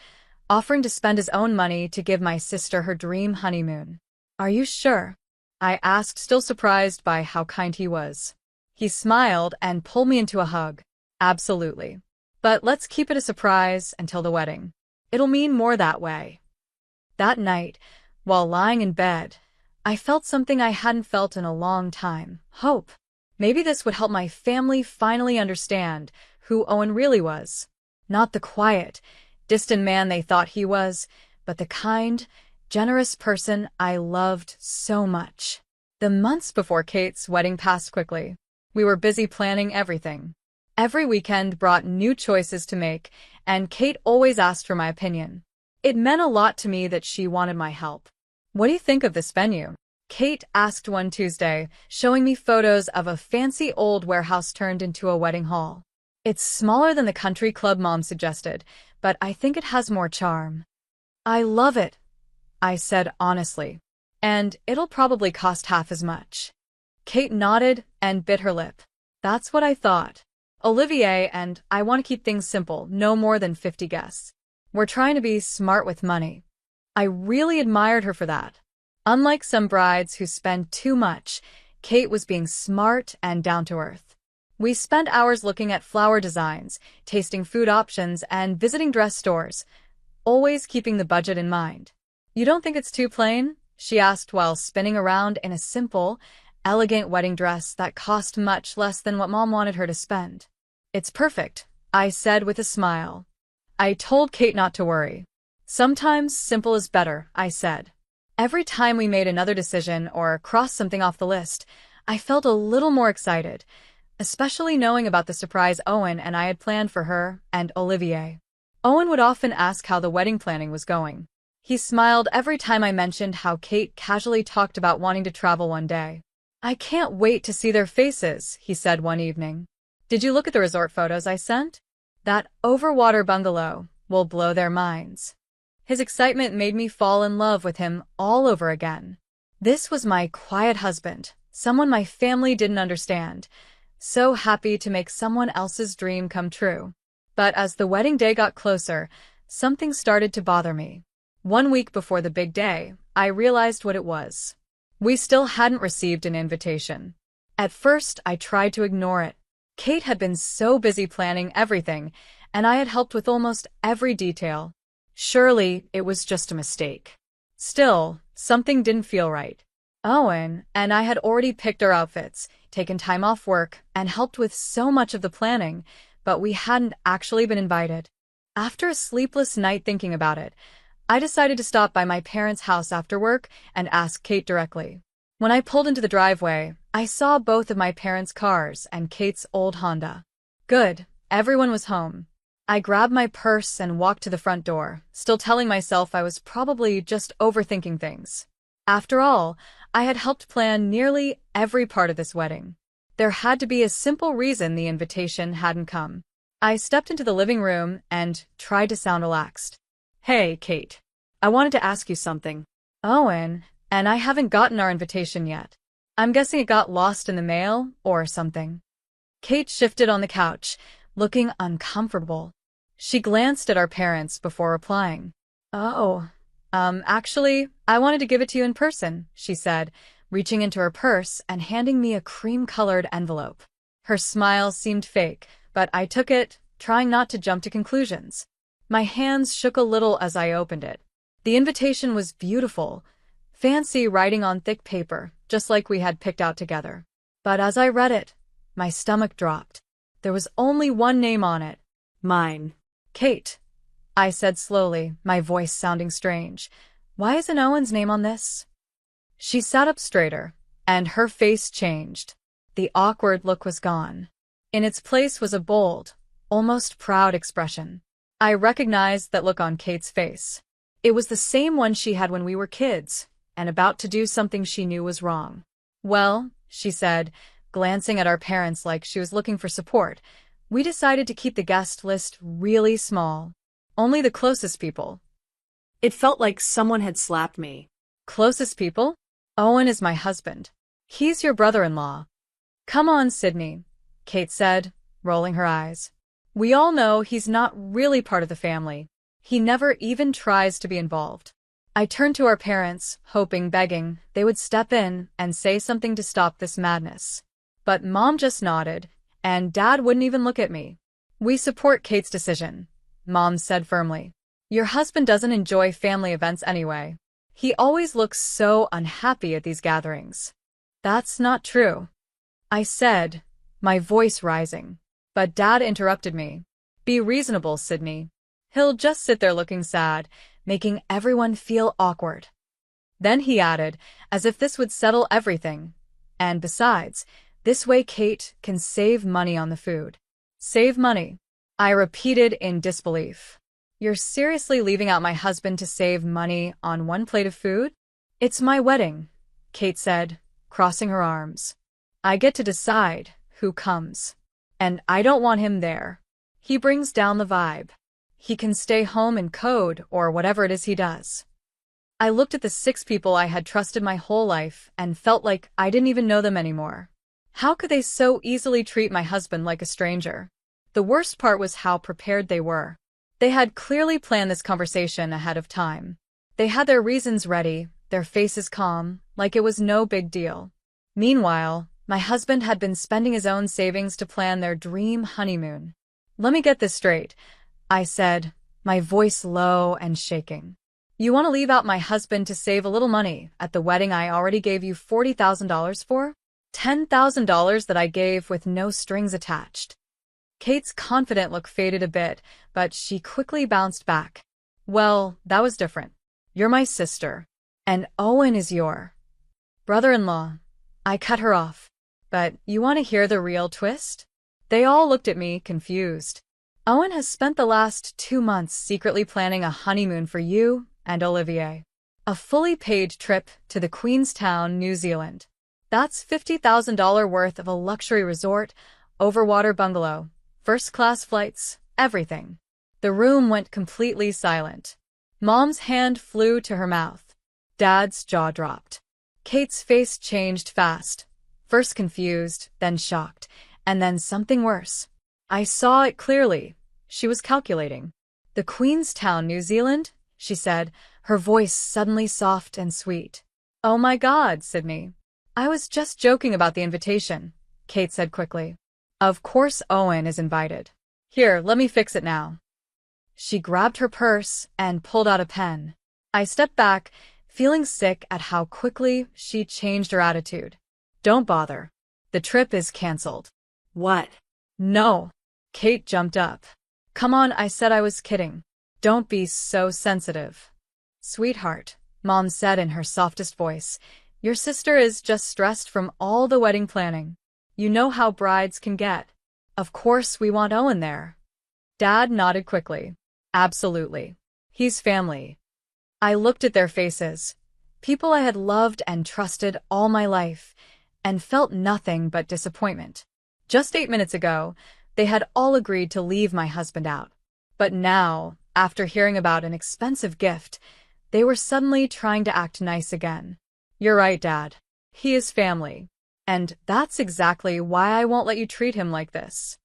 Speaker 2: offering to spend his own money to give my sister her dream honeymoon. "Are you sure?" I asked, still surprised by how kind he was. He smiled and pulled me into a hug. "Absolutely. But let's keep it a surprise until the wedding. It'll mean more that way." That night, while lying in bed, I felt something I hadn't felt in a long time. Hope. Maybe this would help my family finally understand who Owen really was. Not the quiet, distant man they thought he was, but the kind, generous person I loved so much. The months before Kate's wedding passed quickly. We were busy planning everything. Every weekend brought new choices to make, and Kate always asked for my opinion. It meant a lot to me that she wanted my help. "What do you think of this venue?" Kate asked one Tuesday, showing me photos of a fancy old warehouse turned into a wedding hall. "It's smaller than the country club Mom suggested, but I think it has more charm." "I love it," I said honestly. "And it'll probably cost half as much." Kate nodded and bit her lip. "That's what I thought. Olivier and I want to keep things simple, no more than 50 guests. We're trying to be smart with money." I really admired her for that. Unlike some brides who spend too much, Kate was being smart and down to earth. We spent hours looking at flower designs, tasting food options, and visiting dress stores, always keeping the budget in mind. "You don't think it's too plain?" she asked while spinning around in a simple, elegant wedding dress that cost much less than what Mom wanted her to spend. "It's perfect," I said with a smile. I told Kate not to worry. "Sometimes simple is better," I said. Every time we made another decision or crossed something off the list, I felt a little more excited, especially knowing about the surprise Owen and I had planned for her and Olivier. Owen would often ask how the wedding planning was going. He smiled every time I mentioned how Kate casually talked about wanting to travel one day. "I can't wait to see their faces," he said one evening. "Did you look at the resort photos I sent? That overwater bungalow will blow their minds." His excitement made me fall in love with him all over again. This was my quiet husband, someone my family didn't understand, so happy to make someone else's dream come true. But as the wedding day got closer, something started to bother me. 1 week before the big day, I realized what it was. We still hadn't received an invitation. At first, I tried to ignore it. Kate had been so busy planning everything, and I had helped with almost every detail. Surely, it was just a mistake. Still, something didn't feel right. Owen and I had already picked our outfits, taken time off work, and helped with so much of the planning, but we hadn't actually been invited. After a sleepless night thinking about it, I decided to stop by my parents' house after work and ask Kate directly. When I pulled into the driveway, I saw both of my parents' cars and Kate's old Honda. Good, everyone was home. I grabbed my purse and walked to the front door, still telling myself I was probably just overthinking things. After all, I had helped plan nearly every part of this wedding. There had to be a simple reason the invitation hadn't come. I stepped into the living room and tried to sound relaxed. "Hey, Kate. I wanted to ask you something. Owen and I haven't gotten our invitation yet. I'm guessing it got lost in the mail or something." Kate shifted on the couch, looking uncomfortable. She glanced at our parents before replying. Actually, I wanted to give it to you in person," she said, reaching into her purse and handing me a cream-colored envelope. Her smile seemed fake, but I took it trying not to jump to conclusions. My hands shook a little as I opened it. The invitation was beautiful, fancy writing on thick paper, just like we had picked out together. But as I read it, my stomach dropped. There was only one name on it.
Speaker 3: Mine.
Speaker 2: Kate, I said slowly, my voice sounding strange. Why isn't Owen's name on this? She sat up straighter, and her face changed. The awkward look was gone. In its place was a bold, almost proud expression. I recognized that look on Kate's face. It was the same one she had when we were kids, and about to do something she knew was wrong. Well, she said, glancing at our parents like she was looking for support, we decided to keep the guest list really small. Only the closest people.
Speaker 3: It felt like someone had slapped me.
Speaker 2: Closest people? Owen is my husband. He's your brother-in-law. Come on, Sydney, Kate said, rolling her eyes. We all know he's not really part of the family. He never even tries to be involved. I turned to our parents, hoping, begging, they would step in and say something to stop this madness. But Mom just nodded, and Dad wouldn't even look at me. We support Kate's decision, Mom said firmly. Your husband doesn't enjoy family events anyway. He always looks so unhappy at these gatherings. That's not true, I said, my voice rising. But Dad interrupted me. Be reasonable, Sydney. He'll just sit there looking sad, making everyone feel awkward. Then he added, as if this would settle everything. And besides, this way Kate can save money on the food. Save money? I repeated in disbelief. You're seriously leaving out my husband to save money on one plate of food? It's my wedding, Kate said, crossing her arms. I get to decide who comes. And I don't want him there. He brings down the vibe. He can stay home and code or whatever it is he does. I looked at the 6 people I had trusted my whole life and felt like I didn't even know them anymore. How could they so easily treat my husband like a stranger? The worst part was how prepared they were. They had clearly planned this conversation ahead of time. They had their reasons ready, their faces calm, like it was no big deal. Meanwhile, my husband had been spending his own savings to plan their dream honeymoon. Let me get this straight, I said, my voice low and shaking. You want to leave out my husband to save a little money at the wedding I already gave you $40,000 for? $10,000 that I gave with no strings attached. Kate's confident look faded a bit, but she quickly bounced back. Well, that was different. You're my sister, and Owen is your brother-in-law. I cut her off. But you want to hear the real twist? They all looked at me, confused. Owen has spent the last 2 months secretly planning a honeymoon for you and Olivier. A fully paid trip to the Queenstown, New Zealand. That's $50,000 worth of a luxury resort, overwater bungalow, first-class flights, everything. The room went completely silent. Mom's hand flew to her mouth. Dad's jaw dropped. Kate's face changed fast. First confused, then shocked, and then something worse. I saw it clearly. She was calculating. The Queenstown, New Zealand, she said, her voice suddenly soft and sweet. Oh my God, Sydney. I was just joking about the invitation, Kate said quickly. Of course Owen is invited. Here, let me fix it now. She grabbed her purse and pulled out a pen. I stepped back, feeling sick at how quickly she changed her attitude. Don't bother. The trip is canceled.
Speaker 3: What?
Speaker 2: No. Kate jumped up. Come on, I said I was kidding. Don't be so sensitive. Sweetheart, Mom said in her softest voice, your sister is just stressed from all the wedding planning. You know how brides can get. Of course we want Owen there. Dad nodded quickly. Absolutely. He's family. I looked at their faces. People I had loved and trusted all my life, and felt nothing but disappointment. Just 8 minutes ago, they had all agreed to leave my husband out. But now, after hearing about an expensive gift, they were suddenly trying to act nice again. You're right, Dad. He is family. And that's exactly why I won't let you treat him like this.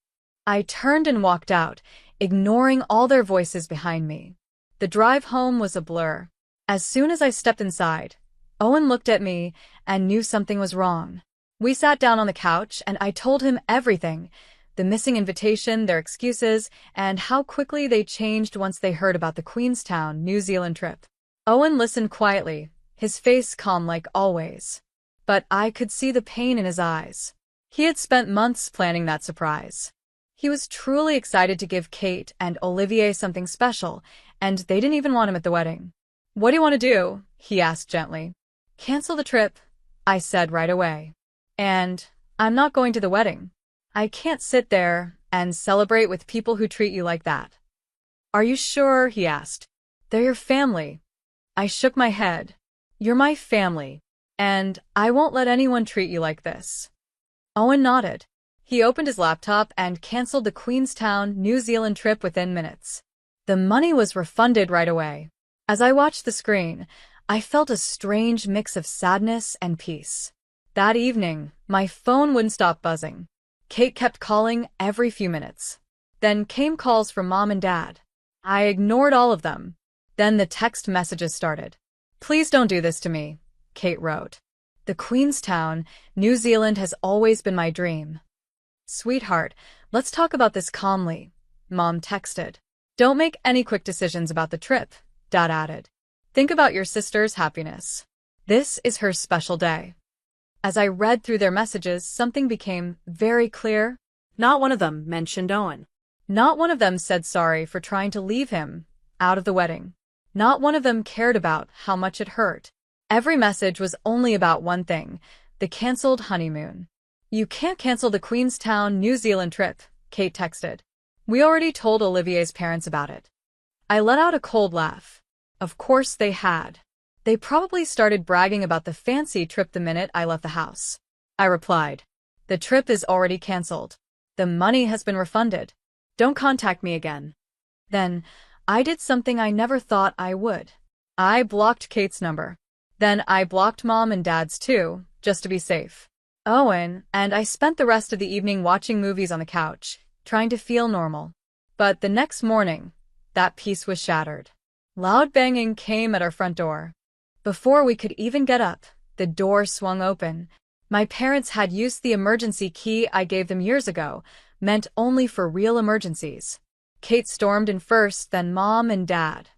Speaker 2: I turned and walked out, ignoring all their voices behind me. The drive home was a blur. As soon as I stepped inside, Owen looked at me and knew something was wrong. We sat down on the couch and I told him everything, The missing invitation, their excuses, and how quickly they changed once they heard about the Queenstown, New Zealand trip. Owen listened quietly, his face calm like always. But I could see the pain in his eyes. He had spent months planning that surprise. He was truly excited to give Kate and Olivier something special, and they didn't even want him at the wedding. "What do you want to do?" he asked gently. "Cancel the trip," I said right away. "And I'm not going to the wedding. I can't sit there and celebrate with people who treat you like that." "Are you sure?" he asked. "They're your family." I shook my head. "You're my family, and I won't let anyone treat you like this." Owen nodded. He opened his laptop and canceled the Queenstown, New Zealand trip within minutes. The money was refunded right away. As I watched the screen, I felt a strange mix of sadness and peace. That evening, my phone wouldn't stop buzzing. Kate kept calling every few minutes. Then came calls from Mom and Dad. I ignored all of them. Then the text messages started. "Please don't do this to me," Kate wrote. "The Queenstown, New Zealand has always been my dream." "Sweetheart, let's talk about this calmly," Mom texted. "Don't make any quick decisions about the trip," Dad added. "Think about your sister's happiness. This is her special day." As I read through their messages, something became very clear.
Speaker 3: Not one of them mentioned Owen.
Speaker 2: Not one of them said sorry for trying to leave him out of the wedding. Not one of them cared about how much it hurt. Every message was only about one thing: the canceled honeymoon. "You can't cancel the Queenstown, New Zealand trip," Kate texted. "We already told Olivier's parents about it." I let out a cold laugh. Of course they had. They probably started bragging about the fancy trip the minute I left the house. I replied, "The trip is already canceled. The money has been refunded. Don't contact me again." Then, I did something I never thought I would. I blocked Kate's number. Then I blocked Mom and Dad's too, just to be safe. Owen and I spent the rest of the evening watching movies on the couch, trying to feel normal. But the next morning, that peace was shattered. Loud banging came at our front door. Before we could even get up, the door swung open. My parents had used the emergency key I gave them years ago, meant only for real emergencies. Kate stormed in first, then Mom and Dad.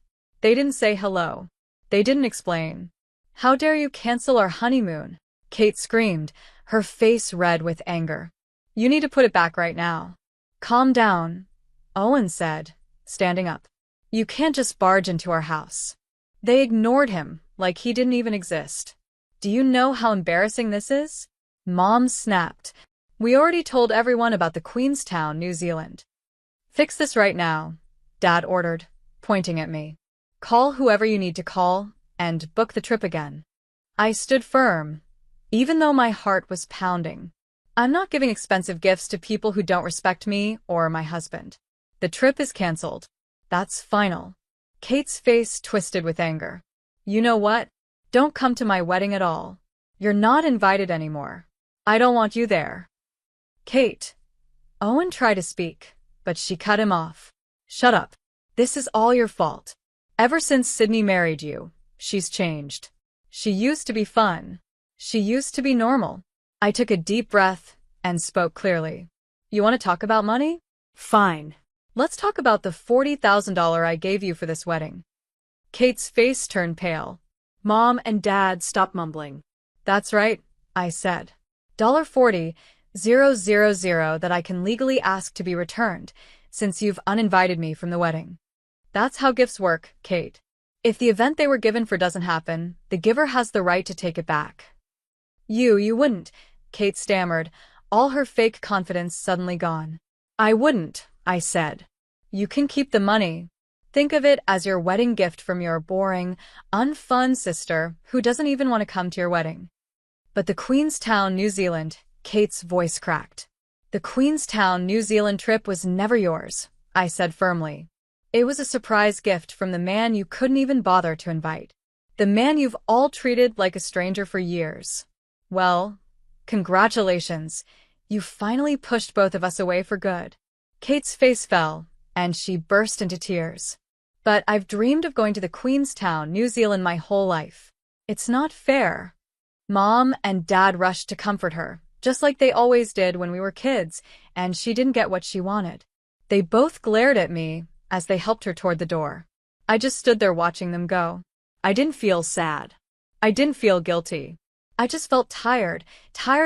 Speaker 2: They didn't say hello. They didn't explain. "How dare you cancel our honeymoon?" Kate screamed, her face red with anger. "You need to put it back right now." "Calm down," Owen said, standing up. "You can't just barge into our house." They ignored him, like he didn't even exist. "Do you know how embarrassing this is?" Mom snapped. "We already told everyone about the Queenstown, New Zealand." "Fix this right now," Dad ordered, pointing at me. "Call whoever you need to call, and book the trip again." I stood firm, even though my heart was pounding. I'm not giving expensive gifts to people who don't respect me or my husband. The trip is canceled. That's final. Kate's face twisted with anger. "You know what? Don't come to my wedding at all. You're not invited anymore. I don't want you there." "Kate." Owen tried to speak, but she cut him off. "Shut up. This is all your fault. Ever since Sydney married you, she's changed. She used to be fun. She used to be normal." I took a deep breath and spoke clearly. "You want to talk about money? Fine. Let's talk about the $40,000 I gave you for this wedding." Kate's face turned pale. Mom and Dad stopped mumbling. "That's right," I said. $40,000 that I can legally ask to be returned, since you've uninvited me from the wedding. That's how gifts work, Kate. If the event they were given for doesn't happen, the giver has the right to take it back." You wouldn't," Kate stammered, all her fake confidence suddenly gone. "I wouldn't," I said. "You can keep the money. Think of it as your wedding gift from your boring, unfun sister who doesn't even want to come to your wedding." "But the Queenstown, New Zealand," Kate's voice cracked. "The Queenstown, New Zealand trip was never yours," I said firmly. "It was a surprise gift from the man you couldn't even bother to invite. The man you've all treated like a stranger for years. Well, congratulations. You finally pushed both of us away for good." Kate's face fell, and she burst into tears. "But I've dreamed of going to the Queenstown, New Zealand my whole life. It's not fair." Mom and Dad rushed to comfort her, just like they always did when we were kids, and she didn't get what she wanted. They both glared at me as they helped her toward the door. I just stood there watching them go.
Speaker 3: I didn't feel sad.
Speaker 2: I didn't feel guilty. I just felt tired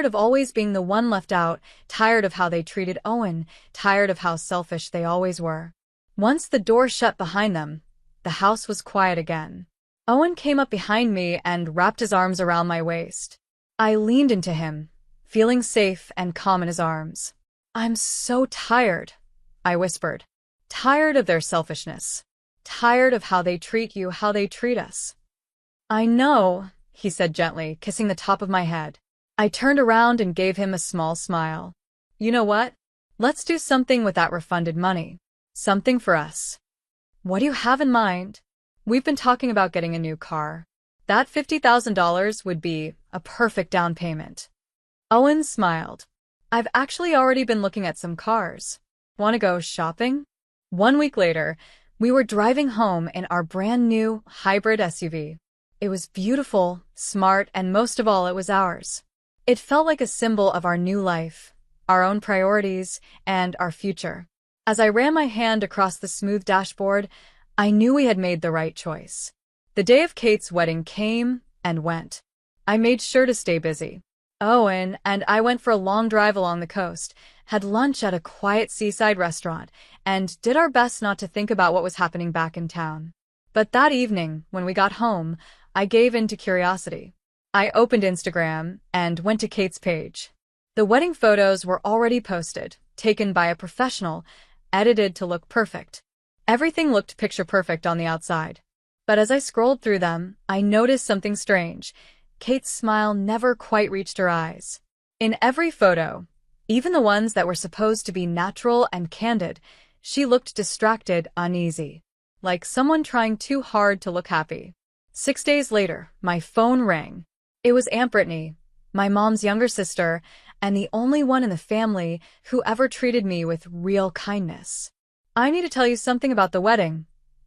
Speaker 2: of always being the one left out, tired of how they treated Owen, tired of how selfish they always were. Once the door shut behind them, the house was quiet again. Owen came up behind me and wrapped his arms around my waist. I leaned into him, feeling safe and calm in his arms. "I'm so tired," I whispered. "Tired of their selfishness. Tired of how they treat you, how they treat us." "I know," he said gently, kissing the top of my head. I turned around and gave him a small smile. "You know what? Let's do something with that refunded money. Something for us." "What do you have in mind?" "We've been talking about getting a new car. That $50,000 would be a perfect down payment." Owen smiled. "I've actually already been looking at some cars. Want to go shopping?" 1 week later, we were driving home in our brand new hybrid SUV. It was beautiful, smart, and most of all, it was ours. It felt like a symbol of our new life, our own priorities, and our future. As I ran my hand across the smooth dashboard, I knew we had made the right choice. The day of Kate's wedding came and went. I made sure to stay busy. Owen and I went for a long drive along the coast, had lunch at a quiet seaside restaurant, and did our best not to think about what was happening back in town. But that evening, when we got home, I gave in to curiosity. I opened Instagram and went to Kate's page. The wedding photos were already posted, taken by a professional, edited to look perfect. Everything looked picture perfect on the outside. But as I scrolled through them, I noticed something strange. Kate's smile never quite reached her eyes. In every photo, even the ones that were supposed to be natural and candid, she looked distracted, uneasy, like someone trying too hard to look happy. 6 days later, my phone rang. It was Aunt Brittany, my mom's younger sister, and the only one in the family who ever treated me with real kindness. "I need to tell you something about the wedding,"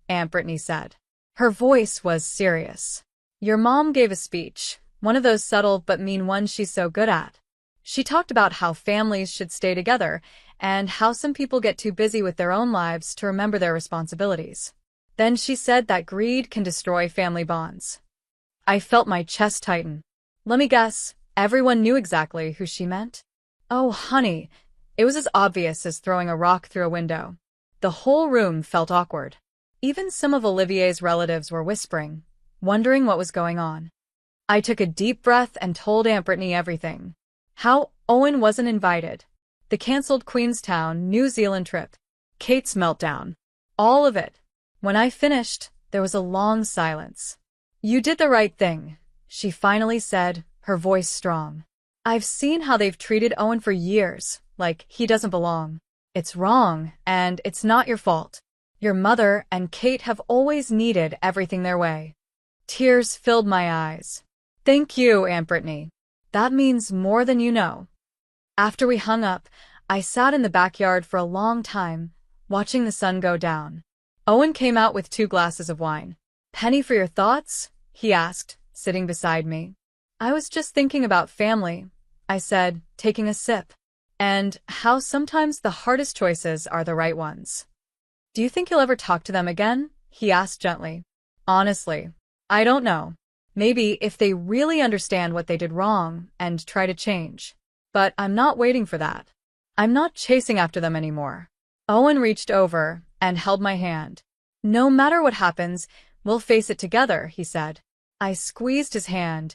Speaker 2: Aunt Brittany said. Her voice was serious. "Your mom gave a speech, one of those subtle but mean ones she's so good at. She talked about how families should stay together and how some people get too busy with their own lives to remember their responsibilities. Then she said that greed can destroy family bonds." I felt my chest tighten. Let me guess, everyone knew exactly who she meant? Oh, honey, it was as obvious as throwing a rock through a window. The whole room felt awkward. Even some of Olivier's relatives were whispering, wondering what was going on. I took a deep breath and told Aunt Brittany everything. How Owen wasn't invited, the cancelled Queenstown, New Zealand trip, Kate's meltdown, all of it. When I finished, there was a long silence. "You did the right thing," she finally said, her voice strong. "I've seen how they've treated Owen for years, like he doesn't belong. It's wrong, and it's not your fault. Your mother and Kate have always needed everything their way." Tears filled my eyes. "Thank you, Aunt Brittany. That means more than you know." After we hung up, I sat in the backyard for a long time, watching the sun go down. Owen came out with 2 glasses of wine. "Penny for your thoughts?" he asked, sitting beside me. "I was just thinking about family," I said, taking a sip, "and how sometimes the hardest choices are the right ones." "Do you think you'll ever talk to them again?" he asked gently. "Honestly, I don't know. Maybe if they really understand what they did wrong and try to change. But I'm not waiting for that. I'm not chasing after them anymore." Owen reached over and held my hand. "No matter what happens, we'll face it together," he said. I squeezed his hand,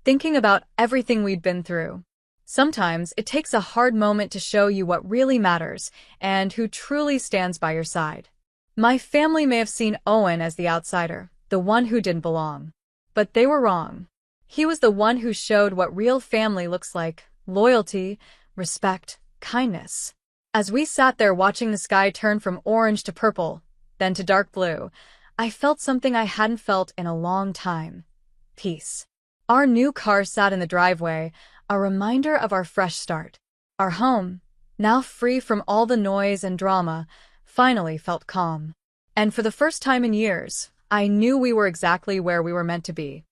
Speaker 2: thinking about everything we'd been through. Sometimes it takes a hard moment to show you what really matters and who truly stands by your side. My family may have seen Owen as the outsider, the one who didn't belong. But they were wrong. He was the one who showed what real family looks like: loyalty, respect, kindness. As we sat there watching the sky turn from orange to purple, then to dark blue, I felt something I hadn't felt in a long time: peace. Our new car sat in the driveway, a reminder of our fresh start. Our home, now free from all the noise and drama, finally felt calm. And for the first time in years, I knew we were exactly where we were meant to be.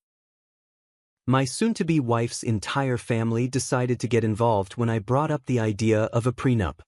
Speaker 4: My soon-to-be wife's entire family decided to get involved when I brought up the idea of a prenup.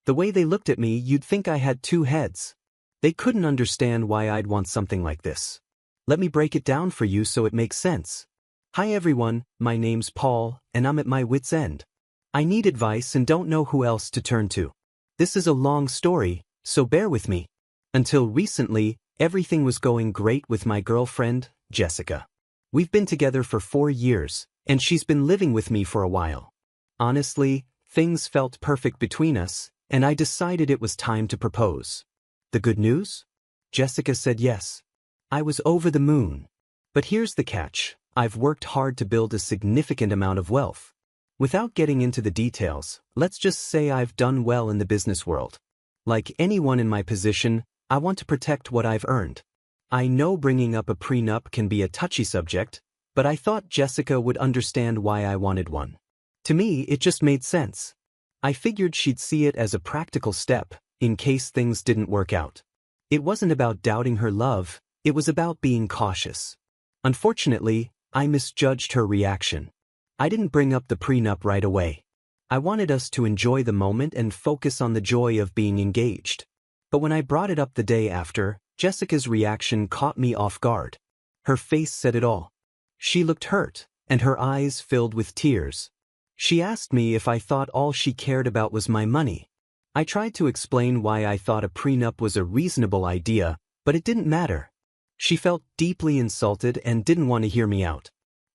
Speaker 4: The way they looked at me, you'd think I had two heads. They couldn't understand why I'd want something like this. Let me break it down for you so it makes sense. Hi everyone, my name's Paul, and I'm at my wit's end. I need advice and don't know who else to turn to. This is a long story, so bear with me. Until recently, everything was going great with my girlfriend, Jessica. We've been together for 4 years, and she's been living with me for a while. Honestly, things felt perfect between us, and I decided it was time to propose. The good news? Jessica said yes. I was over the moon. But here's the catch. I've worked hard to build a significant amount of wealth. Without getting into the details, let's just say I've done well in the business world. Like anyone in my position, I want to protect what I've earned. I know bringing up a prenup can be a touchy subject, but I thought Jessica would understand why I wanted one. To me, it just made sense. I figured she'd see it as a practical step, in case things didn't work out. It wasn't about doubting her love, it was about being cautious. Unfortunately, I misjudged her reaction. I didn't bring up the prenup right away. I wanted us to enjoy the moment and focus on the joy of being engaged. But when I brought it up the day after, Jessica's reaction caught me off guard. Her face said it all. She looked hurt, and her eyes filled with tears. She asked me if I thought all she cared about was my money. I tried to explain why I thought a prenup was a reasonable idea, but it didn't matter. She felt deeply insulted and didn't want to hear me out.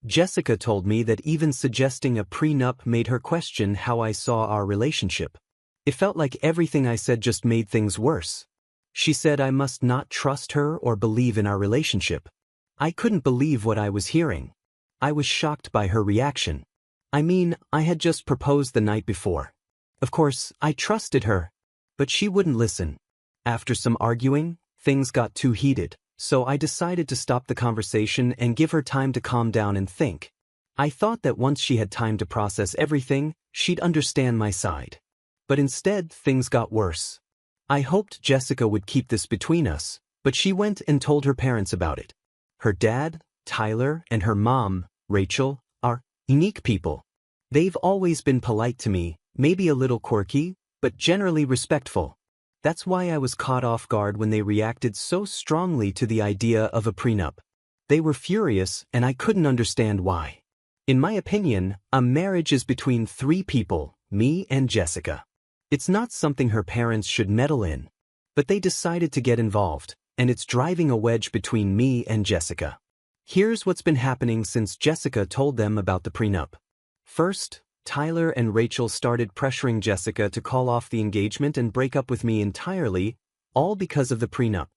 Speaker 4: Jessica told me that even suggesting a prenup made her question how I saw our relationship. It felt like everything I said just made things worse. She said I must not trust her or believe in our relationship. I couldn't believe what I was hearing. I was shocked by her reaction. I mean, I had just proposed the night before. Of course, I trusted her. But she wouldn't listen. After some arguing, things got too heated, so I decided to stop the conversation and give her time to calm down and think. I thought that once she had time to process everything, she'd understand my side. But instead, things got worse. I hoped Jessica would keep this between us, but she went and told her parents about it. Her dad, Tyler, and her mom, Rachel, are unique people. They've always been polite to me, maybe a little quirky, but generally respectful. That's why I was caught off guard when they reacted so strongly to the idea of a prenup. They were furious, and I couldn't understand why. In my opinion, a marriage is between 3 people, me and Jessica. It's not something her parents should meddle in. But they decided to get involved, and it's driving a wedge between me and Jessica. Here's what's been happening since Jessica told them about the prenup. First, Tyler and Rachel started pressuring Jessica to call off the engagement and break up with me entirely, all because of the prenup.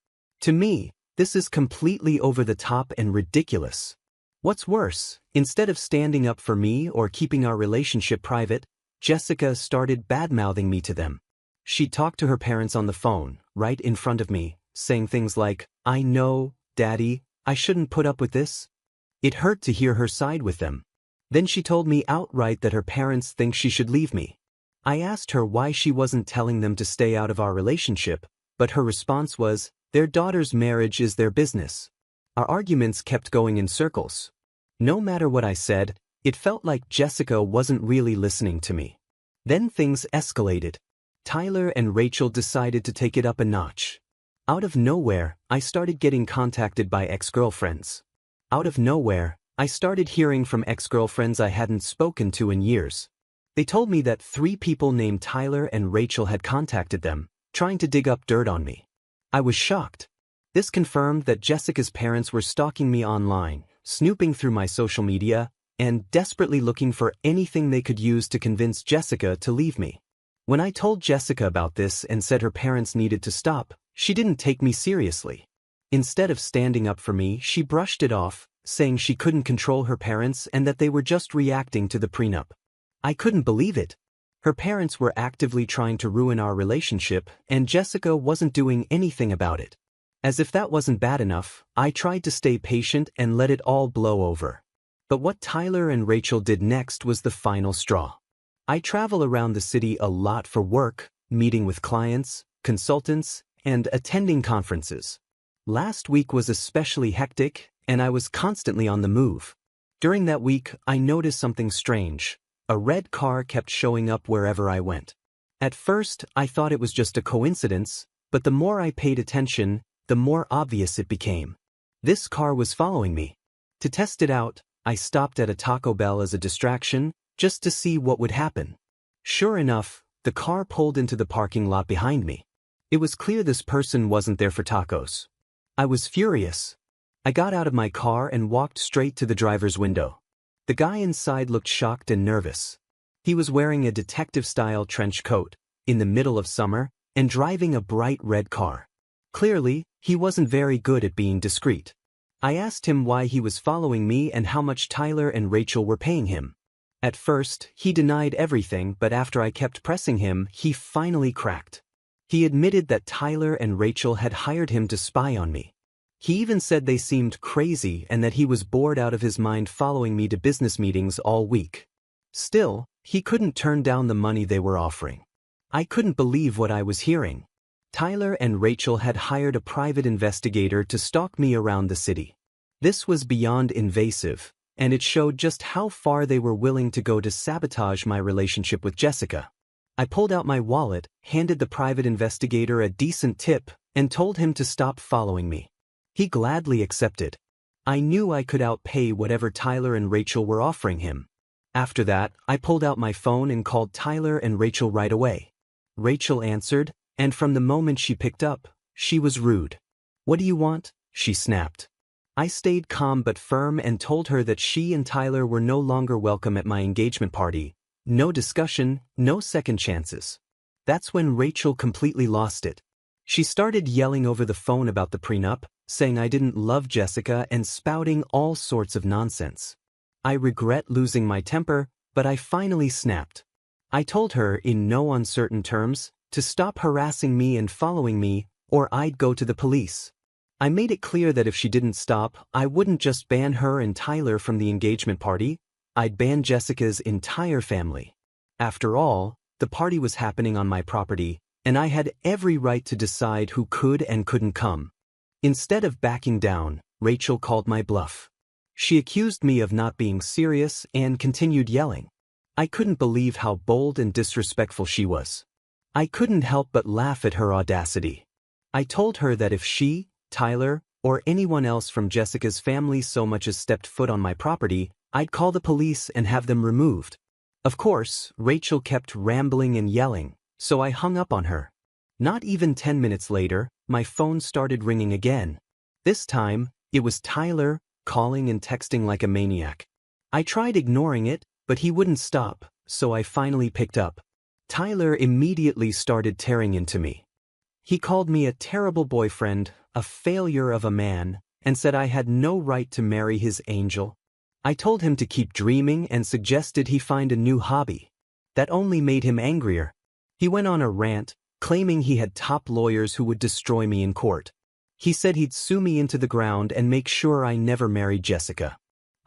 Speaker 4: To me, this is completely over the top and ridiculous. What's worse, instead of standing up for me or keeping our relationship private, Jessica started bad-mouthing me to them. She talked to her parents on the phone, right in front of me, saying things like, "I know, Daddy, I shouldn't put up with this." It hurt to hear her side with them. Then she told me outright that her parents think she should leave me. I asked her why she wasn't telling them to stay out of our relationship, but her response was, their daughter's marriage is their business. Our arguments kept going in circles. No matter what I said, it felt like Jessica wasn't really listening to me. Then things escalated. Tyler and Rachel decided to take it up a notch. Out of nowhere, I started getting contacted by ex-girlfriends. Out of nowhere, I started hearing from ex-girlfriends I hadn't spoken to in years. They told me that 3 people named Tyler and Rachel had contacted them, trying to dig up dirt on me. I was shocked. This confirmed that Jessica's parents were stalking me online, snooping through my social media, and desperately looking for anything they could use to convince Jessica to leave me. When I told Jessica about this and said her parents needed to stop, she didn't take me seriously. Instead of standing up for me, she brushed it off, saying she couldn't control her parents and that they were just reacting to the prenup. I couldn't believe it. Her parents were actively trying to ruin our relationship, and Jessica wasn't doing anything about it. As if that wasn't bad enough, I tried to stay patient and let it all blow over. But what Tyler and Rachel did next was the final straw. I travel around the city a lot for work, meeting with clients, consultants, and attending conferences. Last week was especially hectic, and I was constantly on the move. During that week, I noticed something strange. A red car kept showing up wherever I went. At first, I thought it was just a coincidence, but the more I paid attention, the more obvious it became. This car was following me. To test it out, I stopped at a Taco Bell as a distraction, just to see what would happen. Sure enough, the car pulled into the parking lot behind me. It was clear this person wasn't there for tacos. I was furious. I got out of my car and walked straight to the driver's window. The guy inside looked shocked and nervous. He was wearing a detective-style trench coat, in the middle of summer, and driving a bright red car. Clearly, he wasn't very good at being discreet. I asked him why he was following me and how much Tyler and Rachel were paying him. At first, he denied everything, but after I kept pressing him, he finally cracked. He admitted that Tyler and Rachel had hired him to spy on me. He even said they seemed crazy and that he was bored out of his mind following me to business meetings all week. Still, he couldn't turn down the money they were offering. I couldn't believe what I was hearing. Tyler and Rachel had hired a private investigator to stalk me around the city. This was beyond invasive, and it showed just how far they were willing to go to sabotage my relationship with Jessica. I pulled out my wallet, handed the private investigator a decent tip, and told him to stop following me. He gladly accepted. I knew I could outpay whatever Tyler and Rachel were offering him. After that, I pulled out my phone and called Tyler and Rachel right away. Rachel answered, and from the moment she picked up, she was rude. "What do you want?" she snapped. I stayed calm but firm and told her that she and Tyler were no longer welcome at my engagement party. No discussion, no second chances. That's when Rachel completely lost it. She started yelling over the phone about the prenup, saying I didn't love Jessica and spouting all sorts of nonsense. I regret losing my temper, but I finally snapped. I told her in no uncertain terms to stop harassing me and following me, or I'd go to the police. I made it clear that if she didn't stop, I wouldn't just ban her and Tyler from the engagement party, I'd ban Jessica's entire family. After all, the party was happening on my property, and I had every right to decide who could and couldn't come. Instead of backing down, Rachel called my bluff. She accused me of not being serious and continued yelling. I couldn't believe how bold and disrespectful she was. I couldn't help but laugh at her audacity. I told her that if she, Tyler, or anyone else from Jessica's family so much as stepped foot on my property, I'd call the police and have them removed. Of course, Rachel kept rambling and yelling, so I hung up on her. Not even 10 minutes later, my phone started ringing again. This time, it was Tyler, calling and texting like a maniac. I tried ignoring it, but he wouldn't stop, so I finally picked up. Tyler immediately started tearing into me. He called me a terrible boyfriend, a failure of a man, and said I had no right to marry his angel. I told him to keep dreaming and suggested he find a new hobby. That only made him angrier. He went on a rant, claiming he had top lawyers who would destroy me in court. He said he'd sue me into the ground and make sure I never married Jessica.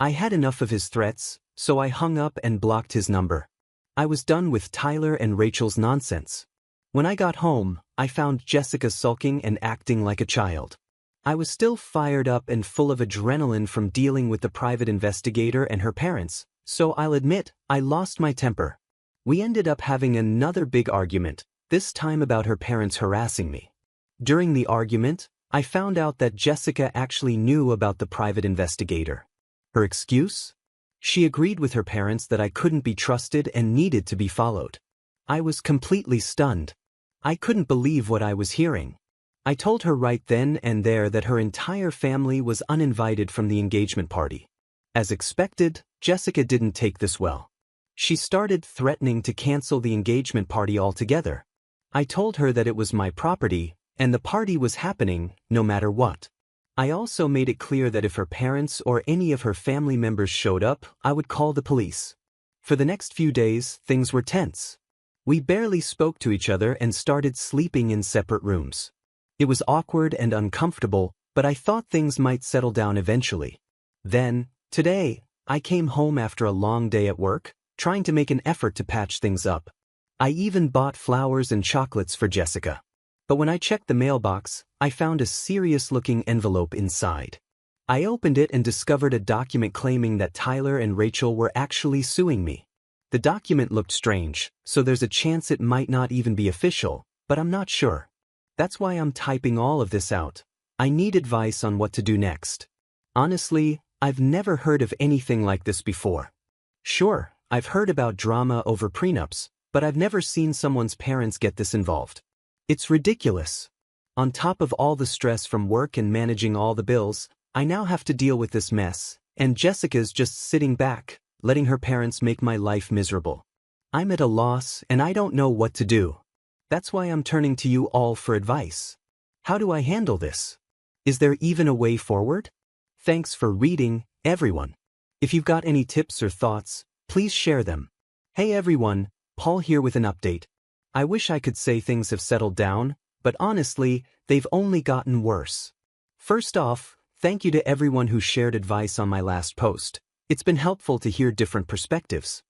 Speaker 4: I had enough of his threats, so I hung up and blocked his number. I was done with Tyler and Rachel's nonsense. When I got home, I found Jessica sulking and acting like a child. I was still fired up and full of adrenaline from dealing with the private investigator and her parents, so I'll admit, I lost my temper. We ended up having another big argument, this time about her parents harassing me. During the argument, I found out that Jessica actually knew about the private investigator. Her excuse? She agreed with her parents that I couldn't be trusted and needed to be followed. I was completely stunned. I couldn't believe what I was hearing. I told her right then and there that her entire family was uninvited from the engagement party. As expected, Jessica didn't take this well. She started threatening to cancel the engagement party altogether. I told her that it was my property, and the party was happening no matter what. I also made it clear that if her parents or any of her family members showed up, I would call the police. For the next few days, things were tense. We barely spoke to each other and started sleeping in separate rooms. It was awkward and uncomfortable, but I thought things might settle down eventually. Then, today, I came home after a long day at work, trying to make an effort to patch things up. I even bought flowers and chocolates for Jessica. But when I checked the mailbox, I found a serious-looking envelope inside. I opened it and discovered a document claiming that Tyler and Rachel were actually suing me. The document looked strange, so there's a chance it might not even be official, but I'm not sure. That's why I'm typing all of this out. I need advice on what to do next. Honestly, I've never heard of anything like this before. Sure, I've heard about drama over prenups, but I've never seen someone's parents get this involved. It's ridiculous. On top of all the stress from work and managing all the bills, I now have to deal with this mess, and Jessica's just sitting back, letting her parents make my life miserable. I'm at a loss and I don't know what to do. That's why I'm turning to you all for advice. How do I handle this? Is there even a way forward? Thanks for reading, everyone. If you've got any tips or thoughts, please share them. Hey everyone, Paul here with an update. I wish I could say things have settled down, but honestly, they've only gotten worse. First off, thank you to everyone who shared advice on my last post. It's been helpful to hear different perspectives.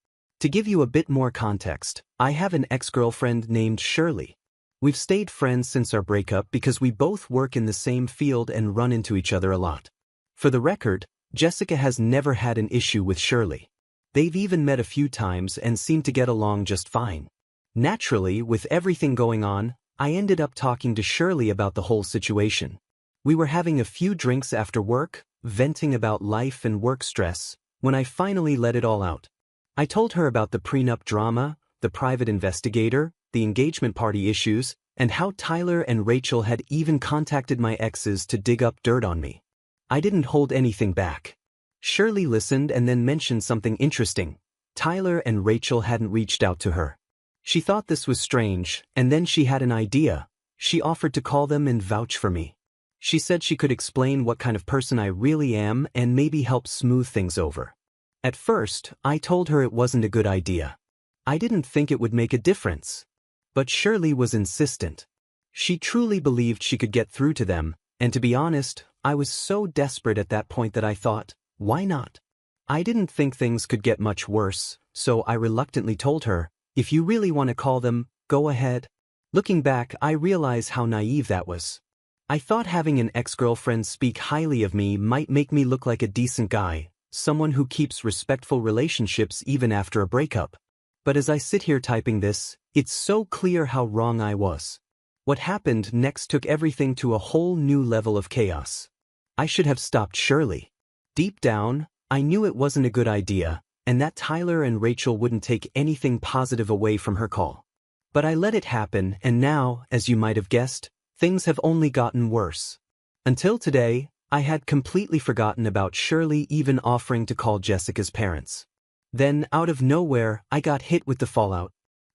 Speaker 4: To give you a bit more context, I have an ex-girlfriend named Shirley. We've stayed friends since our breakup because we both work in the same field and run into each other a lot. For the record, Jessica has never had an issue with Shirley. They've even met a few times and seem to get along just fine. Naturally, with everything going on, I ended up talking to Shirley about the whole situation. We were having a few drinks after work, venting about life and work stress, when I finally let it all out. I told her about the prenup drama, the private investigator, the engagement party issues, and how Tyler and Rachel had even contacted my exes to dig up dirt on me. I didn't hold anything back. Shirley listened and then mentioned something interesting. Tyler and Rachel hadn't reached out to her. She thought this was strange, and then she had an idea. She offered to call them and vouch for me. She said she could explain what kind of person I really am and maybe help smooth things over. At first, I told her it wasn't a good idea. I didn't think it would make a difference. But Shirley was insistent. She truly believed she could get through to them, and to be honest, I was so desperate at that point that I thought, why not? I didn't think things could get much worse, so I reluctantly told her, if you really want to call them, go ahead. Looking back, I realize how naive that was. I thought having an ex-girlfriend speak highly of me might make me look like a decent guy, someone who keeps respectful relationships even after a breakup. But as I sit here typing this, it's so clear how wrong I was. What happened next took everything to a whole new level of chaos. I should have stopped Shirley. Deep down, I knew it wasn't a good idea, and that Tyler and Rachel wouldn't take anything positive away from her call. But I let it happen, and now, as you might have guessed, things have only gotten worse. Until today, I had completely forgotten about Shirley even offering to call Jessica's parents. Then, out of nowhere, I got hit with the fallout.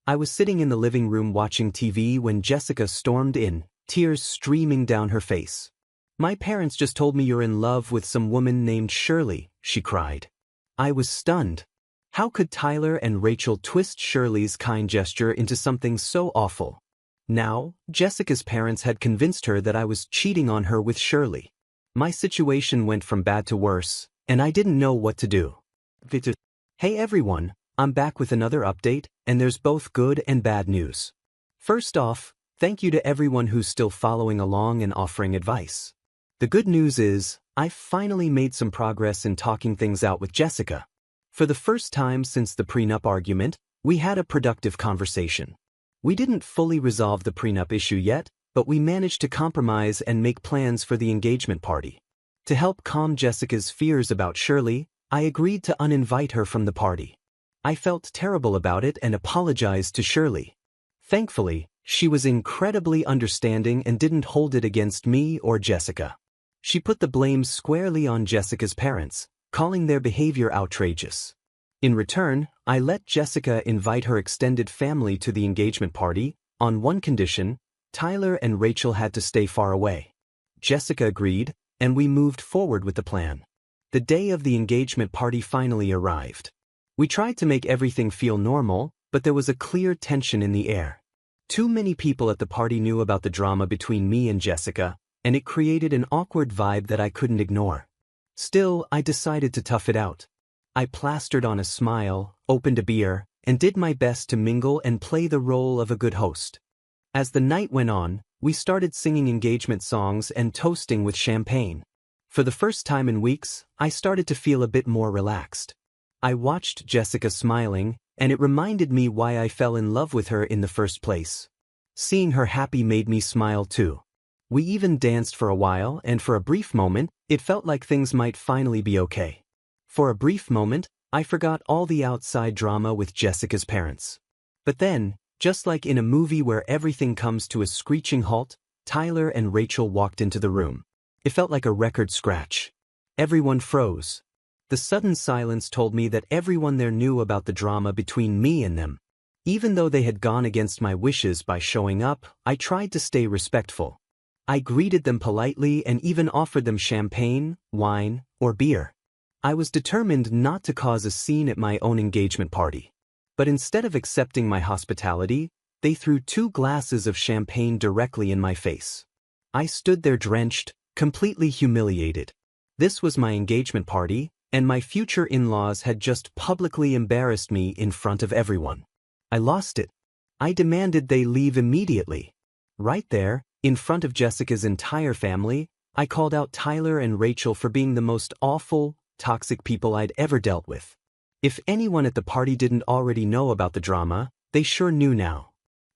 Speaker 4: I was sitting in the living room watching TV when Jessica stormed in, tears streaming down her face. My parents just told me you're in love with some woman named Shirley, she cried. I was stunned. How could Tyler and Rachel twist Shirley's kind gesture into something so awful? Now, Jessica's parents had convinced her that I was cheating on her with Shirley. My situation went from bad to worse, and I didn't know what to do. Hey everyone, I'm back with another update, and there's both good and bad news. First off, thank you to everyone who's still following along and offering advice. The good news is, I've finally made some progress in talking things out with Jessica. For the first time since the prenup argument, we had a productive conversation. We didn't fully resolve the prenup issue yet, but we managed to compromise and make plans for the engagement party. To help calm Jessica's fears about Shirley, I agreed to uninvite her from the party. I felt terrible about it and apologized to Shirley. Thankfully, she was incredibly understanding and didn't hold it against me or Jessica. She put the blame squarely on Jessica's parents, calling their behavior outrageous. In return, I let Jessica invite her extended family to the engagement party, on one condition: Tyler and Rachel had to stay far away. Jessica agreed, and we moved forward with the plan. The day of the engagement party finally arrived. We tried to make everything feel normal, but there was a clear tension in the air. Too many people at the party knew about the drama between me and Jessica, and it created an awkward vibe that I couldn't ignore. Still, I decided to tough it out. I plastered on a smile, opened a beer, and did my best to mingle and play the role of a good host. As the night went on, we started singing engagement songs and toasting with champagne. For the first time in weeks, I started to feel a bit more relaxed. I watched Jessica smiling, and it reminded me why I fell in love with her in the first place. Seeing her happy made me smile too. We even danced for a while, and for a brief moment, it felt like things might finally be okay. For a brief moment, I forgot all the outside drama with Jessica's parents. But then, just like in a movie where everything comes to a screeching halt, Tyler and Rachel walked into the room. It felt like a record scratch. Everyone froze. The sudden silence told me that everyone there knew about the drama between me and them. Even though they had gone against my wishes by showing up, I tried to stay respectful. I greeted them politely and even offered them champagne, wine, or beer. I was determined not to cause a scene at my own engagement party. But instead of accepting my hospitality, they threw 2 glasses of champagne directly in my face. I stood there drenched, completely humiliated. This was my engagement party, and my future in-laws had just publicly embarrassed me in front of everyone. I lost it. I demanded they leave immediately. Right there, in front of Jessica's entire family, I called out Tyler and Rachel for being the most awful, toxic people I'd ever dealt with. If anyone at the party didn't already know about the drama, they sure knew now.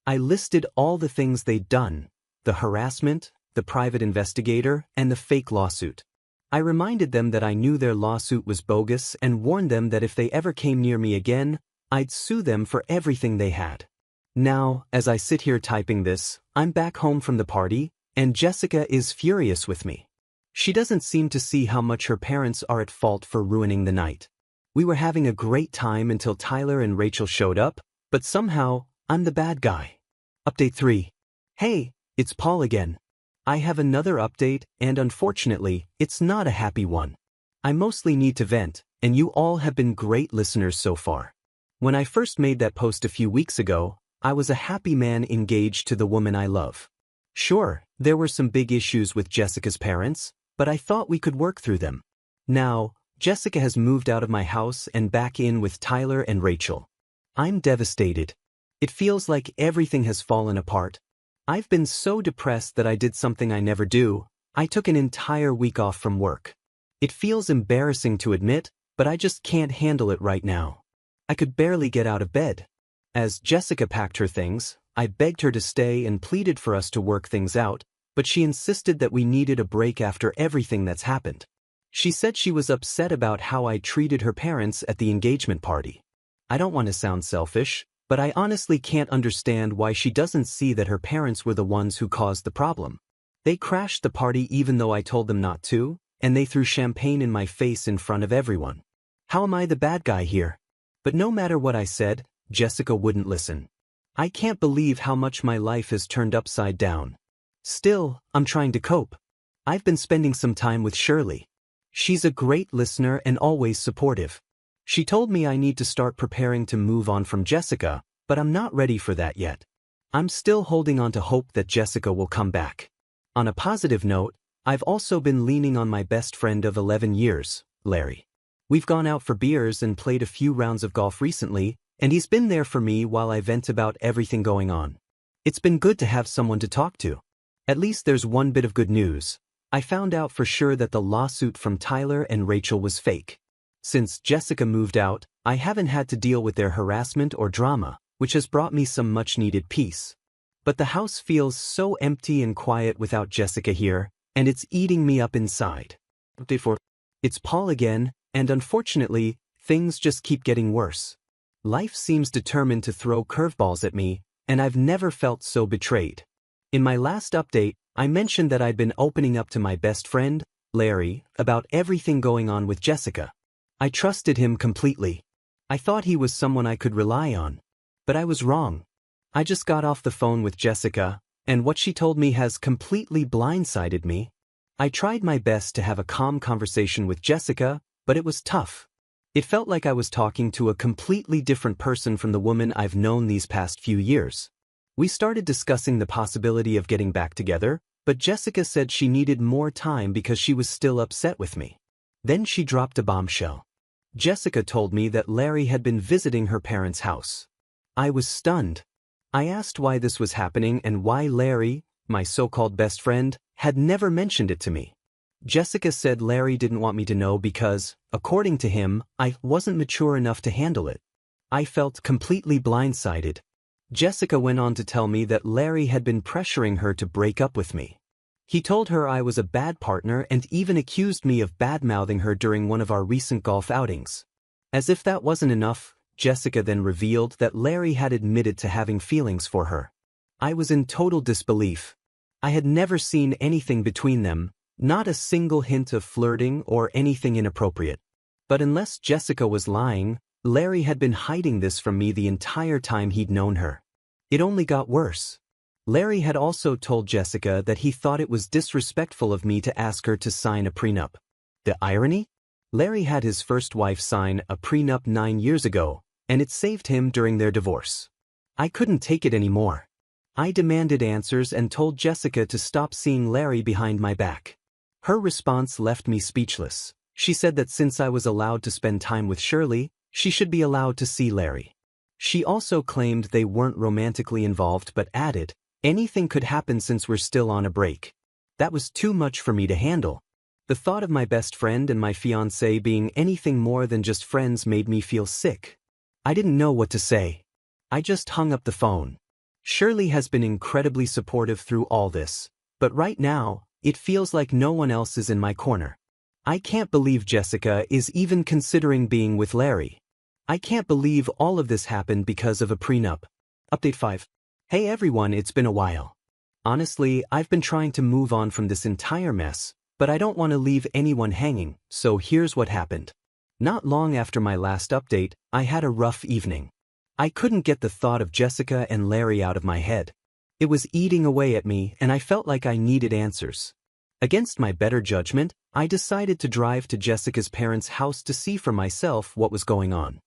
Speaker 4: I listed all the things they'd done: the harassment, the private investigator, and the fake lawsuit. I reminded them that I knew their lawsuit was bogus and warned them that if they ever came near me again, I'd sue them for everything they had. Now, as I sit here typing this, I'm back home from the party, and Jessica is furious with me. She doesn't seem to see how much her parents are at fault for ruining the night. We were having a great time until Tyler and Rachel showed up, but somehow, I'm the bad guy. Update 3. Hey, it's Paul again. I have another update, and unfortunately, it's not a happy one. I mostly need to vent, and you all have been great listeners so far. When I first made that post a few weeks ago, I was a happy man engaged to the woman I love. Sure, there were some big issues with Jessica's parents, but I thought we could work through them. Now, Jessica has moved out of my house and back in with Tyler and Rachel. I'm devastated. It feels like everything has fallen apart. I've been so depressed that I did something I never do. I took an entire week off from work. It feels embarrassing to admit, but I just can't handle it right now. I could barely get out of bed. As Jessica packed her things, I begged her to stay and pleaded for us to work things out, but she insisted that we needed a break after everything that's happened. She said she was upset about how I treated her parents at the engagement party. I don't want to sound selfish, but I honestly can't understand why she doesn't see that her parents were the ones who caused the problem. They crashed the party even though I told them not to, and they threw champagne in my face in front of everyone. How am I the bad guy here? But no matter what I said, Jessica wouldn't listen. I can't believe how much my life has turned upside down. Still, I'm trying to cope. I've been spending some time with Shirley. She's a great listener and always supportive. She told me I need to start preparing to move on from Jessica, but I'm not ready for that yet. I'm still holding on to hope that Jessica will come back. On a positive note, I've also been leaning on my best friend of 11 years, Larry. We've gone out for beers and played a few rounds of golf recently, and he's been there for me while I vent about everything going on. It's been good to have someone to talk to. At least there's one bit of good news. I found out for sure that the lawsuit from Tyler and Rachel was fake. Since Jessica moved out, I haven't had to deal with their harassment or drama, which has brought me some much-needed peace. But the house feels so empty and quiet without Jessica here, and it's eating me up inside. It's Paul again, and unfortunately, things just keep getting worse. Life seems determined to throw curveballs at me, and I've never felt so betrayed. In my last update, I mentioned that I'd been opening up to my best friend, Larry, about everything going on with Jessica. I trusted him completely. I thought he was someone I could rely on. But I was wrong. I just got off the phone with Jessica, and what she told me has completely blindsided me. I tried my best to have a calm conversation with Jessica, but it was tough. It felt like I was talking to a completely different person from the woman I've known these past few years. We started discussing the possibility of getting back together, but Jessica said she needed more time because she was still upset with me. Then she dropped a bombshell. Jessica told me that Larry had been visiting her parents' house. I was stunned. I asked why this was happening and why Larry, my so-called best friend, had never mentioned it to me. Jessica said Larry didn't want me to know because, according to him, I wasn't mature enough to handle it. I felt completely blindsided. Jessica went on to tell me that Larry had been pressuring her to break up with me. He told her I was a bad partner and even accused me of bad-mouthing her during one of our recent golf outings. As if that wasn't enough, Jessica then revealed that Larry had admitted to having feelings for her. I was in total disbelief. I had never seen anything between them, not a single hint of flirting or anything inappropriate. But unless Jessica was lying, Larry had been hiding this from me the entire time he'd known her. It only got worse. Larry had also told Jessica that he thought it was disrespectful of me to ask her to sign a prenup. The irony? Larry had his first wife sign a prenup 9 years ago, and it saved him during their divorce. I couldn't take it anymore. I demanded answers and told Jessica to stop seeing Larry behind my back. Her response left me speechless. She said that since I was allowed to spend time with Shirley, she should be allowed to see Larry. She also claimed they weren't romantically involved but added, anything could happen since we're still on a break. That was too much for me to handle. The thought of my best friend and my fiancé being anything more than just friends made me feel sick. I didn't know what to say. I just hung up the phone. Shirley has been incredibly supportive through all this, but right now, it feels like no one else is in my corner. I can't believe Jessica is even considering being with Larry. I can't believe all of this happened because of a prenup. Update 5. Hey everyone, it's been a while. Honestly, I've been trying to move on from this entire mess, but I don't want to leave anyone hanging, so here's what happened. Not long after my last update, I had a rough evening. I couldn't get the thought of Jessica and Larry out of my head. It was eating away at me and I felt like I needed answers. Against my better judgment, I decided to drive to Jessica's parents' house to see for myself what was going on.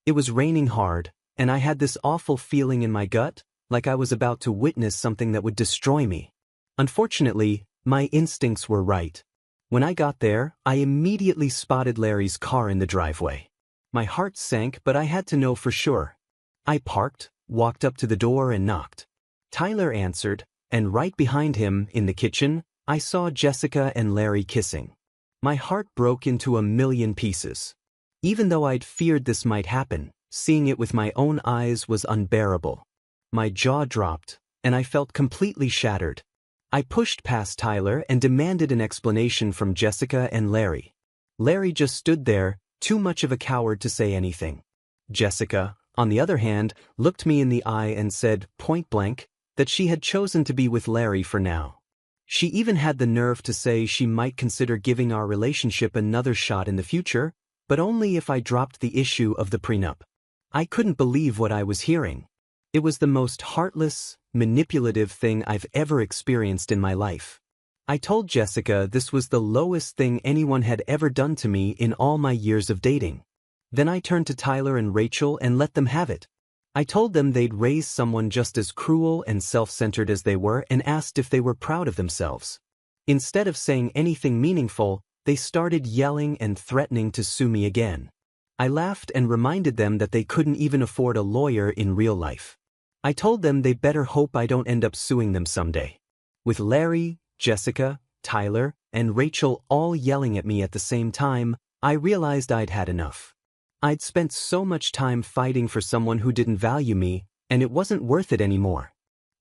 Speaker 4: It was raining hard, and I had this awful feeling in my gut, like I was about to witness something that would destroy me. Unfortunately, my instincts were right. When I got there, I immediately spotted Larry's car in the driveway. My heart sank, but I had to know for sure. I parked, walked up to the door and knocked. Tyler answered, and right behind him, in the kitchen, I saw Jessica and Larry kissing. My heart broke into a million pieces. Even though I'd feared this might happen, seeing it with my own eyes was unbearable. My jaw dropped, and I felt completely shattered. I pushed past Tyler and demanded an explanation from Jessica and Larry. Larry just stood there, too much of a coward to say anything. Jessica, on the other hand, looked me in the eye and said, point blank, that she had chosen to be with Larry for now. She even had the nerve to say she might consider giving our relationship another shot in the future, but only if I dropped the issue of the prenup. I couldn't believe what I was hearing. It was the most heartless, manipulative thing I've ever experienced in my life. I told Jessica this was the lowest thing anyone had ever done to me in all my years of dating. Then I turned to Tyler and Rachel and let them have it. I told them they'd raised someone just as cruel and self-centered as they were and asked if they were proud of themselves. Instead of saying anything meaningful, they started yelling and threatening to sue me again. I laughed and reminded them that they couldn't even afford a lawyer in real life. I told them they better hope I don't end up suing them someday. With Larry, Jessica, Tyler, and Rachel all yelling at me at the same time, I realized I'd had enough. I'd spent so much time fighting for someone who didn't value me, and it wasn't worth it anymore.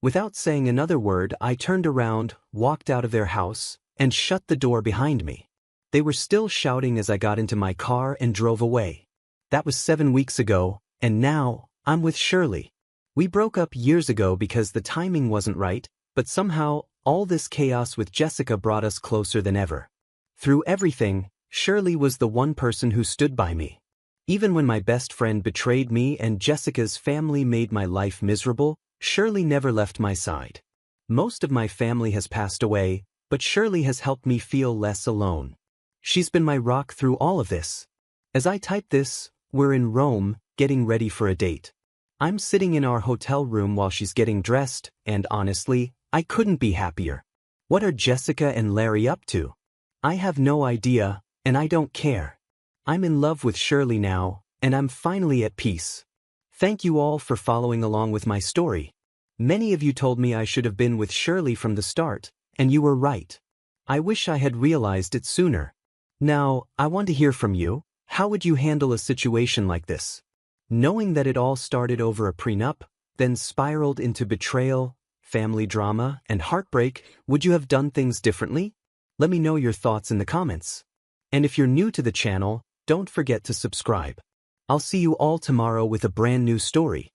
Speaker 4: Without saying another word, I turned around, walked out of their house, and shut the door behind me. They were still shouting as I got into my car and drove away. That was 7 weeks ago, and now, I'm with Shirley. We broke up years ago because the timing wasn't right, but somehow, all this chaos with Jessica brought us closer than ever. Through everything, Shirley was the one person who stood by me. Even when my best friend betrayed me and Jessica's family made my life miserable, Shirley never left my side. Most of my family has passed away, but Shirley has helped me feel less alone. She's been my rock through all of this. As I type this, we're in Rome, getting ready for a date. I'm sitting in our hotel room while she's getting dressed, and honestly, I couldn't be happier. What are Jessica and Larry up to? I have no idea, and I don't care. I'm in love with Shirley now, and I'm finally at peace. Thank you all for following along with my story. Many of you told me I should have been with Shirley from the start, and you were right. I wish I had realized it sooner. Now, I want to hear from you. How would you handle a situation like this? Knowing that it all started over a prenup, then spiraled into betrayal, family drama, and heartbreak, would you have done things differently? Let me know your thoughts in the comments. And if you're new to the channel, don't forget to subscribe. I'll see you all tomorrow with a brand new story.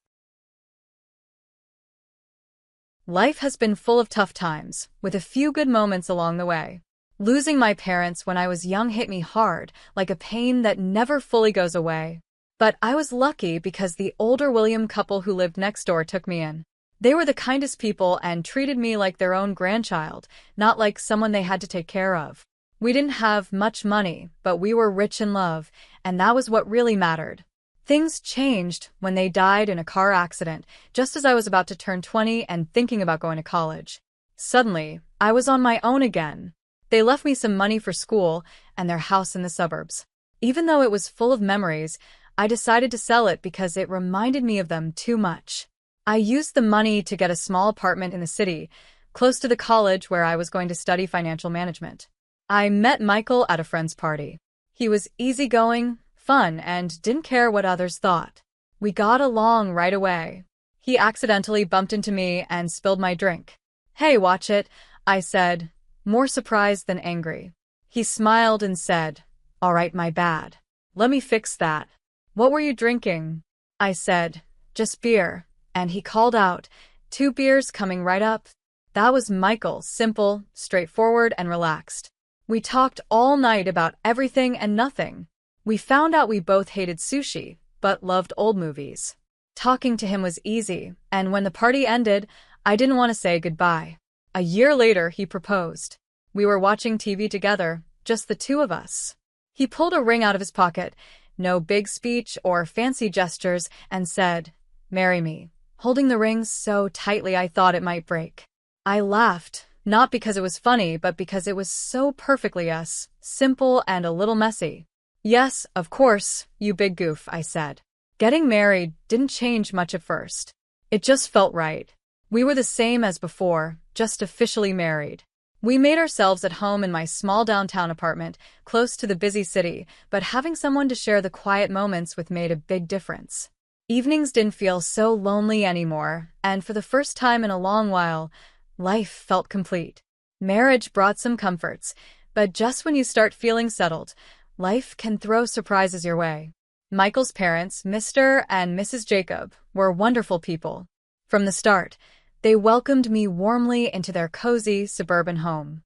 Speaker 2: Life has been full of tough times, with a few good moments along the way. Losing my parents when I was young hit me hard, like a pain that never fully goes away. But I was lucky because the older William couple who lived next door took me in. They were the kindest people and treated me like their own grandchild, not like someone they had to take care of. We didn't have much money, but we were rich in love, and that was what really mattered. Things changed when they died in a car accident, just as I was about to turn 20 and thinking about going to college. Suddenly, I was on my own again. They left me some money for school and their house in the suburbs. Even though it was full of memories, I decided to sell it because it reminded me of them too much. I used the money to get a small apartment in the city, close to the college where I was going to study financial management. I met Michael at a friend's party. He was easygoing, fun, and didn't care what others thought. We got along right away. He accidentally bumped into me and spilled my drink. "Hey, watch it," I said, more surprised than angry. He smiled and said, "All right, my bad. Let me fix that." "What were you drinking?" I said, "Just beer." And he called out, "2 beers coming right up." That was Michael, simple, straightforward, and relaxed. We talked all night about everything and nothing. We found out we both hated sushi, but loved old movies. Talking to him was easy, and when the party ended, I didn't want to say goodbye. A year later, he proposed. We were watching TV together, just the two of us. He pulled a ring out of his pocket, no big speech or fancy gestures, and said, "Marry me," holding the ring so tightly I thought it might break. I laughed, not because it was funny, but because it was so perfectly us, simple and a little messy. "Yes, of course, you big goof," I said. Getting married didn't change much at first. It just felt right. We were the same as before, just officially married. We made ourselves at home in my small downtown apartment, close to the busy city, but having someone to share the quiet moments with made a big difference. Evenings didn't feel so lonely anymore, and for the first time in a long while, life felt complete. Marriage brought some comforts, but just when you start feeling settled, life can throw surprises your way. Michael's parents, Mr. and Mrs. Jacob, were wonderful people. From the start, they welcomed me warmly into their cozy suburban home.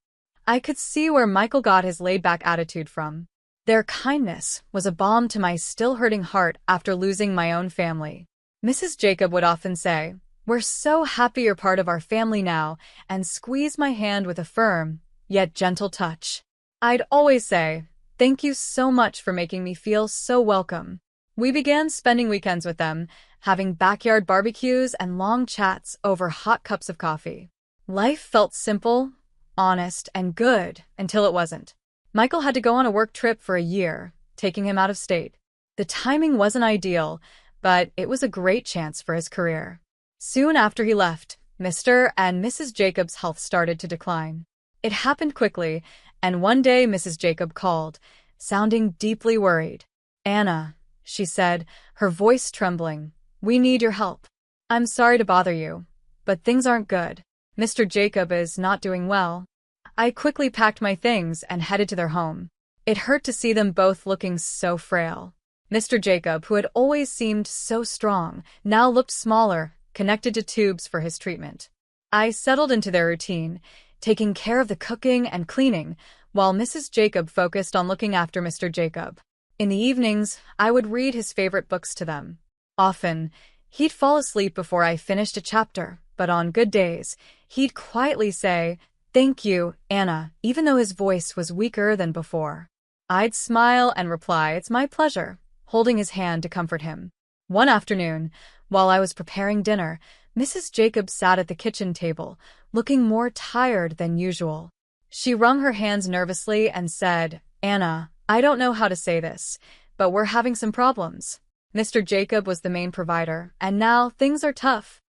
Speaker 2: I could see where Michael got his laid-back attitude from. Their kindness was a balm to my still-hurting heart after losing my own family. Mrs. Jacob would often say, "We're so happy you're part of our family now," and squeeze my hand with a firm, yet gentle touch. I'd always say, "Thank you so much for making me feel so welcome." We began spending weekends with them, having backyard barbecues and long chats over hot cups of coffee. Life felt simple, honest, and good until it wasn't. Michael had to go on a work trip for a year, taking him out of state. The timing wasn't ideal, but it was a great chance for his career. Soon after he left, Mr. and Mrs. Jacob's health started to decline. It happened quickly, and one day Mrs. Jacob called, sounding deeply worried. "Anna," she said, her voice trembling, "we need your help. I'm sorry to bother you, but things aren't good. Mr. Jacob is not doing well." I quickly packed my things and headed to their home. It hurt to see them both looking so frail. Mr. Jacob, who had always seemed so strong, now looked smaller, connected to tubes for his treatment. I settled into their routine, taking care of the cooking and cleaning, while Mrs. Jacob focused on looking after Mr. Jacob. In the evenings, I would read his favorite books to them. Often, he'd fall asleep before I finished a chapter, but on good days, he'd quietly say, "Thank you, Anna," even though his voice was weaker than before. I'd smile and reply, "It's my pleasure," holding his hand to comfort him. One afternoon, while I was preparing dinner, Mrs. Jacob sat at the kitchen table, looking more tired than usual. She wrung her hands nervously and said, "Anna, I don't know how to say this, but we're having some problems. Mr. Jacob was the main provider, and now things are tough."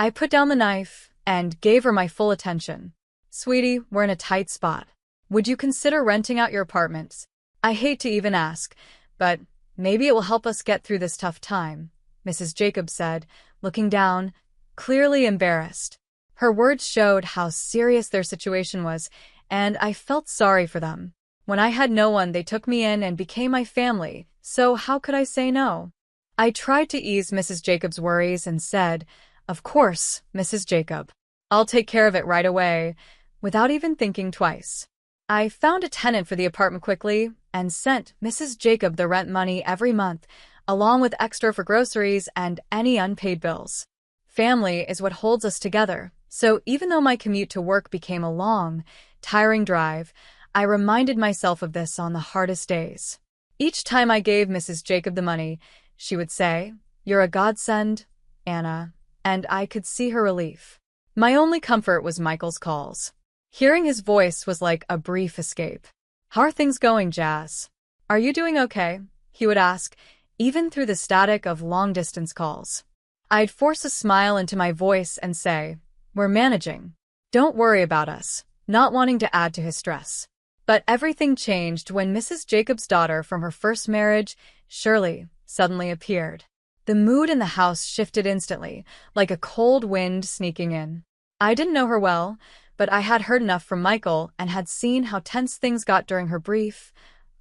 Speaker 2: I put down the knife and gave her my full attention. "Sweetie, we're in a tight spot. Would you consider renting out your apartments? I hate to even ask, but maybe it will help us get through this tough time, Mrs. Jacobs said, looking down, clearly embarrassed. Her words showed how serious their situation was, and I felt sorry for them. When I had no one, they took me in and became my family, so how could I say no? I tried to ease Mrs. Jacobs' worries and said, "Of course, Mrs. Jacob. I'll take care of it right away," without even thinking twice. I found a tenant for the apartment quickly and sent Mrs. Jacob the rent money every month, along with extra for groceries and any unpaid bills. Family is what holds us together, so even though my commute to work became a long, tiring drive, I reminded myself of this on the hardest days. Each time I gave Mrs. Jacob the money, she would say, "You're a godsend, Anna," and I could see her relief. My only comfort was Michael's calls. Hearing his voice was like a brief escape. "How are things going, Jazz? Are you doing okay?" he would ask, even through the static of long-distance calls. I'd force a smile into my voice and say, "We're managing. Don't worry about us," not wanting to add to his stress. But everything changed when Mrs. Jacob's daughter from her first marriage, Shirley, suddenly appeared. The mood in the house shifted instantly, like a cold wind sneaking in. I didn't know her well, but I had heard enough from Michael and had seen how tense things got during her brief,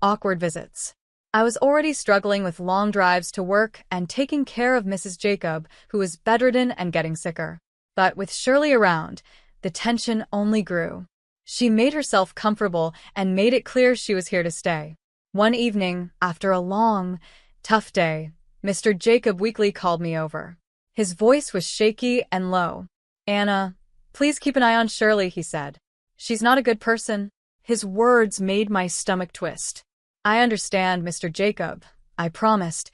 Speaker 2: awkward visits. I was already struggling with long drives to work and taking care of Mrs. Jacob, who was bedridden and getting sicker. But with Shirley around, the tension only grew. She made herself comfortable and made it clear she was here to stay. One evening, after a long, tough day, Mr. Jacob weakly called me over. His voice was shaky and low. "Anna, please keep an eye on Shirley," he said. "She's not a good person." His words made my stomach twist. "I understand, Mr. Jacob," I promised,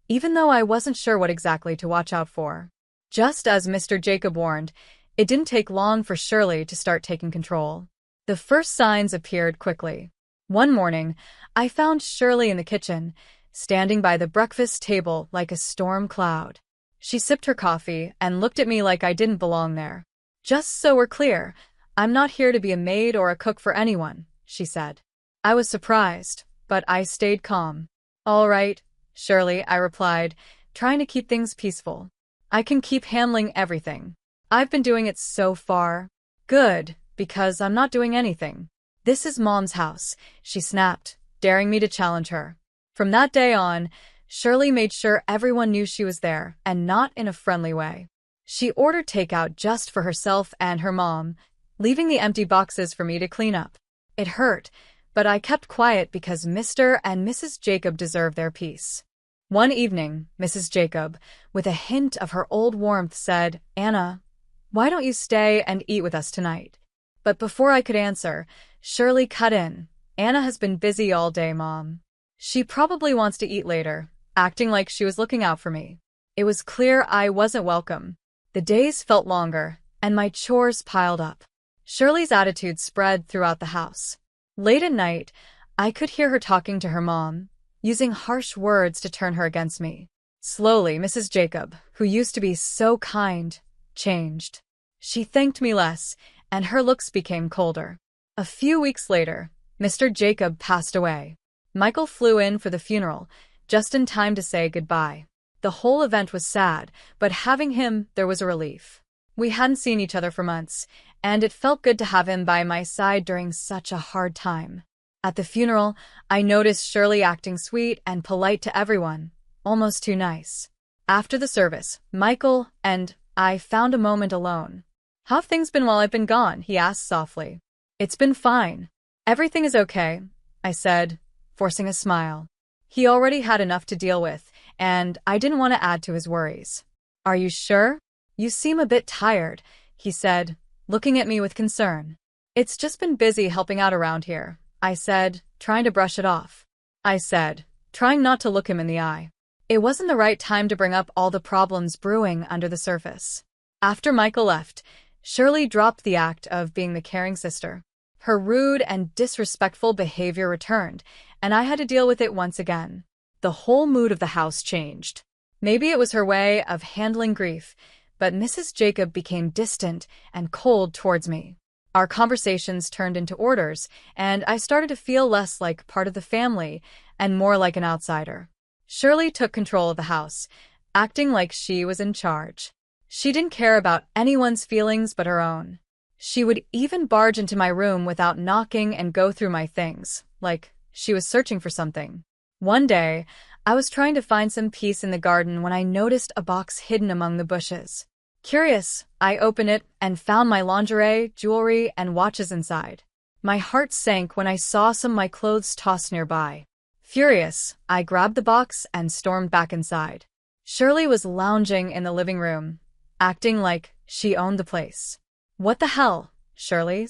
Speaker 2: even though I wasn't sure what exactly to watch out for. Just as Mr. Jacob warned, it didn't take long for Shirley to start taking control. The first signs appeared quickly. One morning, I found Shirley in the kitchen, standing by the breakfast table like a storm cloud. She sipped her coffee and looked at me like I didn't belong there. "Just so we're clear, I'm not here to be a maid or a cook for anyone," she said. I was surprised, but I stayed calm. "All right, Shirley," I replied, trying to keep things peaceful. "I can keep handling everything. I've been doing it so far." "Good, because I'm not doing anything. This is Mom's house," she snapped, daring me to challenge her. From that day on, Shirley made sure everyone knew she was there, and not in a friendly way. She ordered takeout just for herself and her mom, leaving the empty boxes for me to clean up. It hurt, but I kept quiet because Mr. and Mrs. Jacob deserved their peace. One evening, Mrs. Jacob, with a hint of her old warmth, said, "Anna, why don't you stay and eat with us tonight?" But before I could answer, Shirley cut in. "Anna has been busy all day, Mom. She probably wants to eat later," acting like she was looking out for me. It was clear I wasn't welcome. The days felt longer, and my chores piled up. Shirley's attitude spread throughout the house. Late at night, I could hear her talking to her mom, using harsh words to turn her against me. Slowly, Mrs. Jacob, who used to be so kind, changed. She thanked me less, and her looks became colder. A few weeks later, Mr. Jacob passed away. Michael flew in for the funeral, just in time to say goodbye. The whole event was sad, but having him, there was a relief. We hadn't seen each other for months, and it felt good to have him by my side during such a hard time. At the funeral, I noticed Shirley acting sweet and polite to everyone, almost too nice. After the service, Michael and I found a moment alone. "How have things been while I've been gone?" he asked softly. "It's been fine. Everything is okay," I said, forcing a smile. He already had enough to deal with, and I didn't want to add to his worries. "Are you sure? You seem a bit tired," he said, looking at me with concern. "It's just been busy helping out around here," I said, trying to brush it off. I said, trying not to look him in the eye. It wasn't the right time to bring up all the problems brewing under the surface. After Michael left, Shirley dropped the act of being the caring sister. Her rude and disrespectful behavior returned, and I had to deal with it once again. The whole mood of the house changed. Maybe it was her way of handling grief, but Mrs. Jacob became distant and cold towards me. Our conversations turned into orders, and I started to feel less like part of the family and more like an outsider. Shirley took control of the house, acting like she was in charge. She didn't care about anyone's feelings but her own. She would even barge into my room without knocking and go through my things, like she was searching for something. One day, I was trying to find some peace in the garden when I noticed a box hidden among the bushes. Curious, I opened it and found my lingerie, jewelry, and watches inside. My heart sank when I saw some of my clothes tossed nearby. Furious, I grabbed the box and stormed back inside. Shirley was lounging in the living room, acting like she owned the place. "What the hell, Shirley?"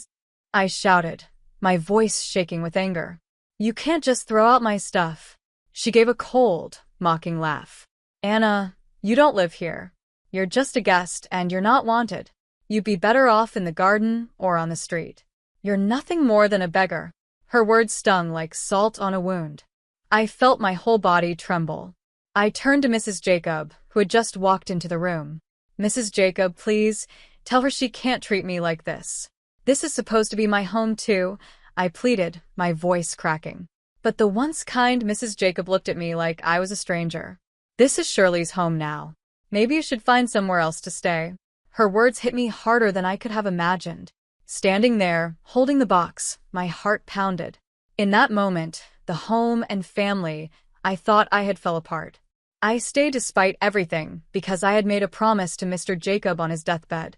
Speaker 2: I shouted, my voice shaking with anger. "You can't just throw out my stuff." She gave a cold, mocking laugh. "Anna, you don't live here. You're just a guest and you're not wanted. You'd be better off in the garden or on the street. You're nothing more than a beggar." Her words stung like salt on a wound. I felt my whole body tremble. I turned to Mrs. Jacob, who had just walked into the room. "Mrs. Jacob, please, tell her she can't treat me like this. This is supposed to be my home too," I pleaded, my voice cracking. But the once kind Mrs. Jacob looked at me like I was a stranger. "This is Shirley's home now. Maybe you should find somewhere else to stay." Her words hit me harder than I could have imagined. Standing there, holding the box, my heart pounded. In that moment, the home and family I thought I had fell apart. I stayed despite everything because I had made a promise to Mr. Jacob on his deathbed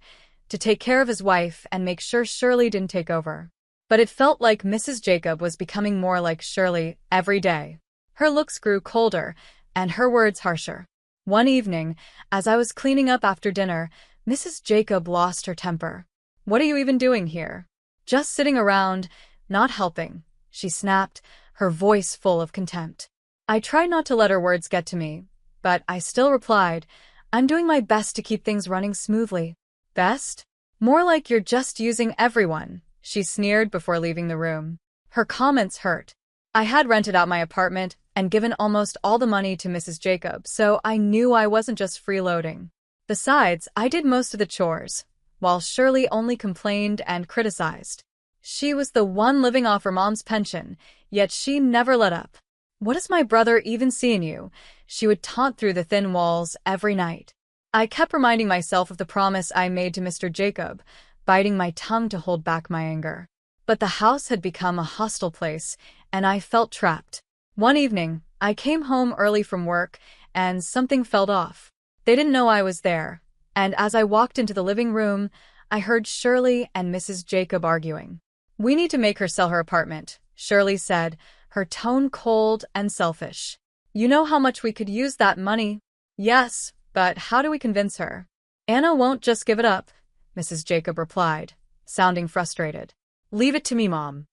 Speaker 2: to take care of his wife and make sure Shirley didn't take over. But it felt like Mrs. Jacob was becoming more like Shirley every day. Her looks grew colder and her words harsher. One evening, as I was cleaning up after dinner, Mrs. Jacob lost her temper. "What are you even doing here?" "Just sitting around, not helping," she snapped, her voice full of contempt. I tried not to let her words get to me, but I still replied, "I'm doing my best to keep things running smoothly." "Best? More like you're just using everyone," she sneered before leaving the room. Her comments hurt. I had rented out my apartment and given almost all the money to Mrs. Jacob, so I knew I wasn't just freeloading. Besides, I did most of the chores, while Shirley only complained and criticized. She was the one living off her mom's pension, yet she never let up. "What does my brother even see in you?" she would taunt through the thin walls every night. I kept reminding myself of the promise I made to Mr. Jacob, biting my tongue to hold back my anger. But the house had become a hostile place, and I felt trapped. One evening, I came home early from work, and something felt off. They didn't know I was there, and as I walked into the living room, I heard Shirley and Mrs. Jacob arguing. "We need to make her sell her apartment," Shirley said, her tone cold and selfish. "You know how much we could use that money." "Yes, but how do we convince her?" "Anna won't just give it up," Mrs. Jacob replied, sounding frustrated. "Leave it to me, Mom.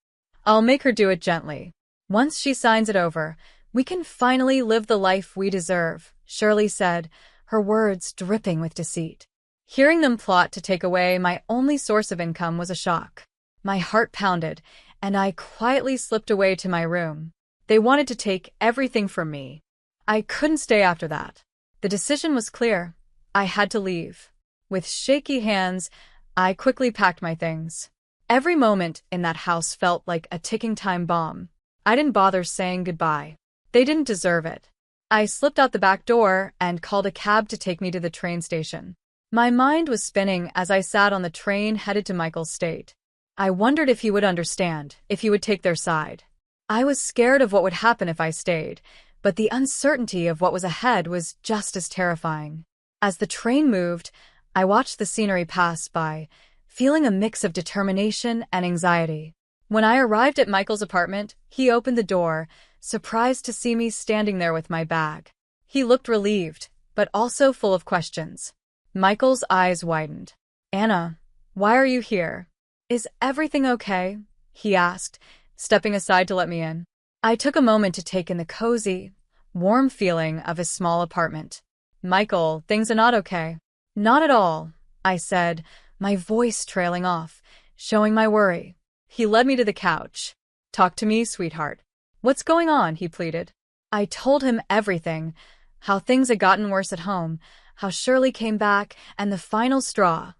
Speaker 2: I'll make her do it gently. Once she signs it over, we can finally live the life we deserve," Shirley said, her words dripping with deceit. Hearing them plot to take away my only source of income was a shock. My heart pounded, and I quietly slipped away to my room. They wanted to take everything from me. I couldn't stay after that. The decision was clear. I had to leave. With shaky hands, I quickly packed my things. Every moment in that house felt like a ticking time bomb. I didn't bother saying goodbye. They didn't deserve it. I slipped out the back door and called a cab to take me to the train station. My mind was spinning as I sat on the train headed to Michael's state. I wondered if he would understand, if he would take their side. I was scared of what would happen if I stayed, but the uncertainty of what was ahead was just as terrifying. As the train moved, I watched the scenery pass by, feeling a mix of determination and anxiety. When I arrived at Michael's apartment, he opened the door, surprised to see me standing there with my bag. He looked relieved, but also full of questions. Michael's eyes widened. "Anna, why are you here? Is everything okay?" he asked, stepping aside to let me in. I took a moment to take in the cozy, warm feeling of his small apartment. "Michael, things are not okay." "Not at all," I said, my voice trailing off, showing my worry. He led me to the couch. "Talk to me, sweetheart." "What's going on?" he pleaded. I told him everything, how things had gotten worse at home, how Shirley came back, and the final straw,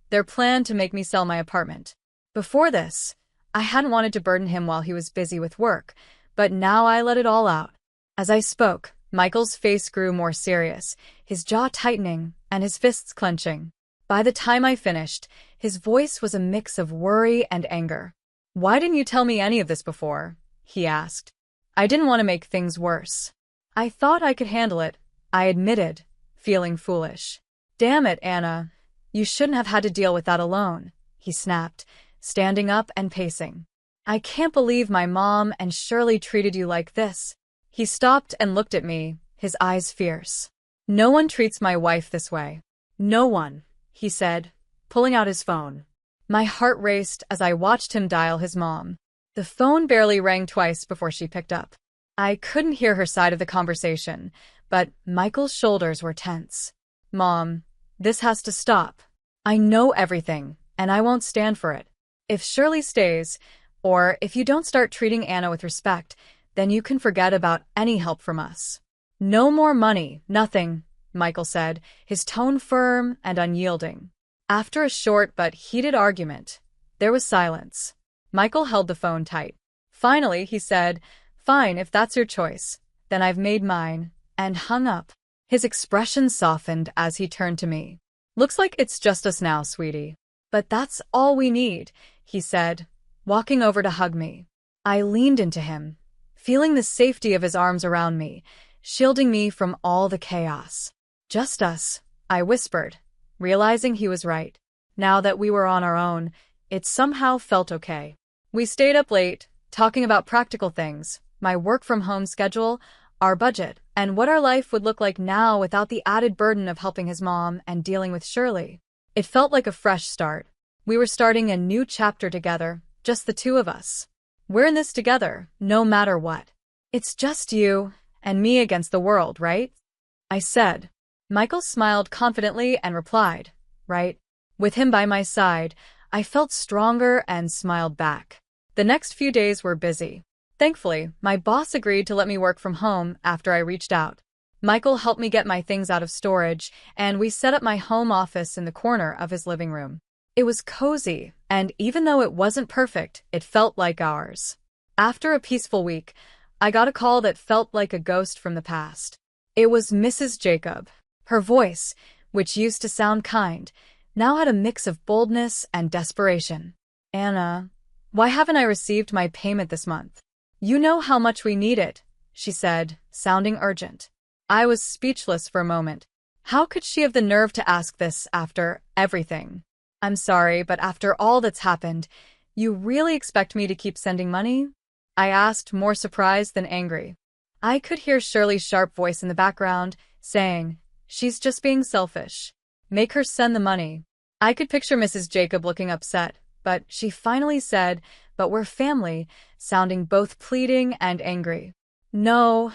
Speaker 2: their plan to make me sell my apartment. Before this, I hadn't wanted to burden him while he was busy with work, but now I let it all out. As I spoke, Michael's face grew more serious, his jaw tightening and his fists clenching. By the time I finished, his voice was a mix of worry and anger. "Why didn't you tell me any of this before?" he asked. "I didn't want to make things worse. I thought I could handle it," I admitted, feeling foolish. "Damn it, Anna. You shouldn't have had to deal with that alone," he snapped, standing up and pacing. "I can't believe my mom and Shirley treated you like this." He stopped and looked at me, his eyes fierce. "No one treats my wife this way." "No one," he said, pulling out his phone. My heart raced as I watched him dial his mom. The phone barely rang twice before she picked up. I couldn't hear her side of the conversation, but Michael's shoulders were tense. "Mom, this has to stop. I know everything, and I won't stand for it. If Shirley stays, or if you don't start treating Anna with respect, then you can forget about any help from us." "No more money, nothing," Michael said, his tone firm and unyielding. After a short but heated argument, there was silence. Michael held the phone tight. Finally, he said, "Fine, if that's your choice, then I've made mine," and hung up. His expression softened as he turned to me. "Looks like it's just us now, sweetie." "But that's all we need," he said, walking over to hug me. I leaned into him, feeling the safety of his arms around me, shielding me from all the chaos. "Just us," I whispered, realizing he was right. Now that we were on our own, it somehow felt okay. We stayed up late, talking about practical things, my work-from-home schedule, our budget, and what our life would look like now without the added burden of helping his mom and dealing with Shirley. It felt like a fresh start. We were starting a new chapter together, just the two of us. We're in this together, no matter what. "It's just you and me against the world, right?" I said. Michael smiled confidently and replied, "Right." With him by my side, I felt stronger and smiled back. The next few days were busy. Thankfully, my boss agreed to let me work from home after I reached out. Michael helped me get my things out of storage, and we set up my home office in the corner of his living room. It was cozy, and even though it wasn't perfect, it felt like ours. After a peaceful week, I got a call that felt like a ghost from the past. It was Mrs. Jacob. Her voice, which used to sound kind, now had a mix of boldness and desperation. "Anna, why haven't I received my payment this month? You know how much we need it," she said, sounding urgent. I was speechless for a moment. How could she have the nerve to ask this after everything? "I'm sorry, but after all that's happened, you really expect me to keep sending money?" I asked, more surprised than angry. I could hear Shirley's sharp voice in the background, saying, "She's just being selfish. Make her send the money." I could picture Mrs. Jacob looking upset, but she finally said, "But we're family," sounding both pleading and angry. "No,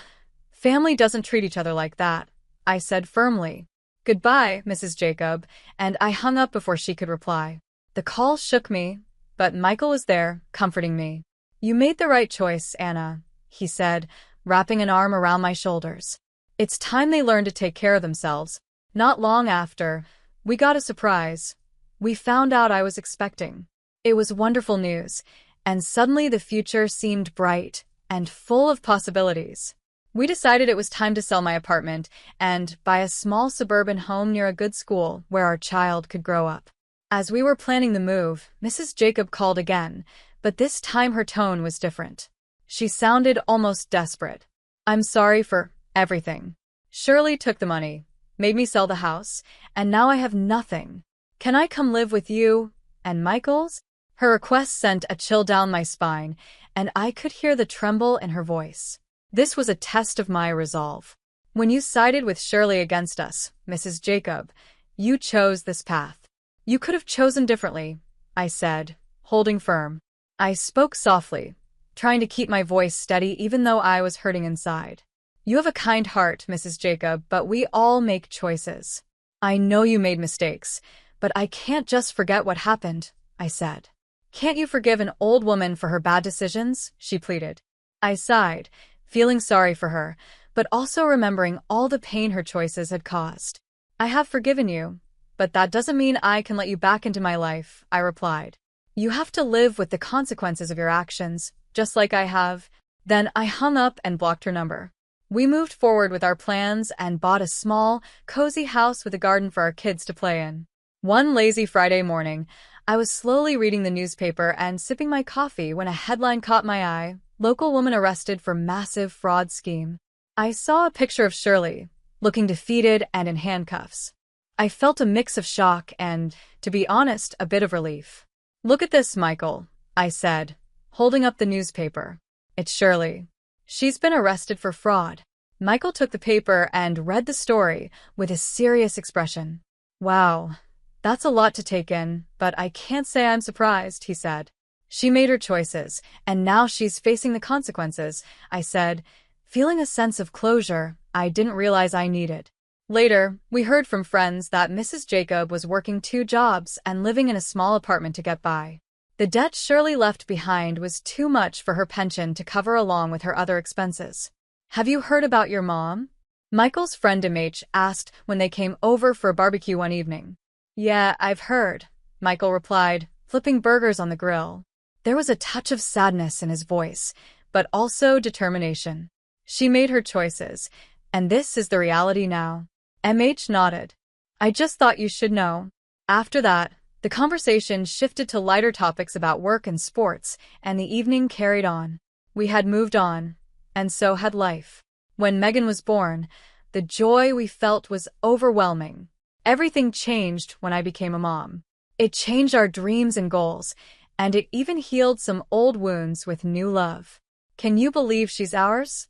Speaker 2: family doesn't treat each other like that," I said firmly. "Goodbye, Mrs. Jacob," and I hung up before she could reply. The call shook me, but Michael was there, comforting me. "You made the right choice, Anna," he said, wrapping an arm around my shoulders. "It's time they learned to take care of themselves." Not long after, we got a surprise. We found out I was expecting. It was wonderful news, and suddenly the future seemed bright and full of possibilities. We decided it was time to sell my apartment and buy a small suburban home near a good school where our child could grow up. As we were planning the move, Mrs. Jacob called again, but this time her tone was different. She sounded almost desperate. "I'm sorry for everything. Shirley took the money, made me sell the house, and now I have nothing. Can I come live with you and Michael's?" Her request sent a chill down my spine, and I could hear the tremble in her voice. This was a test of my resolve. "When you sided with Shirley against us, Mrs. Jacob, you chose this path. You could have chosen differently," I said, holding firm. I spoke softly, trying to keep my voice steady even though I was hurting inside. "You have a kind heart, Mrs. Jacob, but we all make choices. I know you made mistakes, but I can't just forget what happened," I said. "Can't you forgive an old woman for her bad decisions?" she pleaded. I sighed, feeling sorry for her, but also remembering all the pain her choices had caused. "I have forgiven you, but that doesn't mean I can let you back into my life," I replied. You have to live with the consequences of your actions, just like I have. Then I hung up and blocked her number. We moved forward with our plans and bought a small, cozy house with a garden for our kids to play in. One lazy Friday morning, I was slowly reading the newspaper and sipping my coffee when a headline caught my eye: local woman arrested for massive fraud scheme. I saw a picture of Shirley, looking defeated and in handcuffs. I felt a mix of shock and, to be honest, a bit of relief. "Look at this, Michael," I said, holding up the newspaper. "It's Shirley. She's been arrested for fraud." Michael took the paper and read the story with a serious expression. "Wow, that's a lot to take in, but I can't say I'm surprised," he said. "She made her choices, and now she's facing the consequences," I said, feeling a sense of closure I didn't realize I needed. Later, we heard from friends that Mrs. Jacob was working 2 jobs and living in a small apartment to get by. The debt Shirley left behind was too much for her pension to cover along with her other expenses. "Have you heard about your mom?" Michael's friend MH asked when they came over for a barbecue one evening. "Yeah, I've heard," Michael replied, flipping burgers on the grill. There was a touch of sadness in his voice, but also determination. "She made her choices, and this is the reality now." MH nodded. "I just thought you should know." After that, the conversation shifted to lighter topics about work and sports, and the evening carried on. We had moved on, and so had life. When Megan was born, the joy we felt was overwhelming. Everything changed when I became a mom. It changed our dreams and goals, and it even healed some old wounds with new love. "Can you believe she's ours?"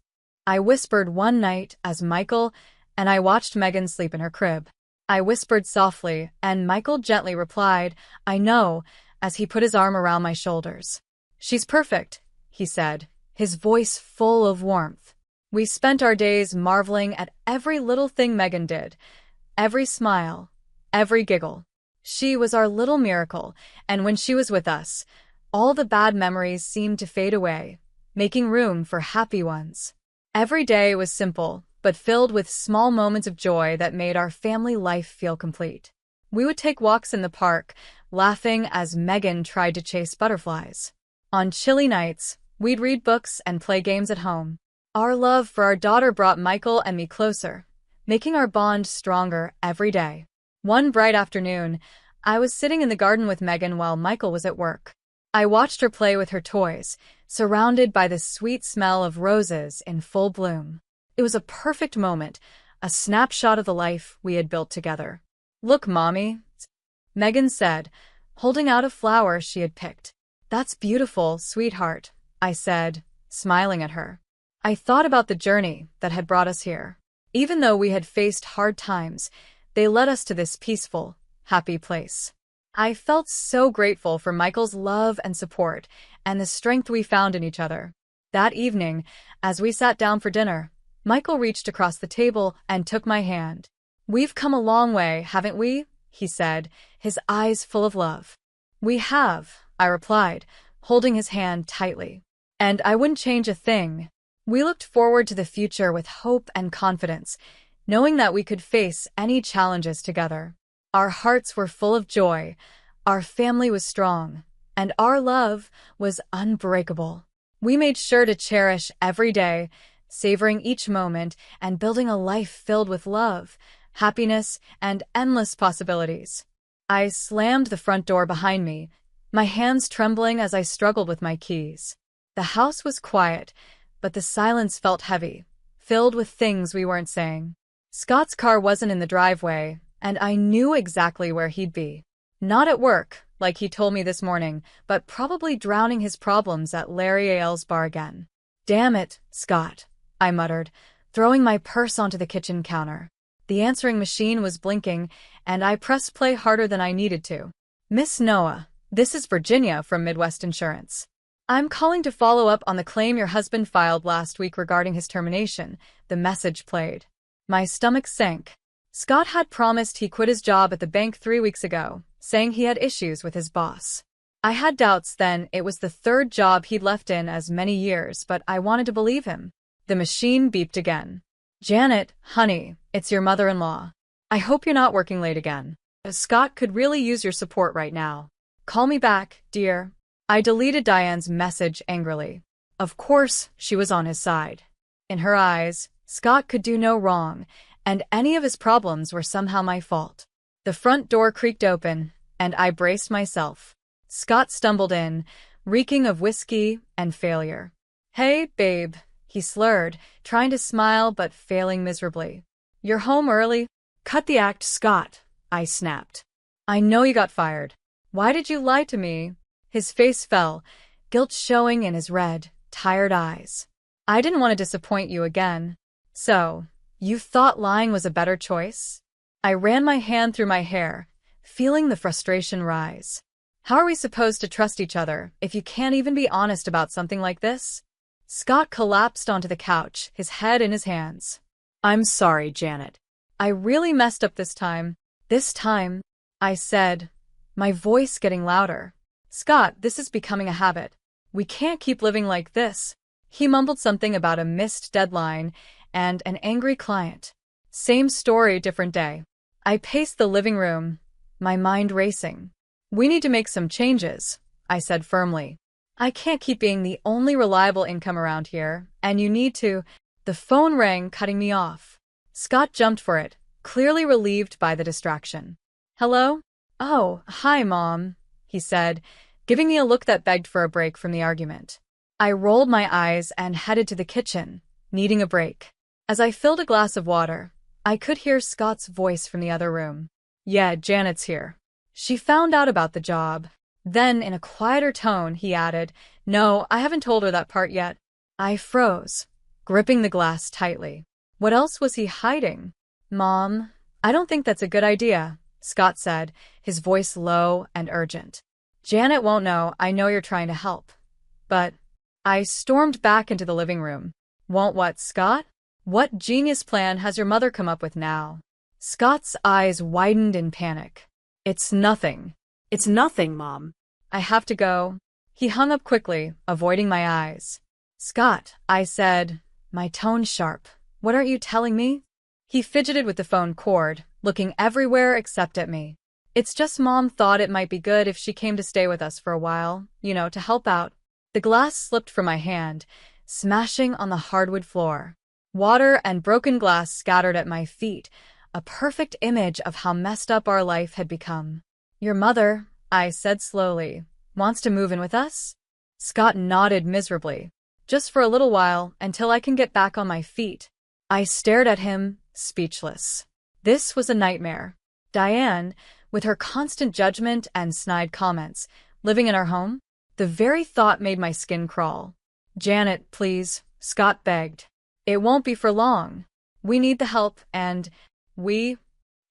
Speaker 2: I whispered one night as Michael and I watched Megan sleep in her crib. I whispered softly, and Michael gently replied, "I know," as he put his arm around my shoulders. "She's perfect," he said, his voice full of warmth. We spent our days marveling at every little thing Megan did, every smile, every giggle. She was our little miracle, and when she was with us, all the bad memories seemed to fade away, making room for happy ones. Every day was simple, but filled with small moments of joy that made our family life feel complete. We would take walks in the park, laughing as Megan tried to chase butterflies. On chilly nights, we'd read books and play games at home. Our love for our daughter brought Michael and me closer, making our bond stronger every day. One bright afternoon, I was sitting in the garden with Megan while Michael was at work. I watched her play with her toys, surrounded by the sweet smell of roses in full bloom. It was a perfect moment, a snapshot of the life we had built together. "Look, Mommy," Megan said, holding out a flower she had picked. "That's beautiful, sweetheart," I said, smiling at her. I thought about the journey that had brought us here. Even though we had faced hard times, they led us to this peaceful, happy place. I felt so grateful for Michael's love and support, and the strength we found in each other. That evening, as we sat down for dinner, Michael reached across the table and took my hand. "We've come a long way, haven't we?" he said, his eyes full of love. "We have," I replied, holding his hand tightly. "And I wouldn't change a thing." We looked forward to the future with hope and confidence, knowing that we could face any challenges together. Our hearts were full of joy, our family was strong, and our love was unbreakable. We made sure to cherish every day, savoring each moment and building a life filled with love, happiness, and endless possibilities. I slammed the front door behind me, my hands trembling as I struggled with my keys. The house was quiet, but the silence felt heavy, filled with things we weren't saying. Scott's car wasn't in the driveway, and I knew exactly where he'd be. Not at work, like he told me this morning, but probably drowning his problems at Larry Ailes' bar again. "Damn it, Scott," I muttered, throwing my purse onto the kitchen counter. The answering machine was blinking, and I pressed play harder than I needed to. "Miss Noah, this is Virginia from Midwest Insurance. I'm calling to follow up on the claim your husband filed last week regarding his termination," the message played. My stomach sank. Scott had promised he quit his job at the bank 3 weeks ago, saying he had issues with his boss. I had doubts then. It was the 3rd job he'd left in as many years, but I wanted to believe him. The machine beeped again. "Janet, honey, it's your mother-in-law. I hope you're not working late again. Scott could really use your support right now." Call me back, dear. I deleted Diane's message angrily. Of course, she was on his side. In her eyes, Scott could do no wrong, and any of his problems were somehow my fault. The front door creaked open, and I braced myself. Scott stumbled in, reeking of whiskey and failure. Hey, babe, he slurred, trying to smile but failing miserably. You're home early?
Speaker 3: Cut the act, Scott, I snapped.
Speaker 2: I know you got fired. Why did you lie to me? His face fell, guilt showing in his red, tired eyes. I didn't want to disappoint you again. So, you thought lying was a better choice? I ran my hand through my hair, feeling the frustration rise. How are we supposed to trust each other if you can't even be honest about something like this? Scott collapsed onto the couch, his head in his hands.
Speaker 3: I'm sorry, Janet.
Speaker 2: I really messed up this time. This time, I said, my voice getting louder. Scott, this is becoming a habit. We can't keep living like this. He mumbled something about a missed deadline and an angry client. Same story, different day. I paced the living room, my mind racing. We need to make some changes, I said firmly. I can't keep being the only reliable income around here, and you need to— The phone rang, cutting me off. Scott jumped for it, clearly relieved by the distraction. Hello? Oh, hi, Mom, he said, giving me a look that begged for a break from the argument. I rolled my eyes and headed to the kitchen, needing a break. As I filled a glass of water, I could hear Scott's voice from the other room. Yeah, Janet's here. She found out about the job. Then, in a quieter tone, he added, No, I haven't told her that part yet. I froze, gripping the glass tightly. What else was he hiding? Mom, I don't think that's a good idea, Scott said, his voice low and urgent. Janet won't know. I know you're trying to help. But I stormed back into the living room. Won't what, Scott? What genius plan has your mother come up with now? Scott's eyes widened in panic. It's nothing.
Speaker 3: It's nothing, Mom.
Speaker 2: I have to go. He hung up quickly, avoiding my eyes. Scott, I said, my tone sharp. What aren't you telling me? He fidgeted with the phone cord, looking everywhere except at me. It's just Mom thought it might be good if she came to stay with us for a while, to help out. The glass slipped from my hand, smashing on the hardwood floor. Water and broken glass scattered at my feet, a perfect image of how messed up our life had become. Your mother, I said slowly, wants to move in with us? Scott nodded miserably. Just for a little while, until I can get back on my feet. I stared at him, speechless. This was a nightmare. Diane, with her constant judgment and snide comments, living in our home? The very thought made my skin crawl. Janet, please, Scott begged. It won't be for long. We need the help, and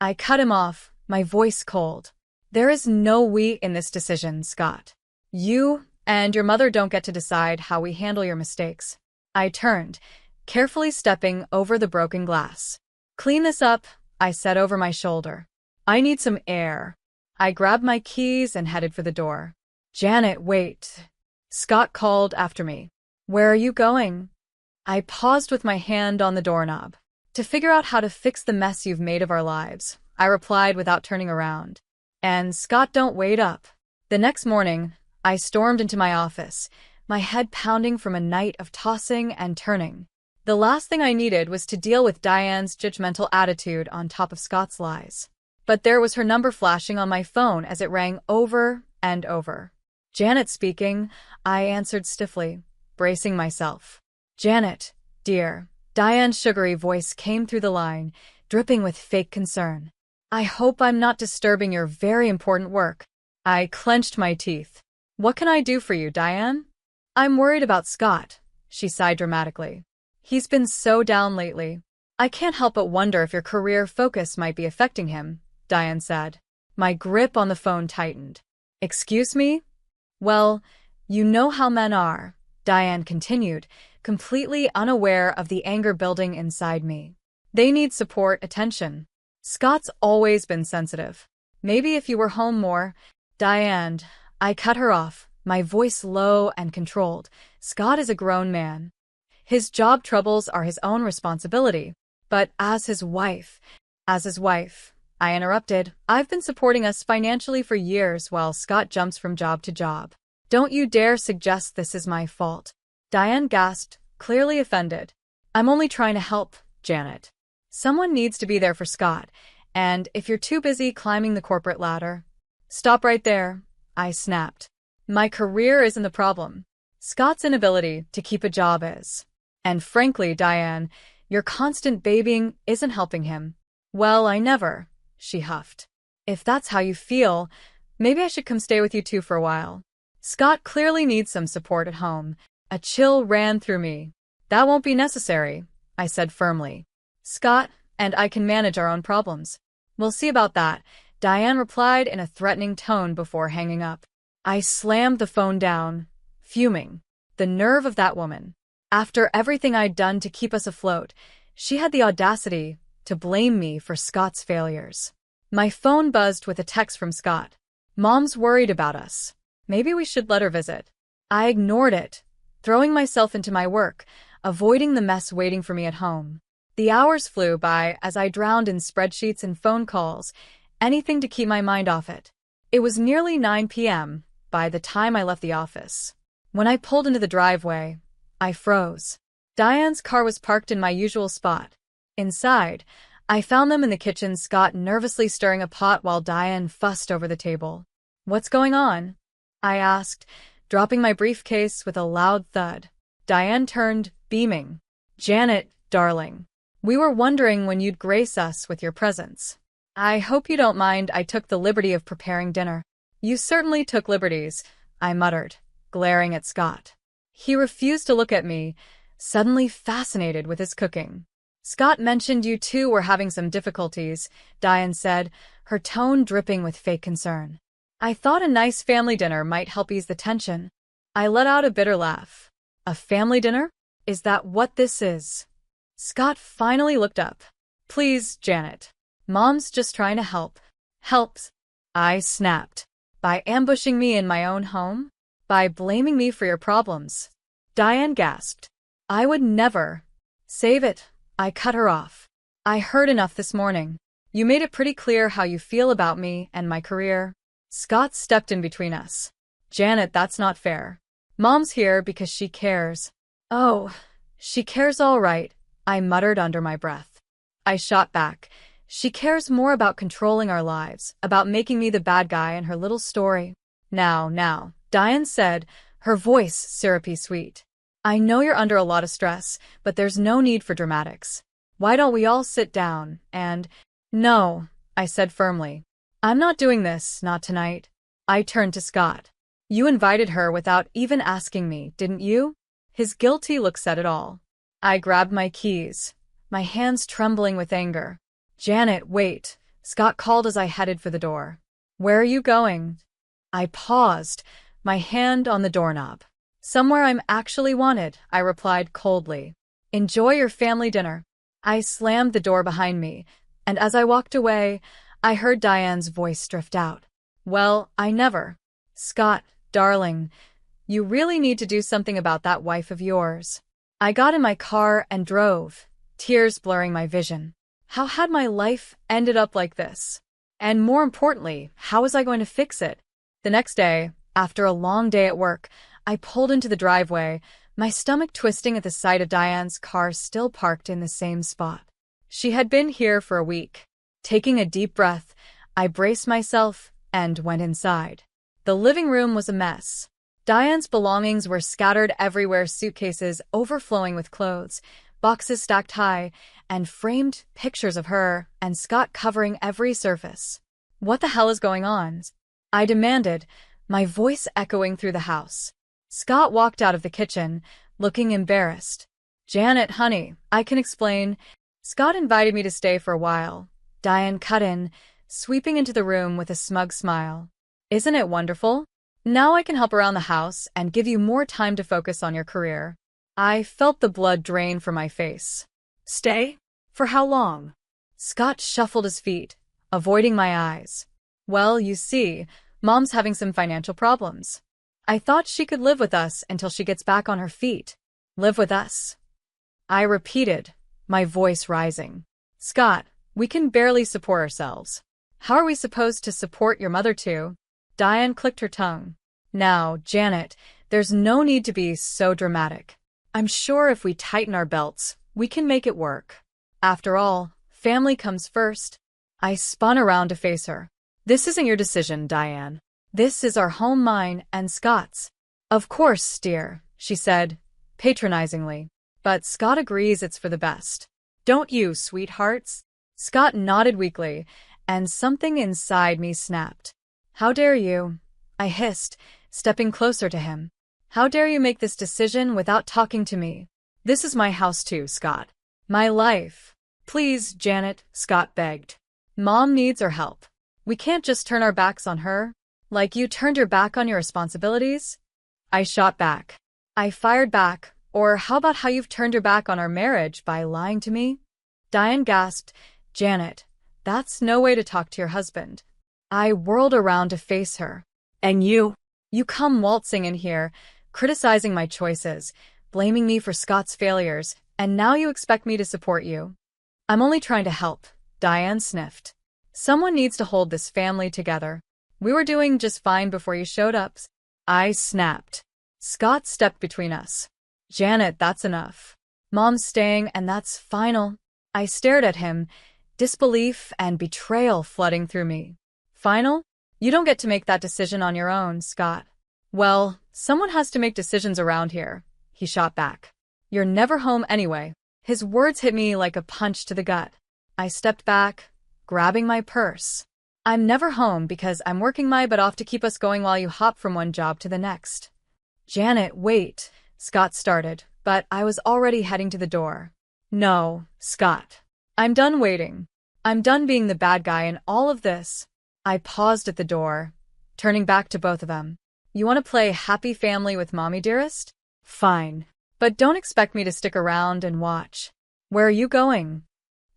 Speaker 2: I cut him off, my voice cold. There is no we in this decision, Scott. You and your mother don't get to decide how we handle your mistakes. I turned, carefully stepping over the broken glass. Clean this up, I said over my shoulder. I need some air. I grabbed my keys and headed for the door. Janet, wait. Scott called after me. Where are you going? I paused with my hand on the doorknob. To figure out how to fix the mess you've made of our lives, I replied without turning around. And Scott, don't wait up. The next morning, I stormed into my office, my head pounding from a night of tossing and turning. The last thing I needed was to deal with Diane's judgmental attitude on top of Scott's lies. But there was her number flashing on my phone as it rang over and over. Janet speaking, I answered stiffly, bracing myself. Janet, dear. Diane's sugary voice came through the line, dripping with fake concern. I hope I'm not disturbing your very important work. I clenched my teeth. What can I do for you, Diane? I'm worried about Scott, she sighed dramatically. He's been so down lately. I can't help but wonder if your career focus might be affecting him, Diane said. My grip on the phone tightened. Excuse me? Well, you know how men are, Diane continued, completely unaware of the anger building inside me. They need support, attention. Scott's always been sensitive. Maybe if you were home more. Diane, I cut her off, my voice low and controlled. Scott is a grown man. His job troubles are his own responsibility. But as his wife, I interrupted. I've been supporting us financially for years while Scott jumps from job to job. Don't you dare suggest this is my fault. Diane gasped, clearly offended. I'm only trying to help, Janet. Someone needs to be there for Scott, and if you're too busy climbing the corporate ladder... Stop right there, I snapped. My career isn't the problem. Scott's inability to keep a job is. And frankly, Diane, your constant babying isn't helping him. Well, I never, she huffed. If that's how you feel, maybe I should come stay with you two for a while. Scott clearly needs some support at home. A chill ran through me. That won't be necessary, I said firmly. Scott and I can manage our own problems. We'll see about that, Diane replied in a threatening tone before hanging up. I slammed the phone down, fuming. The nerve of that woman. After everything I'd done to keep us afloat, she had the audacity to blame me for Scott's failures. My phone buzzed with a text from Scott. Mom's worried about us. Maybe we should let her visit. I ignored it, throwing myself into my work, avoiding the mess waiting for me at home. The hours flew by as I drowned in spreadsheets and phone calls, anything to keep my mind off it. It was nearly 9 p.m. by the time I left the office. When I pulled into the driveway, I froze. Diane's car was parked in my usual spot. Inside, I found them in the kitchen, Scott nervously stirring a pot while Diane fussed over the table. What's going on? I asked, dropping my briefcase with a loud thud. Diane turned, beaming. Janet, darling. We were wondering when you'd grace us with your presence. I hope you don't mind I took the liberty of preparing dinner. You certainly took liberties, I muttered, glaring at Scott. He refused to look at me, suddenly fascinated with his cooking. Scott mentioned you two were having some difficulties, Diane said, her tone dripping with fake concern. I thought a nice family dinner might help ease the tension. I let out a bitter laugh. A family dinner? Is that what this is? Scott finally looked up. Please, Janet. Mom's just trying to help. Helps? I snapped. By ambushing me in my own home? By blaming me for your problems? Diane gasped. I would never. Save it. I cut her off. I heard enough this morning. You made it pretty clear how you feel about me and my career. Scott stepped in between us. Janet, that's not fair. Mom's here because she cares. Oh, she cares all right, I muttered under my breath. I shot back. She cares more about controlling our lives, about making me the bad guy in her little story. Now, Diane said, her voice syrupy sweet. I know you're under a lot of stress, but there's no need for dramatics. Why don't we all sit down and... No, I said firmly. I'm not doing this, not tonight. I turned to Scott. You invited her without even asking me, didn't you? His guilty look said it all. I grabbed my keys, my hands trembling with anger. Janet, wait, Scott called as I headed for the door. Where are you going? I paused, my hand on the doorknob. Somewhere I'm actually wanted, I replied coldly. Enjoy your family dinner. I slammed the door behind me, and as I walked away, I heard Diane's voice drift out. Well, I never. Scott, darling, you really need to do something about that wife of yours. I got in my car and drove, tears blurring my vision. How had my life ended up like this? And more importantly, how was I going to fix it? The next day, after a long day at work, I pulled into the driveway, my stomach twisting at the sight of Diane's car still parked in the same spot. She had been here for a week. Taking a deep breath, I braced myself and went inside. The living room was a mess. Diane's belongings were scattered everywhere, suitcases overflowing with clothes, boxes stacked high, and framed pictures of her and Scott covering every surface. What the hell is going on? I demanded, my voice echoing through the house. Scott walked out of the kitchen, looking embarrassed. Janet, honey, I can explain. Scott invited me to stay for a while. Diane cut in, sweeping into the room with a smug smile. Isn't it wonderful? Now I can help around the house and give you more time to focus on your career. I felt the blood drain from my face.
Speaker 3: Stay? For how long?
Speaker 2: Scott shuffled his feet, avoiding my eyes. Well, you see, Mom's having some financial problems. I thought she could live with us until she gets back on her feet. Live with us? I repeated, my voice rising. Scott, we can barely support ourselves. How are we supposed to support your mother too? Diane clicked her tongue. Now, Janet, there's no need to be so dramatic. I'm sure if we tighten our belts, we can make it work. After all, family comes first. I spun around to face her. This isn't your decision, Diane. This is our home, mine and Scott's. Of course, dear, she said, patronizingly. But Scott agrees it's for the best. Don't you, sweethearts? Scott nodded weakly, and something inside me snapped. How dare you? I hissed, stepping closer to him. How dare you make this decision without talking to me? This is my house too, Scott. My life. Please, Janet, Scott begged. Mom needs our help. We can't just turn our backs on her. Like you turned your back on your responsibilities? I shot back. I fired back. Or how about how you've turned your back on our marriage by lying to me? Diane gasped. Janet, that's no way to talk to your husband. I whirled around to face her.
Speaker 3: And you?
Speaker 2: You come waltzing in here, criticizing my choices, blaming me for Scott's failures, and now you expect me to support you. I'm only trying to help, Diane sniffed. Someone needs to hold this family together. We were doing just fine before you showed up. I snapped. Scott stepped between us. Janet, that's enough. Mom's staying, and that's final. I stared at him, disbelief and betrayal flooding through me. Final? You don't get to make that decision on your own, Scott. Well, someone has to make decisions around here, he shot back. You're never home anyway. His words hit me like a punch to the gut. I stepped back, grabbing my purse. I'm never home because I'm working my butt off to keep us going while you hop from one job to the next. Janet, wait, Scott started, but I was already heading to the door. No, Scott. I'm done waiting. I'm done being the bad guy in all of this. I paused at the door, turning back to both of them. You want to play happy family with mommy, dearest? Fine. But don't expect me to stick around and watch. Where are you going?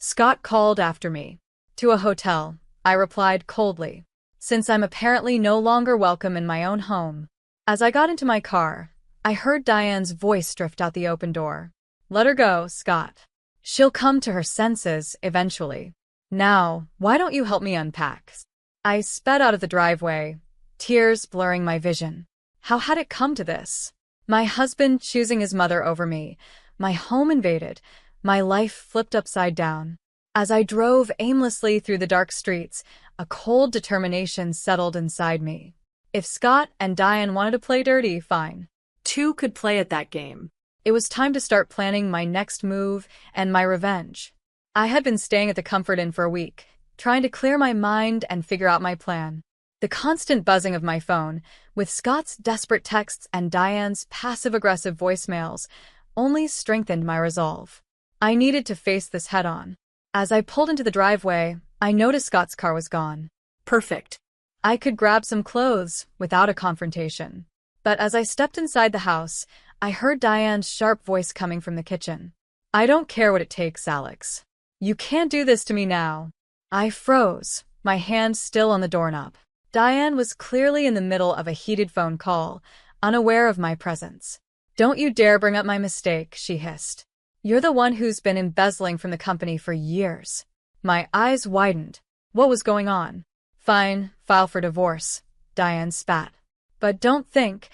Speaker 2: Scott called after me. To a hotel, I replied coldly, since I'm apparently no longer welcome in my own home. As I got into my car, I heard Diane's voice drift out the open door. Let her go, Scott. She'll come to her senses eventually. Now, why don't you help me unpack? I sped out of the driveway, tears blurring my vision. How had it come to this? My husband choosing his mother over me, my home invaded, my life flipped upside down. As I drove aimlessly through the dark streets, a cold determination settled inside me. If Scott and Diane wanted to play dirty, fine.
Speaker 3: Two could play at that game.
Speaker 2: It was time to start planning my next move and my revenge. I had been staying at the Comfort Inn for a week, trying to clear my mind and figure out my plan. The constant buzzing of my phone, with Scott's desperate texts and Diane's passive-aggressive voicemails, only strengthened my resolve. I needed to face this head-on. As I pulled into the driveway, I noticed Scott's car was gone.
Speaker 3: Perfect.
Speaker 2: I could grab some clothes without a confrontation. But as I stepped inside the house, I heard Diane's sharp voice coming from the kitchen. I don't care what it takes, Alex. You can't do this to me now. I froze, my hand still on the doorknob. Diane was clearly in the middle of a heated phone call, unaware of my presence. Don't you dare bring up my mistake, she hissed. You're the one who's been embezzling from the company for years. My eyes widened. What was going on? Fine, file for divorce, Diane spat. But don't think,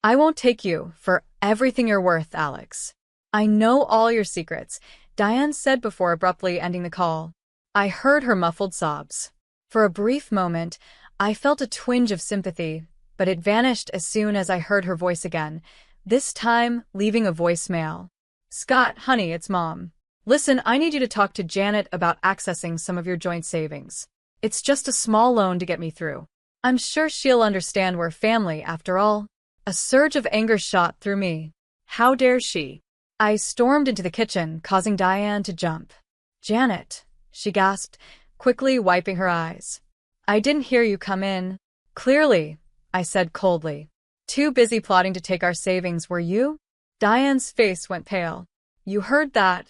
Speaker 2: I won't take you for everything you're worth, Alex. I know all your secrets, Diane said before abruptly ending the call. I heard her muffled sobs. For a brief moment, I felt a twinge of sympathy, but it vanished as soon as I heard her voice again, this time leaving a voicemail. Scott, honey, it's Mom. Listen, I need you to talk to Janet about accessing some of your joint savings. It's just a small loan to get me through. I'm sure she'll understand we're family after all. A surge of anger shot through me.
Speaker 3: How dare she?
Speaker 2: I stormed into the kitchen, causing Diane to jump. Janet, she gasped, quickly wiping her eyes. I didn't hear you come in. Clearly, I said coldly. Too busy plotting to take our savings, were you? Diane's face went pale. You heard that?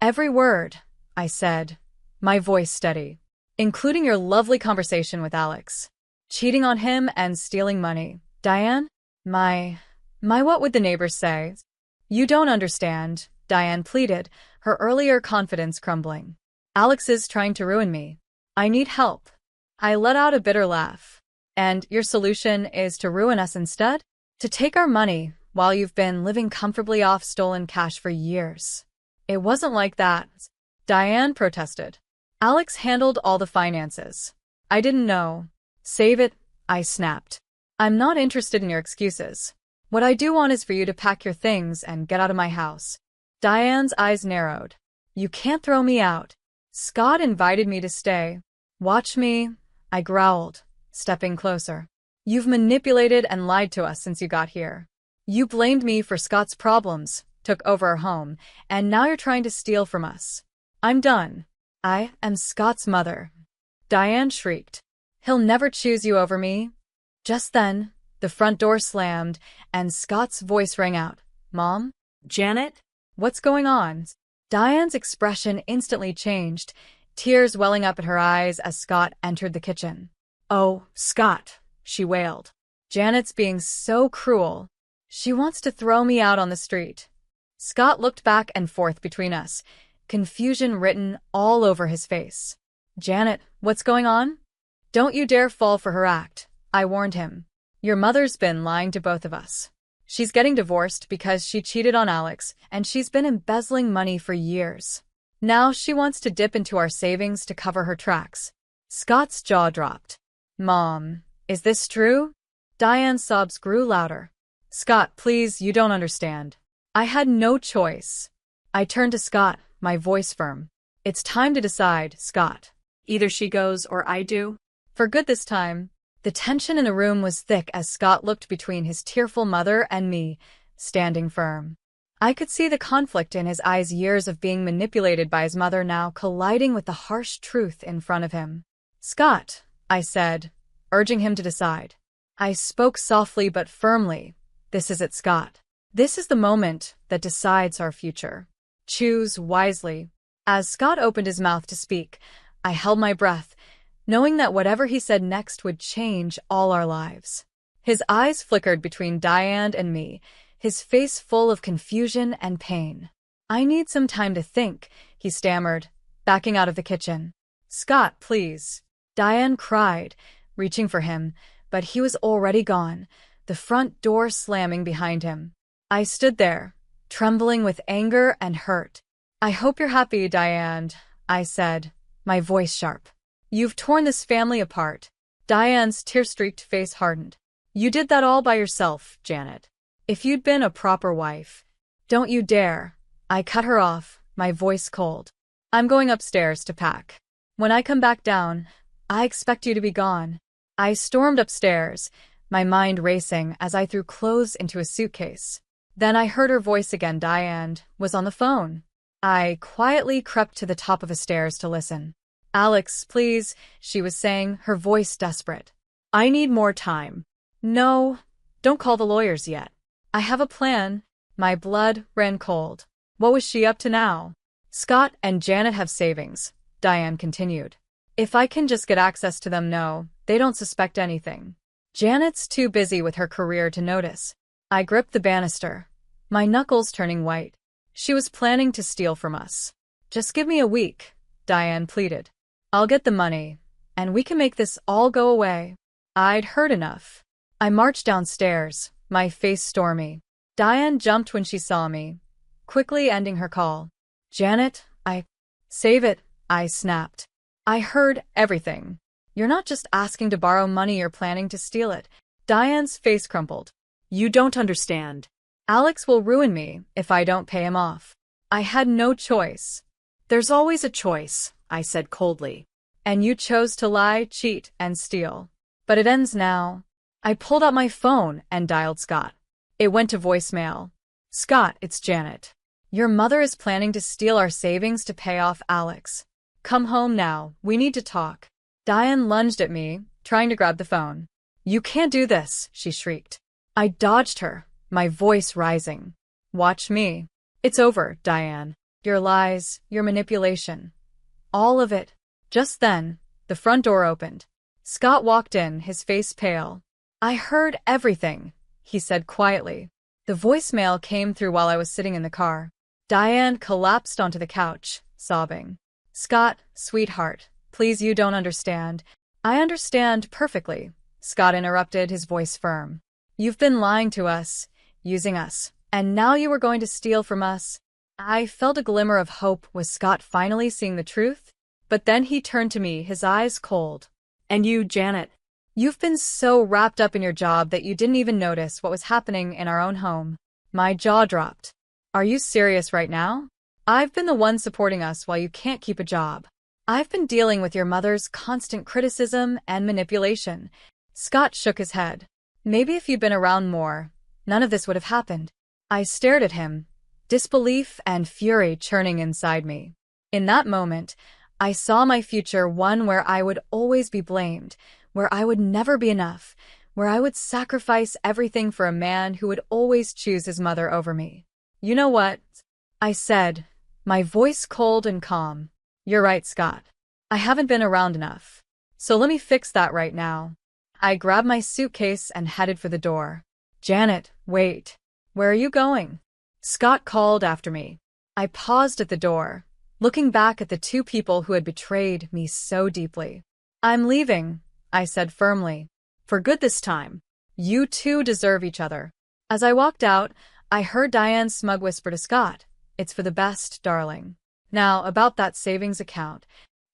Speaker 2: Every word, I said, my voice steady. Including your lovely conversation with Alex. Cheating on him and stealing money. Diane? My what would the neighbors say? You don't understand, Diane pleaded, her earlier confidence crumbling. Alex is trying to ruin me. I need help. I let out a bitter laugh. And your solution is to ruin us instead? To take our money while you've been living comfortably off stolen cash for years. It wasn't like that, Diane protested. Alex handled all the finances. I didn't know. Save it, I snapped. I'm not interested in your excuses. What I do want is for you to pack your things and get out of my house. Diane's eyes narrowed. You can't throw me out. Scott invited me to stay. Watch me, I growled, stepping closer. You've manipulated and lied to us since you got here. You blamed me for Scott's problems, took over our home, and now you're trying to steal from us. I'm done. I am Scott's mother. Diane shrieked. He'll never choose you over me. Just then, the front door slammed, and Scott's voice rang out. Mom?
Speaker 3: Janet?
Speaker 2: What's going on? Diane's expression instantly changed, tears welling up at her eyes as Scott entered the kitchen. Oh, Scott, she wailed. Janet's being so cruel. She wants to throw me out on the street. Scott looked back and forth between us, confusion written all over his face. Janet, what's going on? Don't you dare fall for her act, I warned him. Your mother's been lying to both of us. She's getting divorced because she cheated on Alex, and she's been embezzling money for years. Now she wants to dip into our savings to cover her tracks. Scott's jaw dropped. Mom, is this true? Diane's sobs grew louder. Scott, please, you don't understand. I had no choice. I turned to Scott, my voice firm. It's time to decide, Scott.
Speaker 3: Either she goes or I do.
Speaker 2: For good this time. The tension in the room was thick as Scott looked between his tearful mother and me, standing firm. I could see the conflict in his eyes, years of being manipulated by his mother now colliding with the harsh truth in front of him. Scott, I said, urging him to decide. I spoke softly but firmly. This is it, Scott. This is the moment that decides our future. Choose wisely. As Scott opened his mouth to speak, I held my breath, knowing that whatever he said next would change all our lives. His eyes flickered between Diane and me, his face full of confusion and pain. I need some time to think, he stammered, backing out of the kitchen. Scott, please. Diane cried, reaching for him, but he was already gone, the front door slamming behind him. I stood there, trembling with anger and hurt. I hope you're happy, Diane, I said, my voice sharp. You've torn this family apart. Diane's tear-streaked face hardened. You did that all by yourself, Janet. If you'd been a proper wife. Don't you dare. I cut her off, my voice cold. I'm going upstairs to pack. When I come back down, I expect you to be gone. I stormed upstairs, my mind racing as I threw clothes into a suitcase. Then I heard her voice again. Diane was on the phone. I quietly crept to the top of the stairs to listen. Alex, please, she was saying, her voice desperate. I need more time. No, don't call the lawyers yet. I have a plan. My blood ran cold. What was she up to now? Scott and Janet have savings, Diane continued. If I can just get access to them, no, they don't suspect anything. Janet's too busy with her career to notice. I gripped the banister, my knuckles turning white. She was planning to steal from us. Just give me a week, Diane pleaded. I'll get the money, and we can make this all go away. I'd heard enough. I marched downstairs, my face stormy. Diane jumped when she saw me, quickly ending her call. Janet, Save it, I snapped. I heard everything. You're not just asking to borrow money, you're planning to steal it. Diane's face crumpled. You don't understand. Alex will ruin me if I don't pay him off. I had no choice. There's always a choice, I said coldly. And you chose to lie, cheat, and steal. But it ends now. I pulled out my phone and dialed Scott. It went to voicemail. Scott, it's Janet. Your mother is planning to steal our savings to pay off Alex. Come home now, we need to talk. Diane lunged at me, trying to grab the phone. You can't do this, she shrieked. I dodged her, my voice rising. Watch me. It's over, Diane. Your lies, your manipulation. All of it. Just then, the front door opened. Scott walked in, his face pale. I heard everything, he said quietly. The voicemail came through while I was sitting in the car. Diane collapsed onto the couch, sobbing. Scott, sweetheart, please, you don't understand. I understand perfectly, Scott interrupted, his voice firm. You've been lying to us, using us, and now you are going to steal from us. I felt a glimmer of hope. Was Scott finally seeing the truth? But then he turned to me, his eyes cold.
Speaker 3: And you, Janet?
Speaker 2: You've been so wrapped up in your job that you didn't even notice what was happening in our own home. My jaw dropped. Are you serious right now? I've been the one supporting us while you can't keep a job. I've been dealing with your mother's constant criticism and manipulation. Scott shook his head. Maybe if you'd been around more, none of this would have happened. I stared at him, disbelief and fury churning inside me. In that moment, I saw my future, one where I would always be blamed, where I would never be enough, where I would sacrifice everything for a man who would always choose his mother over me. You know what? I said, my voice cold and calm. You're right, Scott. I haven't been around enough. So let me fix that right now. I grabbed my suitcase and headed for the door. Janet, wait. Where are you going? Scott called after me. I paused at the door, looking back at the two people who had betrayed me so deeply. I'm leaving, I said firmly. For good this time. You two deserve each other. As I walked out, I heard Diane's smug whisper to Scott, it's for the best, darling. Now, about that savings account.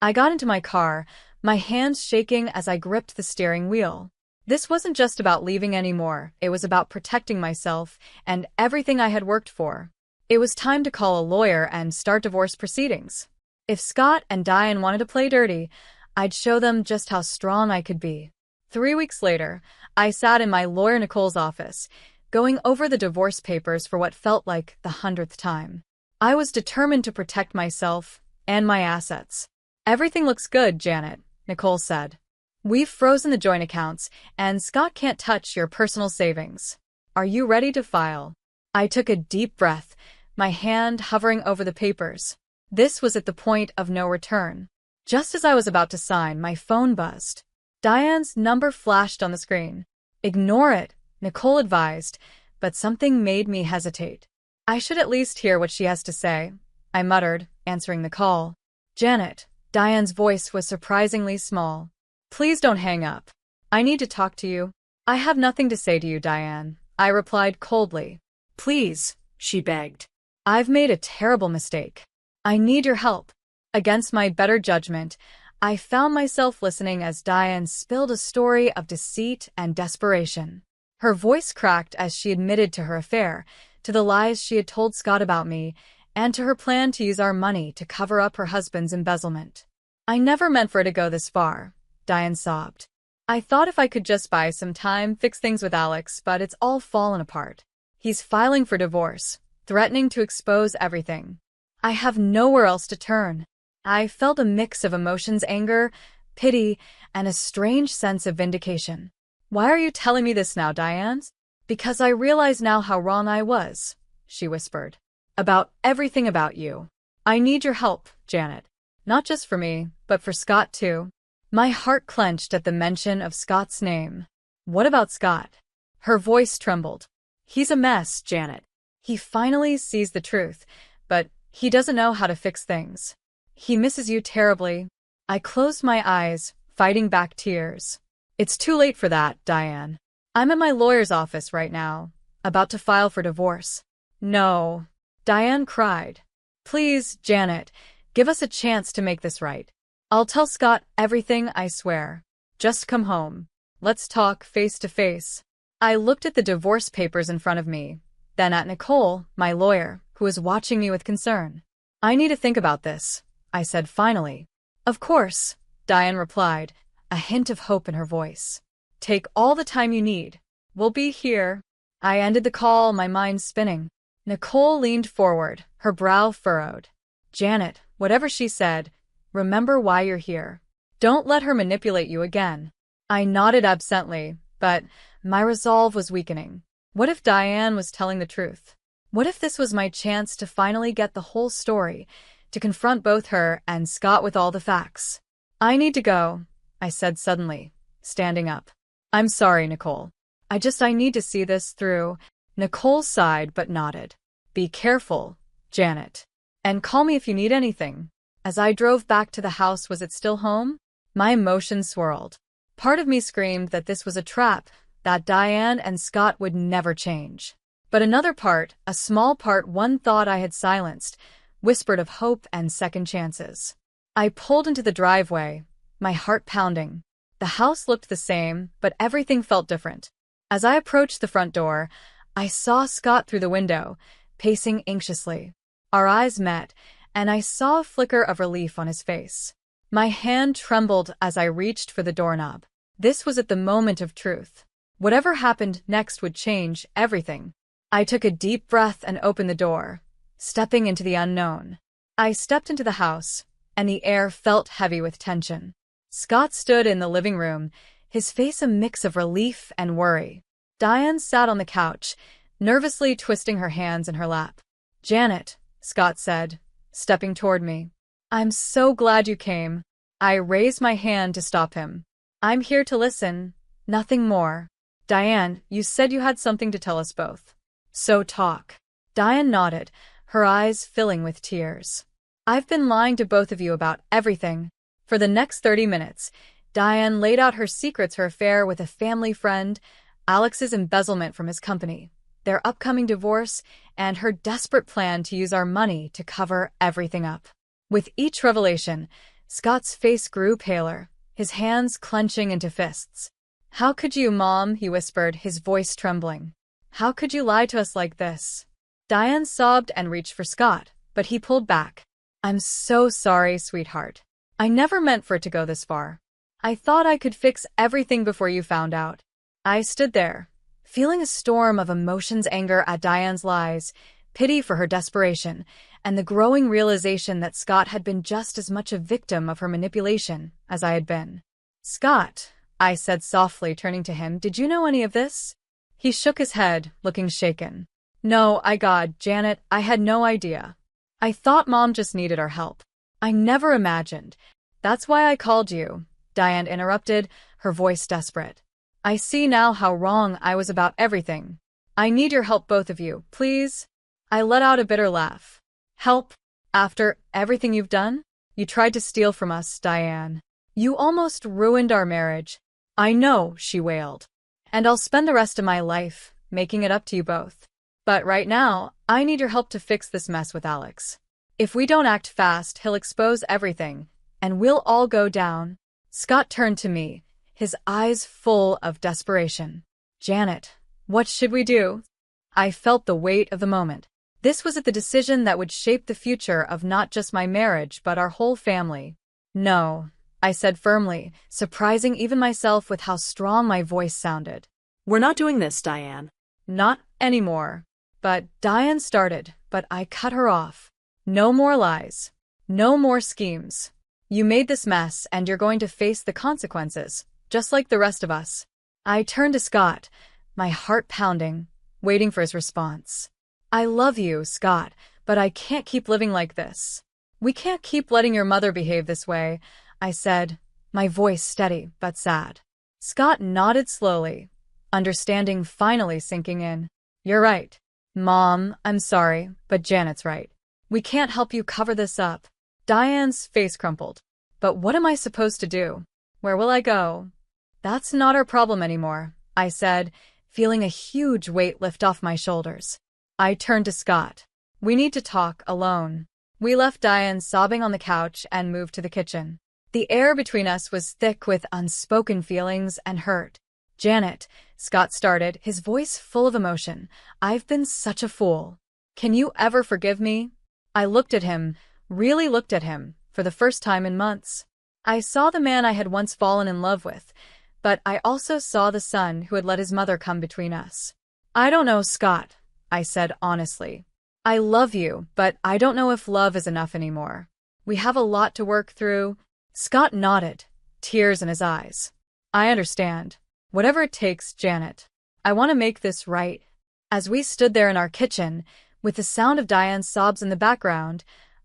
Speaker 2: I got into my car, my hands shaking as I gripped the steering wheel. This wasn't just about leaving anymore, it was about protecting myself and everything I had worked for. It was time to call a lawyer and start divorce proceedings. If Scott and Diane wanted to play dirty, I'd show them just how strong I could be. 3 weeks later, I sat in my lawyer Nicole's office, going over the divorce papers for what felt like the 100th time. I was determined to protect myself and my assets. Everything looks good, Janet, Nicole said. We've frozen the joint accounts, and Scott can't touch your personal savings. Are you ready to file? I took a deep breath, my hand hovering over the papers. This was at the point of no return. Just as I was about to sign, my phone buzzed. Diane's number flashed on the screen. Ignore it, Nicole advised, but something made me hesitate. I should at least hear what she has to say, I muttered, answering the call. Janet, Diane's voice was surprisingly small. Please don't hang up. I need to talk to you. I have nothing to say to you, Diane, I replied coldly.
Speaker 3: Please, she begged.
Speaker 2: I've made a terrible mistake. I need your help. Against my better judgment, I found myself listening as Diane spilled a story of deceit and desperation. Her voice cracked as she admitted to her affair, to the lies she had told Scott about me, and to her plan to use our money to cover up her husband's embezzlement. I never meant for it to go this far, Diane sobbed. I thought if I could just buy some time, fix things with Alex, but it's all fallen apart. He's filing for divorce, threatening to expose everything. I have nowhere else to turn. I felt a mix of emotions, anger, pity, and a strange sense of vindication. Why are you telling me this now, Diane? Because I realize now how wrong I was, she whispered. About everything about you. I need your help, Janet. Not just for me, but for Scott too. My heart clenched at the mention of Scott's name. What about Scott? Her voice trembled. He's a mess, Janet. He finally sees the truth, but he doesn't know how to fix things. He misses you terribly. I closed my eyes, fighting back tears. It's too late for that, Diane. I'm at my lawyer's office right now, about to file for divorce. No, Diane cried. Please, Janet, give us a chance to make this right. I'll tell Scott everything, I swear. Just come home. Let's talk face to face. I looked at the divorce papers in front of me, then at Nicole, my lawyer, who was watching me with concern. I need to think about this, I said finally. Of course, Diane replied, a hint of hope in her voice. Take all the time you need. We'll be here. I ended the call, my mind spinning. Nicole leaned forward, her brow furrowed. Janet, whatever she said, remember why you're here. Don't let her manipulate you again. I nodded absently, but my resolve was weakening. What if Diane was telling the truth? What if this was my chance to finally get the whole story, to confront both her and Scott with all the facts? I need to go, I said suddenly, standing up. I'm sorry, Nicole. I need to see this through. Nicole sighed but nodded. Be careful, Janet. And call me if you need anything. As I drove back to the house, was it still home? My emotions swirled. Part of me screamed that this was a trap, that Diane and Scott would never change. But another part, a small part one thought I had silenced, whispered of hope and second chances. I pulled into the driveway, my heart pounding. The house looked the same, but everything felt different. As I approached the front door, I saw Scott through the window, pacing anxiously. Our eyes met, and I saw a flicker of relief on his face. My hand trembled as I reached for the doorknob. This was at the moment of truth. Whatever happened next would change everything. I took a deep breath and opened the door, stepping into the unknown. I stepped into the house, and the air felt heavy with tension. Scott stood in the living room, his face a mix of relief and worry. Diane sat on the couch, nervously twisting her hands in her lap. "Janet," Scott said, stepping toward me. "I'm so glad you came." I raised my hand to stop him. "I'm here to listen, nothing more." "Diane, you said you had something to tell us both. So talk." Diane nodded, her eyes filling with tears. "I've been lying to both of you about everything." For the next 30 minutes, Diane laid out her secrets, her affair with a family friend, Alex's embezzlement from his company, their upcoming divorce, and her desperate plan to use our money to cover everything up. With each revelation, Scott's face grew paler, his hands clenching into fists. "How could you, Mom?" he whispered, his voice trembling. "How could you lie to us like this?" Diane sobbed and reached for Scott, but he pulled back. "I'm so sorry, sweetheart. I never meant for it to go this far. I thought I could fix everything before you found out." I stood there, feeling a storm of emotions, anger at Diane's lies, pity for her desperation, and the growing realization that Scott had been just as much a victim of her manipulation as I had been. "Scott," I said softly, turning to him, "did you know any of this?" He shook his head, looking shaken. "No, Janet, I had no idea. I thought Mom just needed our help. I never imagined." "That's why I called you," Diane interrupted, her voice desperate. "I see now how wrong I was about everything. I need your help, both of you, please." I let out a bitter laugh. "Help? After everything you've done? You tried to steal from us, Diane. You almost ruined our marriage." "I know," she wailed. "And I'll spend the rest of my life making it up to you both. But right now, I need your help to fix this mess with Alex. If we don't act fast, he'll expose everything, and we'll all go down." Scott turned to me, his eyes full of desperation. "Janet, what should we do?" I felt the weight of the moment. This was the decision that would shape the future of not just my marriage but our whole family. "No," I said firmly, surprising even myself with how strong my voice sounded.
Speaker 3: "We're not doing this, Diane."
Speaker 2: "Not anymore." But Diane started, but I cut her off. "No more lies. No more schemes. You made this mess and you're going to face the consequences, just like the rest of us." I turned to Scott, my heart pounding, waiting for his response. "I love you, Scott, but I can't keep living like this. We can't keep letting your mother behave this way," I said, my voice steady but sad. Scott nodded slowly, understanding finally sinking in. "You're right. Mom, I'm sorry, but Janet's right. We can't help you cover this up." Diane's face crumpled. "But what am I supposed to do? Where will I go?" "That's not our problem anymore," I said, feeling a huge weight lift off my shoulders. I turned to Scott. "We need to talk alone." We left Diane sobbing on the couch and moved to the kitchen. The air between us was thick with unspoken feelings and hurt. "Janet," Scott started, his voice full of emotion, "I've been such a fool. Can you ever forgive me?" I looked at him, really looked at him, for the first time in months. I saw the man I had once fallen in love with, but I also saw the son who had let his mother come between us. "I don't know, Scott," I said honestly. "I love you, but I don't know if love is enough anymore. We have a lot to work through." Scott nodded, tears in his eyes. "I understand. Whatever it takes, Janet. I want to make this right." As we stood there in our kitchen, with the sound of Diane's sobs in the background,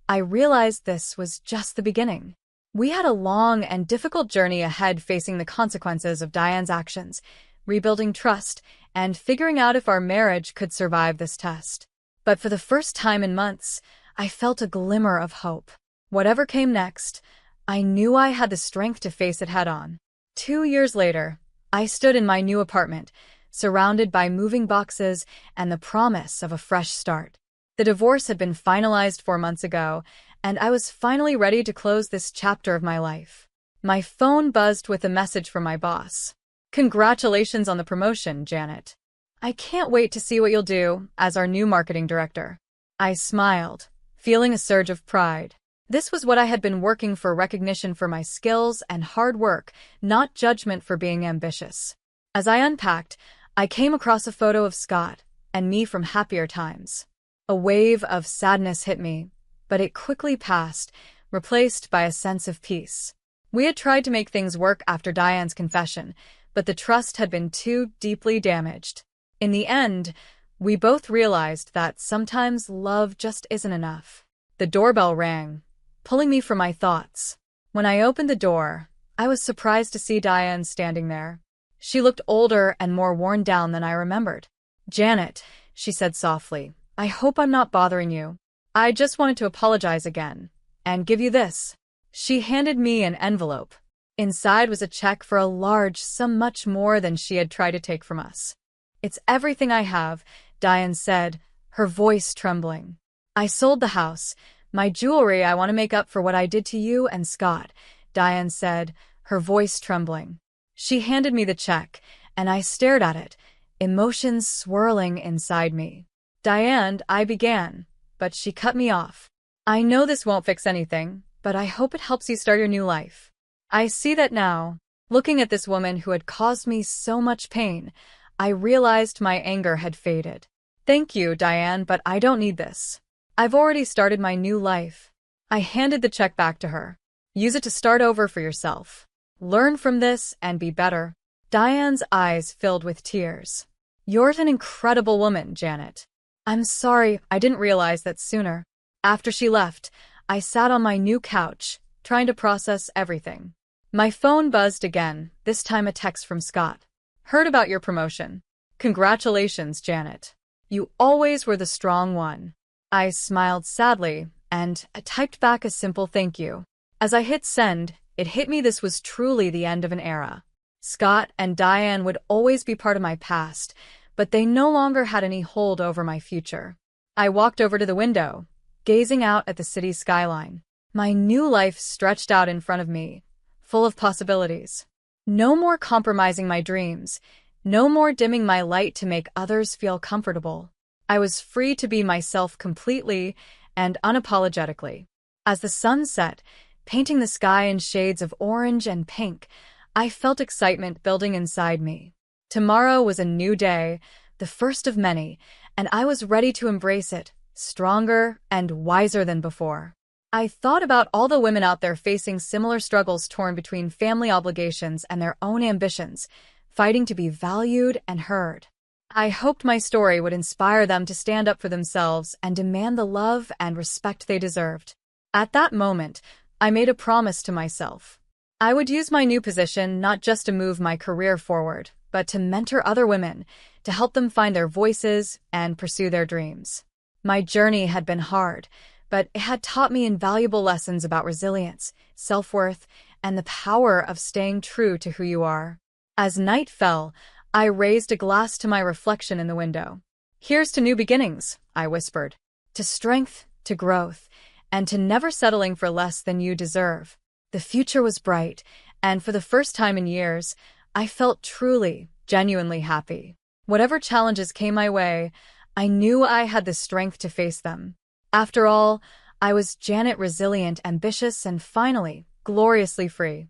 Speaker 2: I realized this was just the beginning. We had a long and difficult journey ahead, facing the consequences of Diane's actions, rebuilding trust, and figuring out if our marriage could survive this test. But for the first time in months, I felt a glimmer of hope. Whatever came next, I knew I had the strength to face it head-on. 2 years later, I stood in my new apartment, surrounded by moving boxes and the promise of a fresh start. The divorce had been finalized 4 months ago, and I was finally ready to close this chapter of my life. My phone buzzed with a message from my boss. "Congratulations on the promotion, Janet. I can't wait to see what you'll do as our new marketing director." I smiled, feeling a surge of pride. This was what I had been working for: recognition for my skills and hard work, not judgment for being ambitious. As I unpacked, I came across a photo of Scott and me from happier times. A wave of sadness hit me, but it quickly passed, replaced by a sense of peace. We had tried to make things work after Diane's confession, but the trust had been too deeply damaged. In the end, we both realized that sometimes love just isn't enough. The doorbell rang, pulling me from my thoughts. When I opened the door, I was surprised to see Diane standing there. She looked older and more worn down than I remembered. "Janet," she said softly, "I hope I'm not bothering you. I just wanted to apologize again and give you this." She handed me an envelope. Inside was a check for a large sum, much more than she had tried to take from us. "It's everything I have," Diane said, her voice trembling. "I sold the house, my jewelry. I want to make up for what I did to you and Scott," Diane said, her voice trembling. She handed me the check, and I stared at it, emotions swirling inside me. "Diane," I began, but she cut me off. "I know this won't fix anything, but I hope it helps you start your new life. I see that now." Looking at this woman who had caused me so much pain, I realized my anger had faded. "Thank you, Diane, but I don't need this. I've already started my new life." I handed the check back to her. "Use it to start over for yourself. Learn from this and be better." Diane's eyes filled with tears. "You're an incredible woman, Janet. I'm sorry I didn't realize that sooner." After she left, I sat on my new couch, trying to process everything. My phone buzzed again, this time a text from Scott. "Heard about your promotion. Congratulations, Janet. You always were the strong one." I smiled sadly and typed back a simple thank you. As I hit send, it hit me this was truly the end of an era. Scott and Diane would always be part of my past, but they no longer had any hold over my future. I walked over to the window, gazing out at the city's skyline. My new life stretched out in front of me, full of possibilities. No more compromising my dreams, no more dimming my light to make others feel comfortable. I was free to be myself completely and unapologetically. As the sun set, painting the sky in shades of orange and pink, I felt excitement building inside me. Tomorrow was a new day, the first of many, and I was ready to embrace it, stronger and wiser than before. I thought about all the women out there facing similar struggles, torn between family obligations and their own ambitions, fighting to be valued and heard. I hoped my story would inspire them to stand up for themselves and demand the love and respect they deserved. At that moment, I made a promise to myself. I would use my new position not just to move my career forward, but to mentor other women, to help them find their voices and pursue their dreams. My journey had been hard, but it had taught me invaluable lessons about resilience, self-worth, and the power of staying true to who you are. As night fell, I raised a glass to my reflection in the window. "Here's to new beginnings," I whispered. "To strength, to growth, and to never settling for less than you deserve." The future was bright, and for the first time in years, I felt truly, genuinely happy. Whatever challenges came my way, I knew I had the strength to face them. After all, I was Janet, resilient, ambitious, and finally, gloriously free.